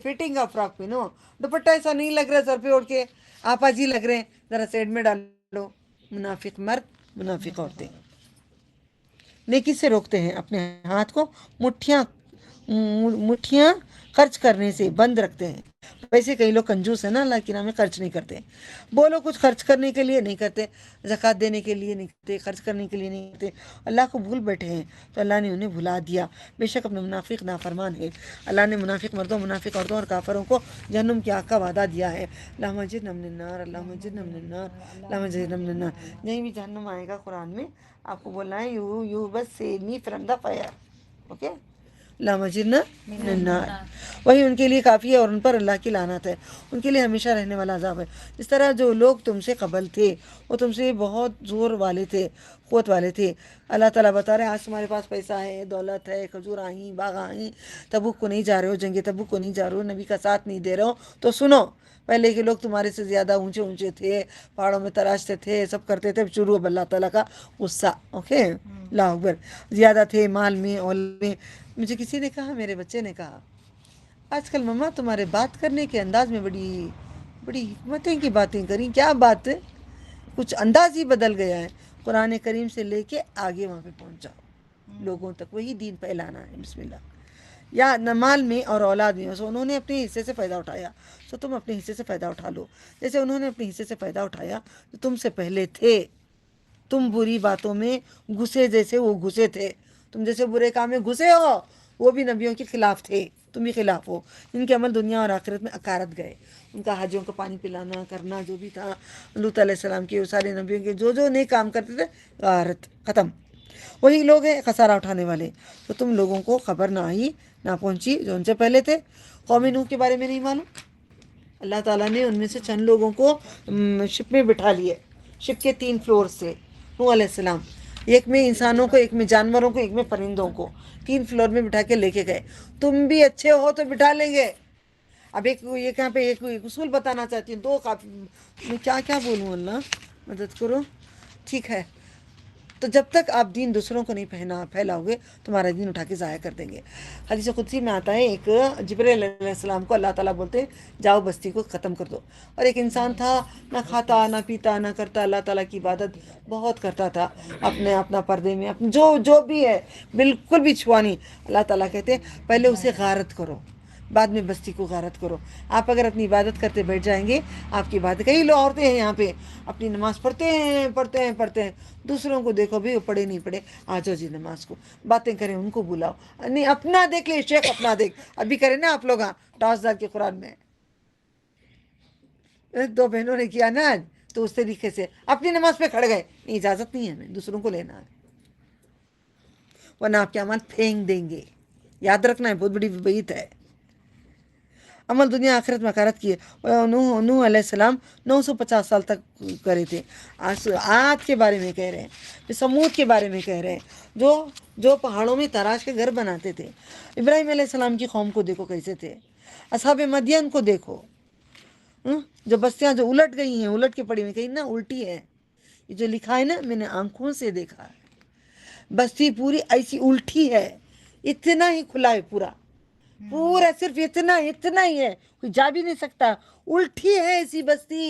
فٹنگ کا فراک پہنو، دوپٹہ ایسا نہیں لگ رہا سر پہ اوڑھ کے، آپا جی لگ رہے ہیں، ذرا سائڈ میں ڈالو۔ منافق مرد، منافق عورتیں نیکی سے روکتے ہیں، اپنے ہاتھ کو مٹھیاں خرچ کرنے سے بند رکھتے ہیں۔ ویسے کئی لوگ کنجوس ہیں نا، اللہ کے نام میں خرچ نہیں کرتے، بولو کچھ خرچ کرنے کے لیے نہیں کرتے، زکوٰۃ دینے کے لیے نہیں کرتے، خرچ کرنے کے لیے نہیں کرتے، اللہ کو بھول بیٹھے ہیں، تو اللہ نے انہیں بھلا دیا۔ بے شک اپنے منافق نافرمان ہے، اللہ نے منافق مردوں، منافق عورتوں اور کافروں کو جہنم کی آگ کا وعدہ دیا ہے۔ اللہم اجرنا من النار، اللہم اجرنا من النار، اللہم اجرنا من النار۔ جہیں بھی جہنم آئے گا قرآن میں آپ کو بولنا ہے یو بس save me from the fire, okay? اللہم اجرنا من النار، وہی ان کے لیے کافی ہے، اور ان پر اللہ کی لعنت ہے، ان کے لیے ہمیشہ رہنے والا عذاب ہے۔ اس طرح جو لوگ تم سے قبل تھے وہ تم سے بہت زور والے تھے، قوت والے تھے۔ اللہ تعالیٰ بتا رہے ہیں آج تمہارے پاس پیسہ ہے، دولت ہے، کھجور آئیں، باغ آئیں، تبوک کو نہیں جا رہے ہو، جنگ تبوک کو نہیں جا رہے ہو، نبی کا ساتھ نہیں دے رہے ہو، تو سنو، پہلے کے لوگ تمہارے سے زیادہ اونچے تھے، پہاڑوں میں تراشتے تھے، سب کرتے تھے، شروع اب اللہ تعالیٰ کا غصہ، اوکے؟ اللہ اکبر، زیادہ تھے مال میں، اولاد میں۔ مجھے کسی نے کہا، میرے بچے نے کہا، آج کل مما تمہارے بات کرنے کے انداز میں بڑی حکمتیں کی باتیں کریں، کیا بات ہے؟ کچھ انداز ہی بدل گیا ہے۔ قرآن کریم سے لے کے آگے وہاں پہ پہنچ جاؤ، لوگوں تک وہی دین پھیلانا ہے، بسم اللہ۔ یا مال میں اور اولاد میں، سو انہوں نے اپنے حصے سے فائدہ اٹھایا، سو تم اپنے حصے سے فائدہ اٹھا لو، جیسے انہوں نے اپنے حصے سے فائدہ اٹھایا تو تم سے پہلے تھے، تم بری باتوں میں گھسے جیسے وہ گھسے تھے، تم جیسے برے کام میں گھسے ہو وہ بھی نبیوں کے خلاف تھے، تم بھی خلاف ہو۔ ان کے عمل دنیا اور آخرت میں اکارت گئے، ان کا حاجیوں کو پانی پلانا کرنا جو بھی تھا، لوط علیہ السلام کے سارے نبیوں کے جو نیک کام کرتے تھے، غارت ختم۔ وہی لوگ ہیں خسارہ اٹھانے والے۔ تو تم لوگوں کو خبر نہ آئی، نہ پہنچی جو ان سے پہلے تھے۔ قوم نوح کے بارے میں نہیں معلوم، اللہ تعالیٰ نے ان میں سے چند لوگوں کو شپ میں بٹھا لیے، شپ کے 3 فلور سے، نوح علیہ السلام، ایک میں انسانوں کو، ایک میں جانوروں کو، ایک میں پرندوں کو، 3 فلور میں بٹھا کے لے کے گئے۔ تم بھی اچھے ہو تو بٹھا لیں گے، اب ایک یہاں پہ ایک اصول بتانا چاہتی ہوں، دو کافی، میں کیا کیا بولوں، اللہ مدد کرو، ٹھیک ہے؟ تو جب تک آپ دین دوسروں کو نہیں پھیلاؤ گے، تمہارا دین اٹھا کے ضائع کر دیں گے۔ حدیث قدسی میں آتا ہے، ایک جبرائیل علیہ السلام کو اللہ تعالیٰ بولتے جاؤ بستی کو ختم کر دو، اور ایک انسان تھا نہ کھاتا نہ پیتا نہ کرتا، اللہ تعالیٰ کی عبادت بہت کرتا تھا، اپنا پردے میں، اپنے جو بھی ہے بالکل بھی چھوا نہیں۔ اللہ تعالیٰ کہتے پہلے اسے غارت کرو، بعد میں بستی کو غارت کرو۔ آپ اگر اپنی عبادت کرتے بیٹھ جائیں گے، آپ کی عبادت، کئی لوگ عورتیں ہیں یہاں پہ اپنی نماز پڑھتے ہیں، دوسروں کو دیکھو بھی وہ پڑھے نہیں پڑھے، آ جاؤ جی نماز کو، باتیں کریں ان کو بلاؤ، نہیں اپنا دیکھ لے شیخ، اپنا دیکھ، ابھی کریں نا آپ لوگ ٹاس دار کے قرآن میں، دو بہنوں نے کیا نا، تو اس طریقے سے اپنی نماز پہ کھڑ گئے، نہیں اجازت نہیں ہے ہمیں دوسروں کو لینا ہے، ورنہ آپ کے عمل پھینک دیں گے، یاد رکھنا ہے، بہت بڑی بعید ہے۔ عمل دنیا آخرت میں حقارت کی ہے۔ نوح علیہ السلام 950 سال تک کرے تھے۔ عاد کے بارے میں کہہ رہے ہیں، پھر سمود کے بارے میں کہہ رہے ہیں، جو پہاڑوں میں تراش کے گھر بناتے تھے۔ ابراہیم علیہ السلام کی قوم کو دیکھو کیسے تھے، اصحاب مدین کو دیکھو، جو بستیاں جو الٹ گئی ہیں، الٹ کے پڑی ہوئی، کہیں نہ الٹی ہے، یہ جو لکھا ہے نا میں نے آنکھوں سے دیکھا ہے، بستی پوری ایسی الٹی ہے، اتنا ہی کھلا ہے پورا صرف اتنا ہی ہے، کوئی جا بھی نہیں سکتا، الٹی ہے ایسی بستی۔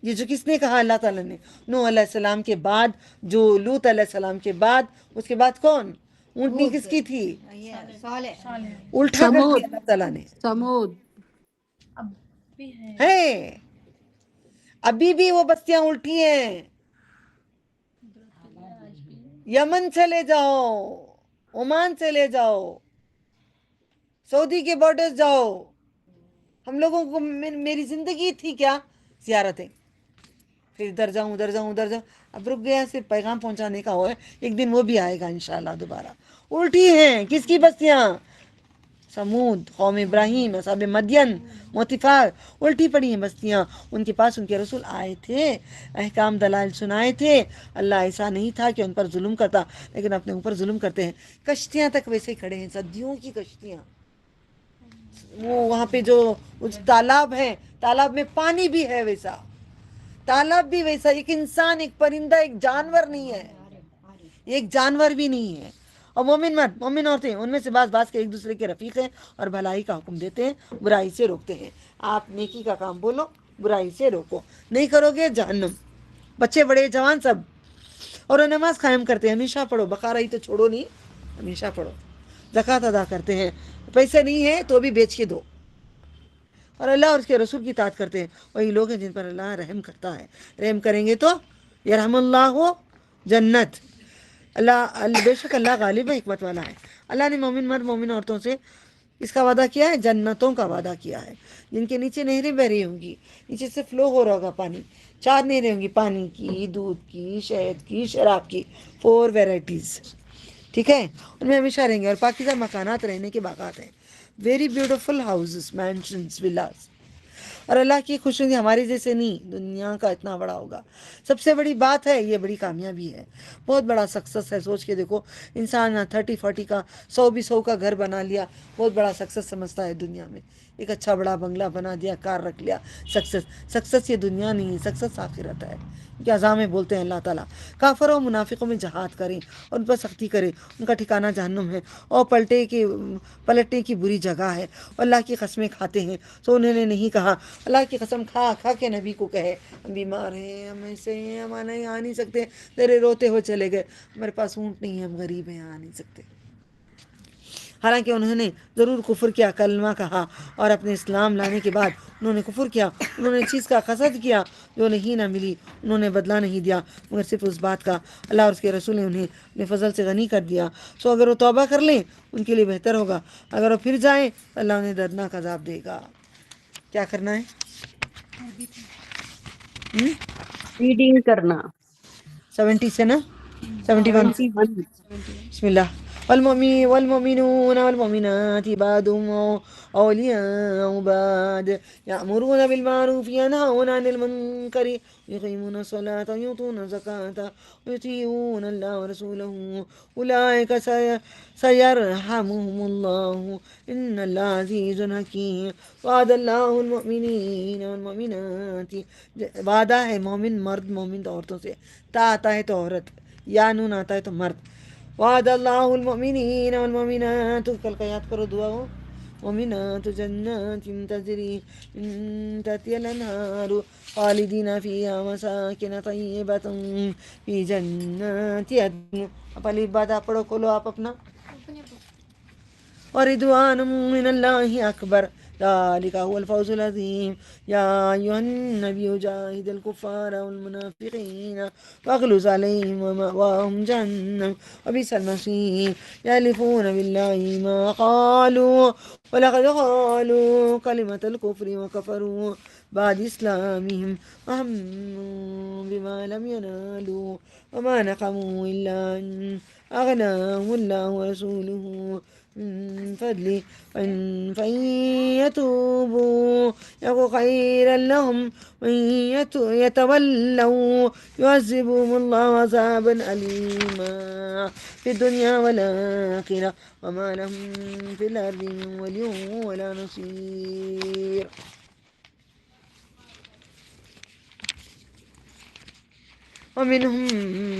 یہ جو کس نے کہا؟ اللہ تعالیٰ نے۔ نوح علیہ السلام کے بعد، جو لوط علیہ السلام کے بعد، اس کے بعد کون؟ اونٹنی کس کی تھی؟ الٹا کر دیا اللہ تعالیٰ نے، سمود ہے ابھی بھی وہ بستیاں الٹی ہیں۔ یمن چلے جاؤ، عمان چلے جاؤ، سعودی کے بارڈرز جاؤ، ہم لوگوں کو میری زندگی تھی کیا؟ زیارتیں، پھر ادھر جاؤں، اب رک گیا، صرف پیغام پہنچانے کا ہوا ہے، ایک دن وہ بھی آئے گا انشاءاللہ دوبارہ۔ الٹی ہیں، کس کی بستیاں؟ سمود، قوم ابراہیم، اصحاب مدین، موتفاق، الٹی پڑی ہیں بستیاں۔ ان کے پاس ان کے رسول آئے تھے، احکام دلائل سنائے تھے، اللہ ایسا نہیں تھا کہ ان پر ظلم کرتا، لیکن اپنے اوپر ظلم کرتے ہیں۔ کشتیاں تک ویسے ہی کھڑے ہیں، صدیوں کی کشتیاں، وہ وہاں پہ جو تالاب ہے، تالاب میں پانی بھی ہے ویسا، تالاب بھی ویسا، ایک انسان، ایک پرندہ، ایک جانور نہیں ہے، ایک جانور بھی نہیں ہے۔ اور مومن مرد، مومن عورتیں، ان میں سے بعض کے ایک دوسرے کے رفیق ہیں، اور بھلائی کا حکم دیتے ہیں، برائی سے روکتے ہیں۔ آپ نیکی کا کام بولو، برائی سے روکو، نہیں کرو گے جہنم۔ بچے بڑے جوان سب، اور وہ نماز قائم کرتے ہیں، ہمیشہ پڑھو، بقرہ ہی تو چھوڑو نہیں، ہمیشہ پڑھو۔ زکوٰۃ ادا کرتے ہیں، پیسے نہیں ہیں تو بھی بیچ کے دو، اور اللہ اور اس کے رسول کی اطاعت کرتے ہیں۔ وہی لوگ ہیں جن پر اللہ رحم کرتا ہے، رحم کریں گے تو یرحم اللہ جنت، اللہ، بے شک اللہ غالب ہے، حکمت والا ہے۔ اللہ نے مومن مرد، مومن عورتوں سے اس کا وعدہ کیا ہے، جنتوں کا وعدہ کیا ہے، جن کے نیچے نہریں بہ رہی ہوں گی، نیچے سے فلو ہو رہا ہوگا پانی، 4 نہریں ہوں گی، پانی کی، دودھ کی، شہد کی، شراب کی، 4 ویرائٹیز، ٹھیک ہے؟ ان میں ہمیشہ رہیں گے، اور پاکیزہ مکانات، رہنے کے باغات ہیں، very beautiful houses, mentions, villas. اور اللہ کی خوشنودی ہمارے جیسے نہیں، دنیا کا اتنا بڑا ہوگا، سب سے بڑی بات ہے، یہ بڑی کامیابی ہے، بہت بڑا سکسس ہے۔ سوچ کے دیکھو، انسان 30-40 کا، 100 کا گھر بنا لیا، بہت بڑا سکسس سمجھتا ہے دنیا میں، ایک اچھا بڑا بنگلہ بنا دیا، کار رکھ لیا، سکسس یہ دنیا نہیں ہے، سکسس آخرت ہے۔ کہ اعظام میں بولتے ہیں اللہ تعالیٰ، کافروں منافقوں میں جہاد کریں اور ان پر سختی کریں، ان کا ٹھکانہ جہنم ہے، اور پلٹنے کی بری جگہ ہے، اور اللہ کی قسمیں کھاتے ہیں، تو انہوں نے نہیں کہا، اللہ کی قسم کھا کے نبی کو کہے، ہم بیمار ہیں، ہم ایسے ہیں، ہم نہیں آ نہیں سکتے، تیرے روتے ہوئے چلے گئے، ہمارے پاس اونٹ نہیں ہے، ہم غریب ہیں، آ نہیں سکتے۔ حالانکہ انہوں نے ضرور کفر کیا، کلمہ کہا، اور اپنے اسلام لانے کے بعد انہوں نے کفر کیا، انہوں نے چیز کا قصد کیا جو نہیں نہ ملی، انہوں نے بدلہ نہیں دیا مگر صرف اس بات کا، اللہ اور اس کے رسول نے انہیں اپنے فضل سے غنی کر دیا۔ سو اگر وہ توبہ کر لیں ان کے لیے بہتر ہوگا، اگر وہ پھر جائیں تو اللہ انہیں دردناک عذاب دے گا۔ کیا کرنا ہے؟ ریڈنگ کرنا 70 سے نا 71، 71 بسم اللہ۔ والمؤمنون والمؤمنات بعضهم أولياء بعض يأمرون بالمعروف ينهون عن المنكر يقيمون الصلاة ويؤتون الزكاة ويطيعون الله ورسوله أولئك سيرحمهم الله إن الله عزيز حكيم وعد الله المؤمنين والمؤمنات وعدہ ہے مومن مرد مومن عورتوں سے، تا آتا ہے تو عورت، یا نون آتا ہے تو مرد. وعد اللہ المؤمنین والمؤمنات، کل کا یاد کرو دعا ہو، مؤمنات جنات تجری من تحتها الانہار خالدین فیہا مساکن طیبۃ فی جنات عدن. اب الف بعد آپ پڑھو، کھولو آپ اپنا. ورضوان من اللہ اکبر ذلك هو الفوز العظيم يا أيها النبي جاهد الكفار والمنافقين واغلظ عليهم ومأواهم جهنم وبئس المصير يحلفون بالله ما قالوا ولقد قالوا كلمة الكفر وكفروا بعد إسلامهم وهموا بما لم ينالوا وما نقموا إلا أن أغناهم الله ورسوله من فضله فإن يتوبوا يك خيرا لهم وإن يتولوا يعذبهم الله عذابا أليما في الدنيا والآخرة وما لهم في الأرض من ولي ولا نصير. ومنهم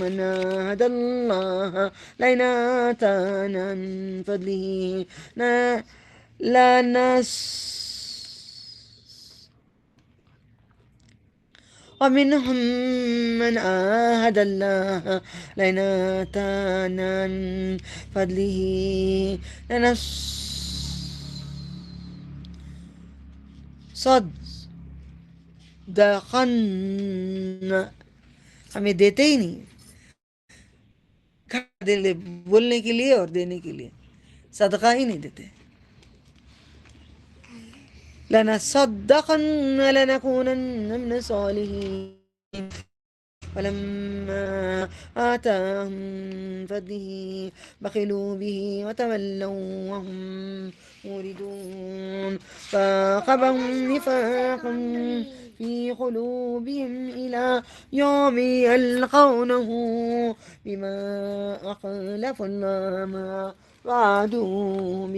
من عاهد الله لئن آتانا من فضله ومنهم من عاهد الله لئن آتانا من فضله لنصدقن، ہمیں دیتے ہی نہیں، بولنے کے لیے اور دینے کے لیے، صدقہ ہی نہیں دیتے. لنصدقن لنكونن من الصالحين فلما آتاهم من فضله بخلوا به وتولوا وهم موردون فأعقبهم نفاقا في قلوبهم إلى يوم يلقونه بما أخلفوا الله ما وعدوا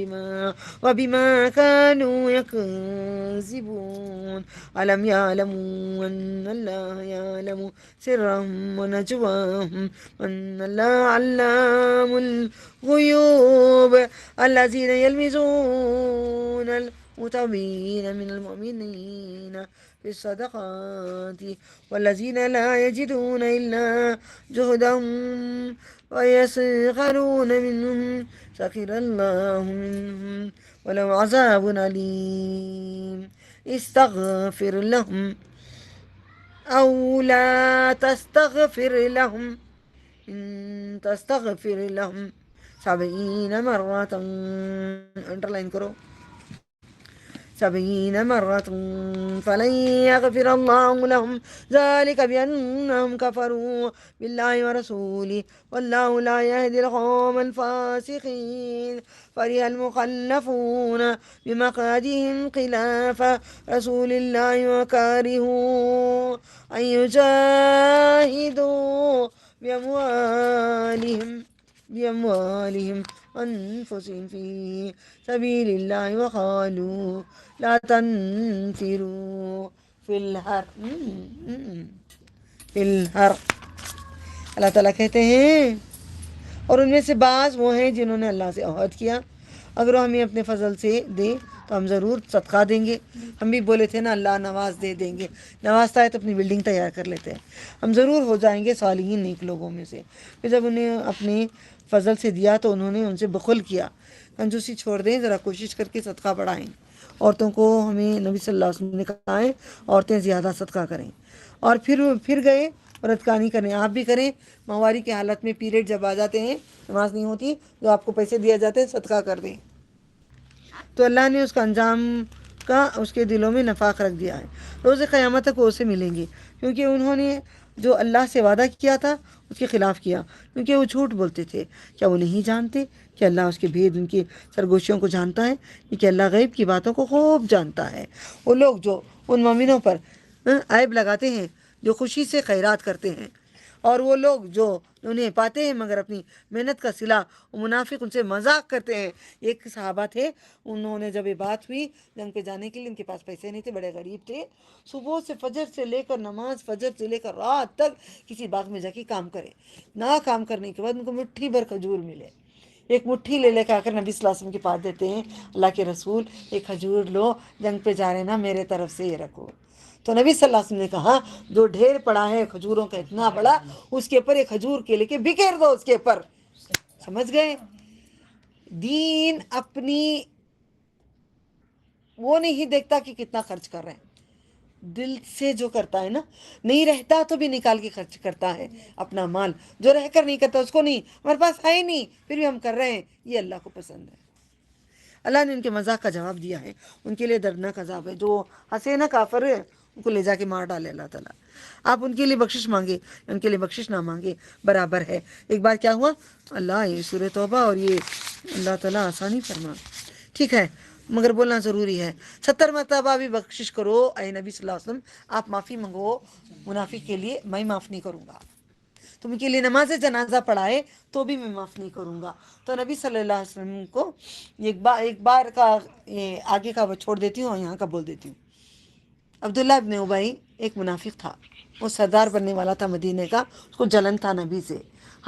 وبما كانوا يكذبون ألم يعلموا أن الله يعلم سرهم ونجواهم وأن الله علام الغيوب الذين يلمزون المتوبين من المؤمنين في الصدقات والذين لا يجدون إلا جهدهم ويسخرون منهم سخر الله منهم ولو عذاب أليم استغفر لهم أو لا تستغفر لهم إن تستغفر لهم 70 مرة انڈرلائن کرو 70 مرة فلن يغفر الله لهم ذلك بأنهم كفروا بالله ورسوله والله لا يهدي القوم الفاسقين فرح المخلفون بمقعدهم خلاف رسول الله وكرهوا أن يجاهدوا بأموالهم أنفسهم في سبيل الله وقالوا لا تنفروا في الحر. اللہ تعالیٰ کہتے ہیں اور ان میں سے بعض وہ ہیں جنہوں نے اللہ سے عہد کیا اگر وہ ہمیں اپنے فضل سے دے تو ہم ضرور صدقہ دیں گے. ہم بھی بولے تھے نا اللہ نواز دیں گے، نوازتا ہے تو اپنی بلڈنگ تیار کر لیتے ہیں. ہم ضرور ہو جائیں گے صالحین نیک لوگوں میں سے. پھر جب انہیں اپنے فضل سے دیا تو انہوں نے ان سے بخل کیا. کنجوسی چھوڑ دیں، ذرا کوشش کر کے صدقہ بڑھائیں. عورتوں کو ہمیں نبی صلی اللہ علیہ وسلم نے کہا ہے عورتیں زیادہ صدقہ کریں. اور پھر گئے عورتکانی کریں، آپ بھی کریں. ماہواری کی حالت میں پیریڈ جب آ جاتے ہیں، نماز نہیں ہوتی، جو آپ کو پیسے دیا جاتے ہیں صدقہ کر دیں. تو اللہ نے اس کا انجام کا اس کے دلوں میں نفاق رکھ دیا ہے. روز قیامت تک وہ اسے ملیں گے کیونکہ انہوں نے جو اللہ سے وعدہ کیا تھا اس کے خلاف کیا، کیونکہ وہ جھوٹ بولتے تھے۔ کیا وہ نہیں جانتے کہ اللہ اس کے بھید، ان کی سرگوشیوں کو جانتا ہے، کہ اللہ غیب کی باتوں کو خوب جانتا ہے۔ وہ لوگ جو ان مومنوں پر عیب لگاتے ہیں جو خوشی سے خیرات کرتے ہیں، اور وہ لوگ جو انہیں پاتے ہیں مگر اپنی محنت کا صلہ، وہ منافق ان سے مذاق کرتے ہیں۔ ایک صحابہ تھے، انہوں نے جب یہ بات ہوئی جنگ پہ جانے کے لیے، ان کے پاس پیسے نہیں تھے، بڑے غریب تھے، صبح سے فجر سے لے کر نماز فجر سے لے کر رات تک کسی باغ میں جا کے کام کرے، نہ کام کرنے کے بعد ان کو مٹھی بھر کھجور ملے، ایک مٹھی لے کے آ کر نبی صلی اللہ علیہ وسلم کے پاس دیتے ہیں، اللہ کے رسول ایک کھجور لو، جنگ پہ جا رہے نا، میرے طرف سے یہ رکھو۔ تو نبی صلی اللہ علیہ وسلم نے کہا جو ڈھیر پڑا ہے کھجوروں کا اتنا بڑا، اس کے اوپر ایک کھجور کے لے کے بکھیر دو اس کے اوپر۔ سمجھ گئے؟ دین اپنی وہ نہیں دیکھتا کہ کتنا خرچ کر رہے ہیں، دل سے جو کرتا ہے نا، نہیں رہتا تو بھی نکال کے خرچ کرتا ہے اپنا مال، جو رہ کر نہیں کرتا اس کو نہیں، ہمارے پاس ہے ہی نہیں پھر بھی ہم کر رہے ہیں، یہ اللہ کو پسند ہے۔ اللہ نے ان کے مذاق کا جواب دیا ہے، ان کے لیے دردناک عذاب ہے، جو ہنسے نا کافر ہے ان کو لے جا کے مار ڈالے اللہ تعالیٰ۔ آپ ان کے لیے بخشش مانگے، ان کے لیے بخشش نہ مانگے، برابر ہے۔ ایک بار کیا ہوا، اللہ یہ سورہ توبہ اور یہ اللہ تعالیٰ آسانی فرما، ٹھیک ہے، مگر بولنا ضروری ہے۔ 70 مرتبہ بھی بخشش کرو اے نبی صلی اللہ علیہ وسلم، آپ معافی منگو منافق کے لیے، میں معاف نہیں کروں گا۔ تم کے لیے نماز جنازہ پڑھائے تو بھی میں معاف نہیں کروں گا۔ تو نبی صلی اللہ علیہ وسلم کو ایک بار کا آگے کا چھوڑ دیتی ہوں اور یہاں کا بول دیتی ہوں۔ عبداللہ ابن ابی ایک منافق تھا، وہ سردار بننے والا تھا مدینے کا، اس کو جلن تھا نبی سے،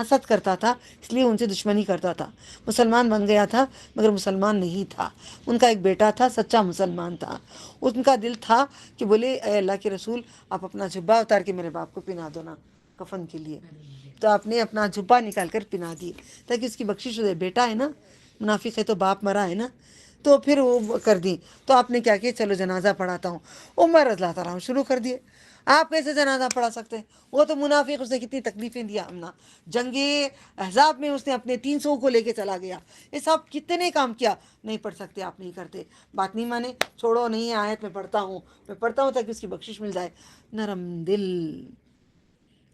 حسد کرتا تھا، اس لیے ان سے دشمنی کرتا تھا۔ مسلمان بن گیا تھا مگر مسلمان نہیں تھا۔ ان کا ایک بیٹا تھا، سچا مسلمان تھا، ان کا دل تھا کہ بولے اے اللہ کے رسول آپ اپنا جبہ اتار کے میرے باپ کو پہنا دو نا کفن کے لیے۔ تو آپ نے اپنا جبہ نکال کر پہنا دیے تاکہ اس کی بخشش ہو جائے، بیٹا ہے نا، منافق ہے تو باپ مرا ہے نا، تو پھر وہ کر دی۔ تو آپ نے کیا کیا، چلو جنازہ پڑھاتا ہوں، عمر رضی اللہ تعالیٰ عنہ شروع کر دیے۔ آپ کیسے جنازہ پڑھا سکتے ہیں، وہ تو منافق، اس نے کتنی تکلیفیں دیا ہم نا، جنگ احزاب میں اس نے اپنے 300 کو لے کے چلا گیا، یہ سب کتنے کام کیا، نہیں پڑھ سکتے آپ، نہیں کرتے، بات نہیں مانے، چھوڑو نہیں آیت میں پڑھتا ہوں تاکہ اس کی بخشش مل جائے۔ نرم دل،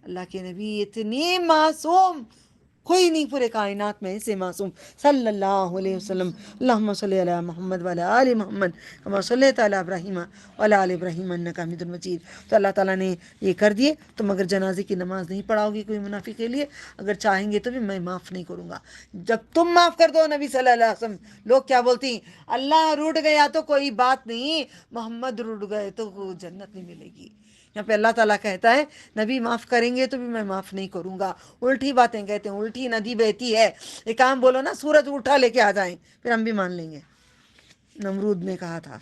اللہ کے نبی اتنے معصوم، کوئی نہیں پورے کائنات میں ایسے معصوم، صلی اللہ علیہ وسلم۔ اللہم صلی علی محمد وعلی آل محمد کما صلیت علی ابراہیم وعلی آل ابراہیم انک حمید مجید۔ تو اللہ تعالیٰ نے یہ کر دیے، تم اگر جنازے کی نماز نہیں پڑھاؤ گی کوئی منافق کے لیے، اگر چاہیں گے تو بھی میں معاف نہیں کروں گا۔ جب تم معاف کر دو نبی صلی اللہ علیہ وسلم، لوگ کیا بولتی ہیں، اللہ روٹ گیا تو کوئی بات نہیں، محمد روٹ گئے تو جنت نہیں ملے گی۔ یہاں پہ اللہ تعالیٰ کہتا ہے نبی معاف کریں گے تو بھی میں معاف نہیں کروں گا۔ الٹی باتیں کہتے ہیں، الٹی ندی بہتی ہے، ایک کام بولو نا، سورج اٹھا لے کے آ جائیں پھر ہم بھی مان لیں گے۔ نمرود نے کہا تھا،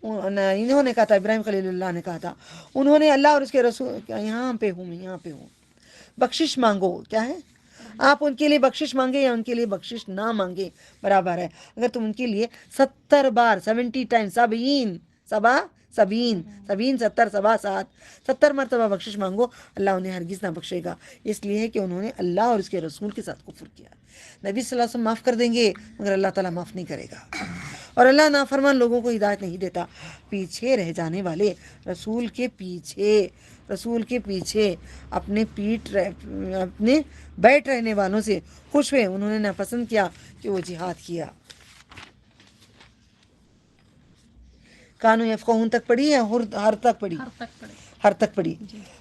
انہوں نے کہا تھا، ابراہیم خلیل اللہ نے کہا تھا، انہوں نے اللہ اور اس کے رسول، یہاں پہ ہوں میں، یہاں پہ ہوں، بخشش مانگو، کیا ہے، آپ ان کے لیے بخشش مانگے یا ان کے لیے بخشش نہ مانگے برابر ہے۔ اگر تم ان کے لیے 70 بار 70 ٹائم 70 مرتبہ بخشش مانگو، اللہ انہیں ہرگز نہ بخشے گا، اس لیے کہ انہوں نے اللہ اور اس کے رسول کے ساتھ کفر کیا۔ نبی صلی اللہ علیہ وسلم معاف کر دیں گے مگر اللہ تعالیٰ معاف نہیں کرے گا، اور اللہ نافرمان لوگوں کو ہدایت نہیں دیتا۔ پیچھے رہ جانے والے رسول کے پیچھے اپنے بیٹھ رہنے والوں سے خوش ہوئے، انہوں نے ناپسند کیا کہ وہ جہاد کیا۔ کانو یفقہون تک پڑھی یا ہر تک پڑھی؟ ہر تک پڑھی۔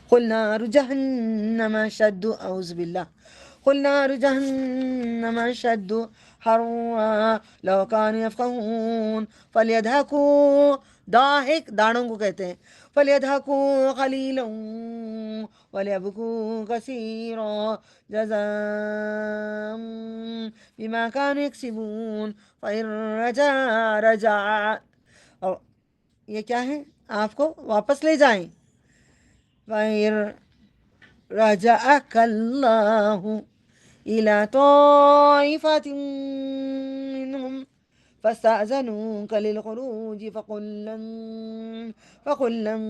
قل نار جہنم اشد، اعوذ باللہ، قل نار جہنم اشد حرا لو کانوا یفقہون فلیضحکوا، ضاحک داڑوں کو کہتے ہیں، فلیضحکوا قلیلا ولیبکوا کثیرا جزاء بما کانوا یکسبون فإن رجع، اور یہ کیا ہے، آپ کو واپس لے جائیں، فَإِن رَجَعَكَ اللَّهُ إِلَى طَائِفَةٍ مِّنْهُمْ فَاسْتَأْذَنُوكَ لِلْخُرُوجِ فَقُل لَّن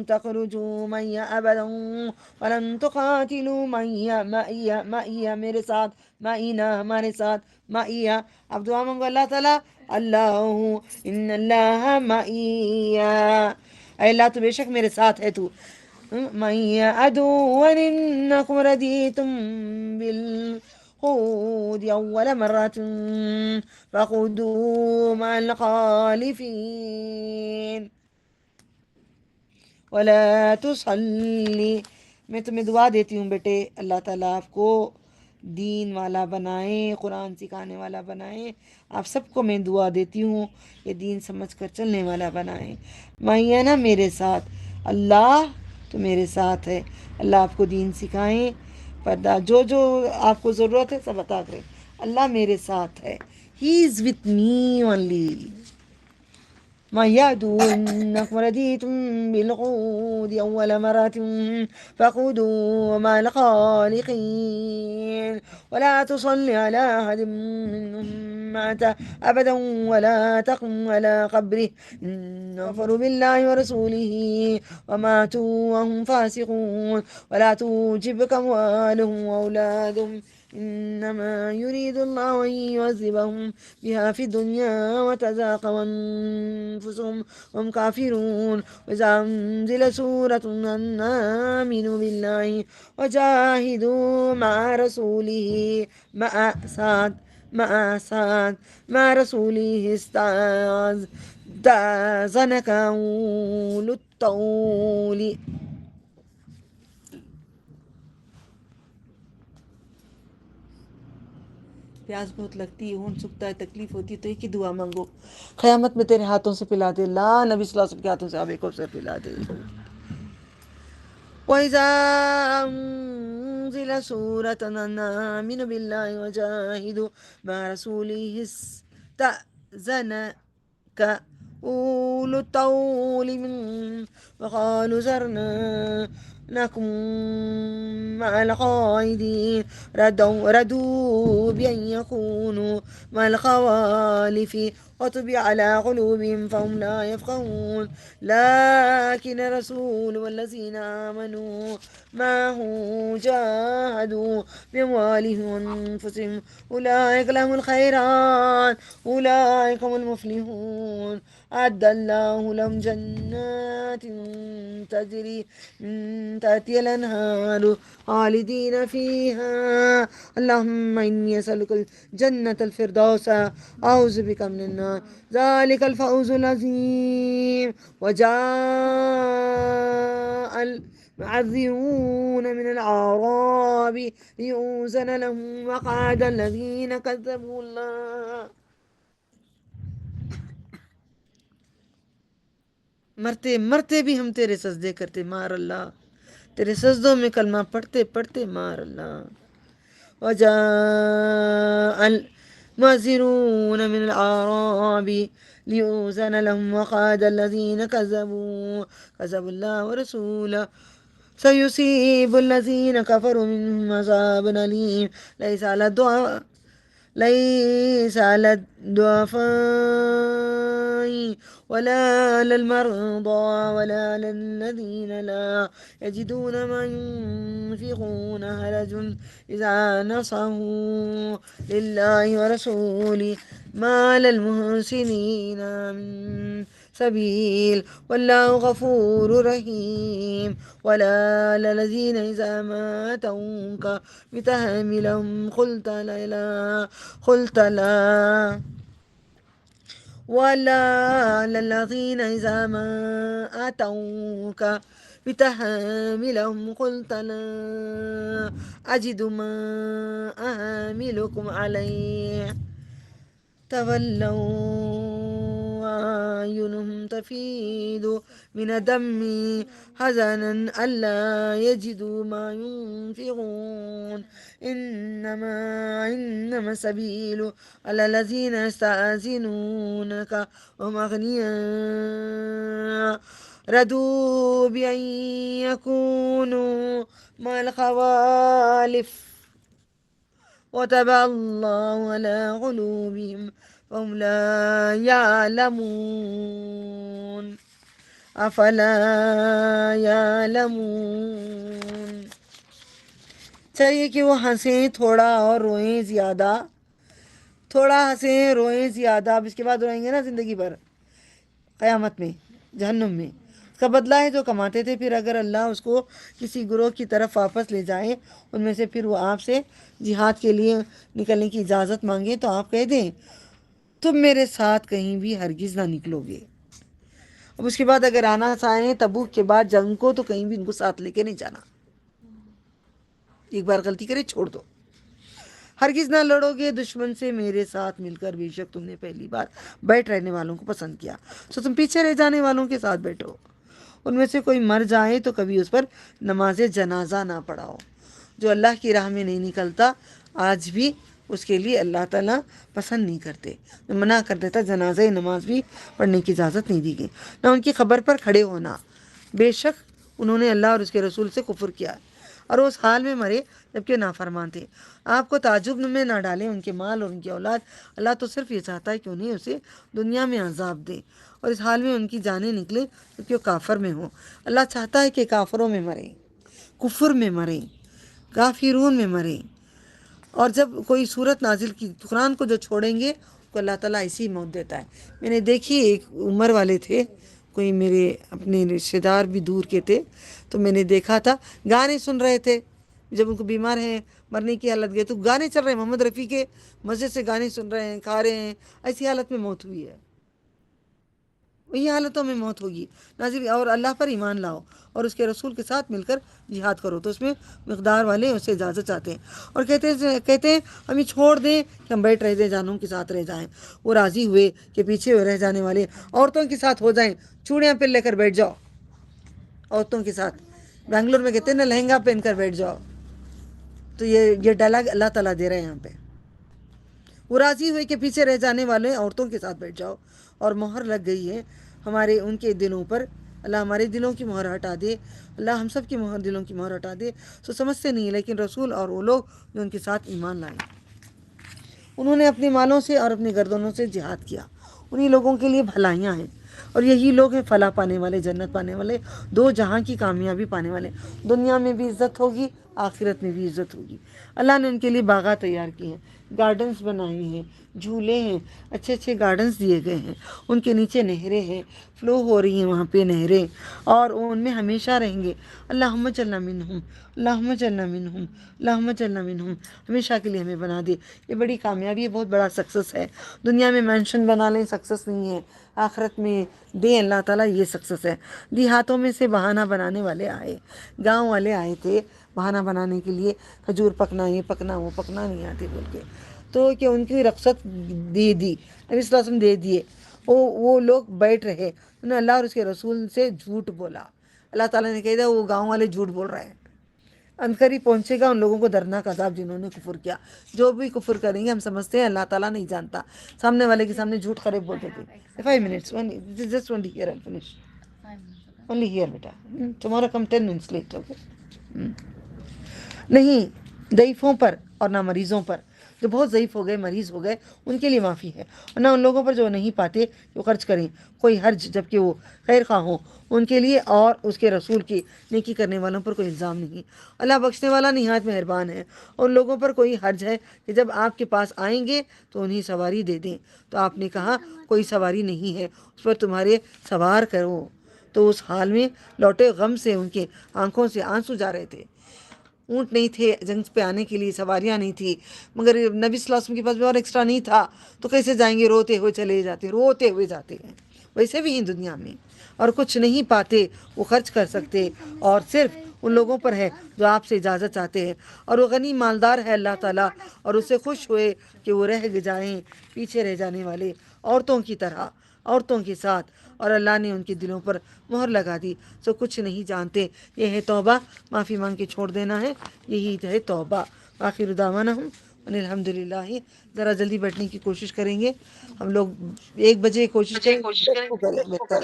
تَخْرُجُوا مَعِيَ أَبَدًا وَلَن تُقَاتِلُوا مَعِيَ میرے ساتھ، معینا ہمارے ساتھ، معیہ اب دعا مانگو اللہ تعالیٰ، اللہ ان اللہ معیہ، اے اللہ تو بے شک میرے ساتھ ہے، تو من عدو إنكم رديتم بالخوض أول مرة فخذوا مع الخالفين ولا تصلی. میں تمہیں دعا دیتی ہوں بیٹے، اللہ تعالیٰ آپ کو دین والا بنائیں، قرآن سکھانے والا بنائیں. آپ سب کو میں دعا دیتی ہوں یہ دین سمجھ کر چلنے والا بنائیں. میں نا میرے ساتھ، اللہ تو میرے ساتھ ہے. اللہ آپ کو دین سکھائیں، پردہ جو جو آپ کو ضرورت ہے سب عطا کریں. اللہ میرے ساتھ ہے. ہی از وتھ می اونلی. ما يعدونكم رديتم بالقعود أول مرة فقودوا مع الخالقين ولا تصل على أحد منهم مات أبدا ولا تقم على قبره إنهم كفروا بالله ورسوله وماتوا وهم فاسقون ولا تعجبك أموالهم وأولادهم إنما يريد الله أن يعذبهم بها في الدنيا وتزهق أنفسهم وهم كافرون. وإذا أنزل سورة أن آمنوا بالله وجاهدوا مع رسوله مع رسوله استأذنك أولو الطول. پیاس بہت لگتی ہے، اون سکتا ہے، تکلیف ہوتی ہے تو ایک ہی دعا مانگو، قیامت میں تیرے ہاتھوں سے پلا دے اللہ، نبی صلی اللہ علیہ وسلم کے ہاتھوں سے آب کوثر پلا دے. وَإِذَا أُنزِلَ سُورَةً أَنْ آمِنُوا بِاللَّهِ وَجَاهِدُوا مَعَ رَسُولِهِ اسْتَأْذَنَكَ أُولُو الطَّوْلِ مِنْهُمْ وَقَالُوا ذَرْنَا نكن مع القائدين. ردوا بأن يكونوا مع الخوالف وطبع على قلوبهم فهم لا يفقهون. لكن الرسول والذين آمنوا معه جاهدوا بأموالهم وأنفسهم أولئك لهم الخيرات أولئك هم المفلحون. أعد الله لهم جنات تجري من تحتها الأنهار خالدين فيها. اللهم إني أسألك الجنة الفردوس أعوذ بك من النار. ذلك الفوز العظيم. وجاء المعذرون من الأعراب ليؤذن لهم وقعد الذين كذبوا الله. مرتے مرتے بھی ہم تیرے سجدے کرتے مار اللہ، تیرے سجدوں میں کلمہ پڑھتے پڑھتے مار اللہ. وجاء المعذرون من الأعراب ليؤذن لهم وقعد الذين كذبوا الله ورسوله سيصيب الذين كفروا منهم عذاب أليم. ليس على الضعفاء ولا للمرضى ولا للذين لا يجدون ما ينفقون حرج إذا نصحوا لله ورسوله ما للمحسنين من سبيل والله غفور رحيم. ولا للذين إذا ما أتوك بتحملهم قلت لا ولا للذين إذا ما أتوك بتحملهم قلت لا أجد ما أحملكم عليه تولوا وأعينهم تفيض من الدم حزنا ألا يجدوا ما ينفقون. إنما السبيل على الذين يستأذنونك وهم أغنياء رضوا بأن يكونوا مع الخوالف وطبع الله على قلوبهم فهم لا يعلمون. أفلا يعلمون. چاہیے کہ وہ ہنسیں تھوڑا اور روئیں زیادہ، تھوڑا ہنسیں روئیں زیادہ، اب اس کے بعد روئیں گے نا زندگی بھر قیامت میں جہنم میں. کا بدلہ ہے جو کماتے تھے. پھر اگر اللہ اس کو کسی گروہ کی طرف واپس لے جائیں ان میں سے، پھر وہ آپ سے جہاد کے لیے نکلنے کی اجازت مانگے، تو آپ کہہ دیں تم میرے ساتھ کہیں بھی ہرگز نہ نکلو گے. اب اس کے بعد اگر آنا چاہیں تبوک کے بعد جنگ کو، تو کہیں بھی ان کو ساتھ لے کے نہیں جانا. ایک بار غلطی کرے چھوڑ دو. ہرگز نہ لڑو گے دشمن سے میرے ساتھ مل کر، بے شک تم نے پہلی بار بیٹھ رہنے والوں کو پسند کیا، سو تم پیچھے رہ جانے والوں کے ساتھ بیٹھو. ان میں سے کوئی مر جائے تو کبھی اس پر نماز جنازہ نہ پڑھاؤ. جو اللہ کی راہ میں نہیں نکلتا آج بھی اس کے لیے اللہ تعالیٰ پسند نہیں کرتے، منع کر دیتا. جنازہ نماز بھی پڑھنے کی اجازت نہیں دی گئی. نہ ان کی خبر پر کھڑے ہونا، بے شک انہوں نے اللہ اور اس کے رسول سے کفر کیا اور اس حال میں مرے جبکہ نافرمان تھے. آپ کو تعجب میں نہ ڈالیں ان کے مال اور ان کی اولاد. اللہ تو صرف یہ چاہتا ہے کہ انہیں اسے دنیا میں عذاب دے اور اس حال میں ان کی جانیں نکلیں جبکہ وہ کافر میں ہوں. اللہ چاہتا ہے کہ کافروں میں مریں، کفر میں مریں، کافرون میں مریں. اور جب کوئی صورت نازل کی قرآن کو جو چھوڑیں گے تو اللہ تعالیٰ ایسی موت دیتا ہے. میں نے دیکھی ایک عمر والے تھے، کوئی میرے اپنے رشتے دار بھی دور کے تھے، تو میں نے دیکھا تھا گانے سن رہے تھے. جب ان کو بیمار ہیں مرنے کی حالت گئے تو گانے چل رہے ہیں، محمد رفیع کے مسجد سے گانے سن رہے ہیں، کھا رہے ہیں. ایسی حالت میں موت ہوئی ہے. وہی حالتوں میں موت ہوگی. ناظرین، اور اللہ پر ایمان لاؤ اور اس کے رسول کے ساتھ مل کر جہاد کرو. تو اس میں مقدار والے اسے اجازت چاہتے ہیں اور کہتے ہیں ہم یہ چھوڑ دیں کہ ہم بیٹھ رہ دیں، جانوں کے ساتھ رہ جائیں. وہ راضی ہوئے کہ پیچھے رہ جانے والے عورتوں کے ساتھ ہو جائیں، چوڑیاں پہن لے کر بیٹھ جاؤ عورتوں کے ساتھ. بنگلور میں کہتے ہیں نا لہنگا پہن کر بیٹھ جاؤ. تو یہ ڈائلاگ اللہ تعالیٰ دے رہے ہیں یہاں پہ. وہ راضی ہوئے کہ پیچھے رہ جانے والے عورتوں کے ساتھ بیٹھ جاؤ. اور مہر لگ گئی ہے ہمارے ان کے دلوں پر. اللہ ہمارے دلوں کی مہر ہٹا دے، اللہ ہم سب کی دلوں کی مہر ہٹا دے. سو سمجھتے نہیں، لیکن رسول اور وہ لوگ جو ان کے ساتھ ایمان لائے انہوں نے اپنے مالوں سے اور اپنے گردنوں سے جہاد کیا. انہی لوگوں کے لیے بھلائیاں ہیں اور یہی لوگ ہیں فلاح پانے والے، جنت پانے والے، دو جہاں کی کامیابی پانے والے. دنیا میں بھی عزت ہوگی، آخرت میں بھی عزت ہوگی. اللہ نے ان کے لیے باغات تیار کی ہیں، گارڈنز بنائے ہیں، جھولے ہیں، اچھے اچھے گارڈنز دیے گئے ہیں. ان کے نیچے نہریں ہیں، فلو ہو رہی ہیں وہاں پہ نہریں، اور وہ ان میں ہمیشہ رہیں گے. اللہم اجعلنا منہم، اللہم اجعلنا منہم، اللہم اجعلنا منہم. ہمیشہ کے لیے ہمیں بنا دے. یہ بڑی کامیابی ہے، بہت بڑا سکسس ہے. دنیا میں مینشن بنا لیں سکسس نہیں ہے، آخرت میں دے اللہ تعالیٰ یہ سکسس ہے. دیہاتوں میں سے بہانہ بنانے والے آئے، گاؤں والے آئے تھے بہانہ بنانے کے لیے، کھجور پکنا، یہ پکنا، وہ پکنا نہیں آتے بول کے. تو کہ ان کی رخصت دے دی، نبی صلی اللہ علیہ وسلم دے دیے. وہ لوگ بیٹھ رہے، انہوں نے اللہ اور اس کے رسول سے جھوٹ بولا. اللہ تعالیٰ نے کہہ دیا وہ گاؤں والے جھوٹ بول رہے ہیں. عنقریب پہنچے گا ان لوگوں کو دردناک عذاب جنہوں نے کفر کیا. جو بھی کفر کریں گے ہم سمجھتے ہیں اللہ تعالیٰ نہیں جانتا، سامنے والے کے سامنے جھوٹ قریب بولتے تھے. 5 minutes just only here I'll finish. Only here beta. Tomorrow come 10 minutes late. Okay. نہیں ضعیفوں پر اور نہ مریضوں پر. جو بہت ضعیف ہو گئے، مریض ہو گئے، ان کے لیے معافی ہے. اور نہ ان لوگوں پر جو نہیں پاتے وہ خرچ کریں کوئی حرج جبکہ وہ خیر خواہ ہوں ان کے لیے، اور اس کے رسول کی نیکی کرنے والوں پر کوئی الزام نہیں. اللہ بخشنے والا نہایت مہربان ہے. ان لوگوں پر کوئی حرج ہے کہ جب آپ کے پاس آئیں گے تو انہیں سواری دے دیں. تو آپ نے کہا کوئی سواری نہیں ہے، اس پر تمہارے سوار کرو. تو اس حال میں لوٹے غم سے ان کے آنکھوں سے آنسو جا رہے تھے. اونٹ نہیں تھے جنگ پہ آنے کے لیے، سواریاں نہیں تھی، مگر نبی صلی اللہ علیہ وسلم کے پاس بھی اور ایکسٹرا نہیں تھا. تو کیسے جائیں گے؟ روتے ہوئے چلے جاتے، روتے ہوئے جاتے ہیں. ویسے بھی ہیں دنیا میں، اور کچھ نہیں پاتے وہ خرچ کر سکتے، اور صرف ان لوگوں پر ہے جو آپ سے اجازت چاہتے ہیں. اور وہ غنی مالدار ہے اللہ تعالیٰ، اور اس سے خوش ہوئے کہ وہ رہ جائیں پیچھے رہ جانے والے عورتوں کی طرح، عورتوں کے ساتھ. اور اللہ نے ان کے دلوں پر مہر لگا دی، سو کچھ نہیں جانتے. یہ ہے توبہ، معافی مانگ کے چھوڑ دینا ہے، یہی ہے توبہ. آخر دعوانا الحمدللہ. ذرا جلدی بیٹھنے کی کوشش کریں گے ہم لوگ. 1 بجے کوشش کریں بہتر.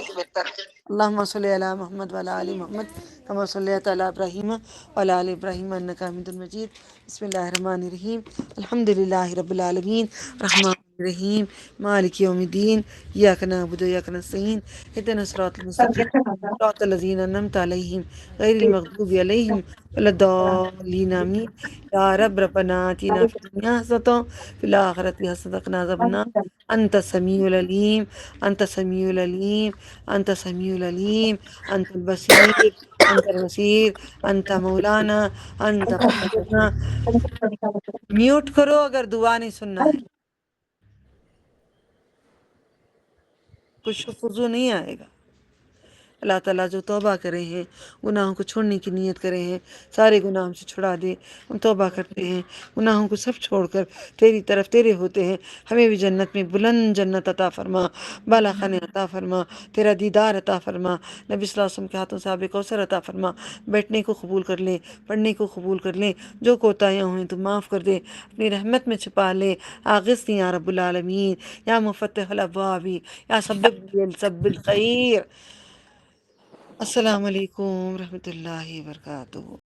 اللہم صلی علی محمد وعلی آل محمد کما صلیت علی ابراہیم وعلی آل ابراہیم انک حمید مجید. بسم اللہ الرحمن الرحیم. الحمدللہ رب العالمین الرحمن الرحیم مالک یوم الدین ایاک نعبد و ایاک نستعین اهدنا الصراط المستقیم صراط الذین انعمت علیہم غیر المغضوب علیہم ولا الضالین آمین یا رب ربنا آتنا فی الدنیا حسنۃ فی الآخرۃ حسنۃ وقنا عذاب النار انت السمیع العلیم انت السمیع العلیم انت السمیع العلیم انت البصیر انت البصیر انت مولانا انت مولانا. میوٹ کرو اگر دعا نہیں سننا ہے، کچھ فضو نہیں آئے گا. اللہ تعالیٰ جو توبہ کرے ہیں، گناہوں کو چھوڑنے کی نیت کرے ہیں، سارے گناہوں سے چھڑا دے. ہم توبہ کرتے ہیں، گناہوں کو سب چھوڑ کر تیری طرف تیرے ہوتے ہیں. ہمیں بھی جنت میں بلند جنت عطا فرما، بالا خانے عطا فرما، تیرا دیدار عطا فرما، نبی صلی اللہ علیہ وسلم کے ہاتھوں سے آب کوثر عطا فرما. بیٹھنے کو قبول کر لے، پڑھنے کو قبول کر لے، جو کوتاہیاں ہوئیں تو معاف کر دے، اپنی رحمت میں چھپا لے. آغثنی یا رب العالمین یا مفتح الابواب یا سبب الخیر. السلام علیکم ورحمۃ اللہ وبرکاتہ.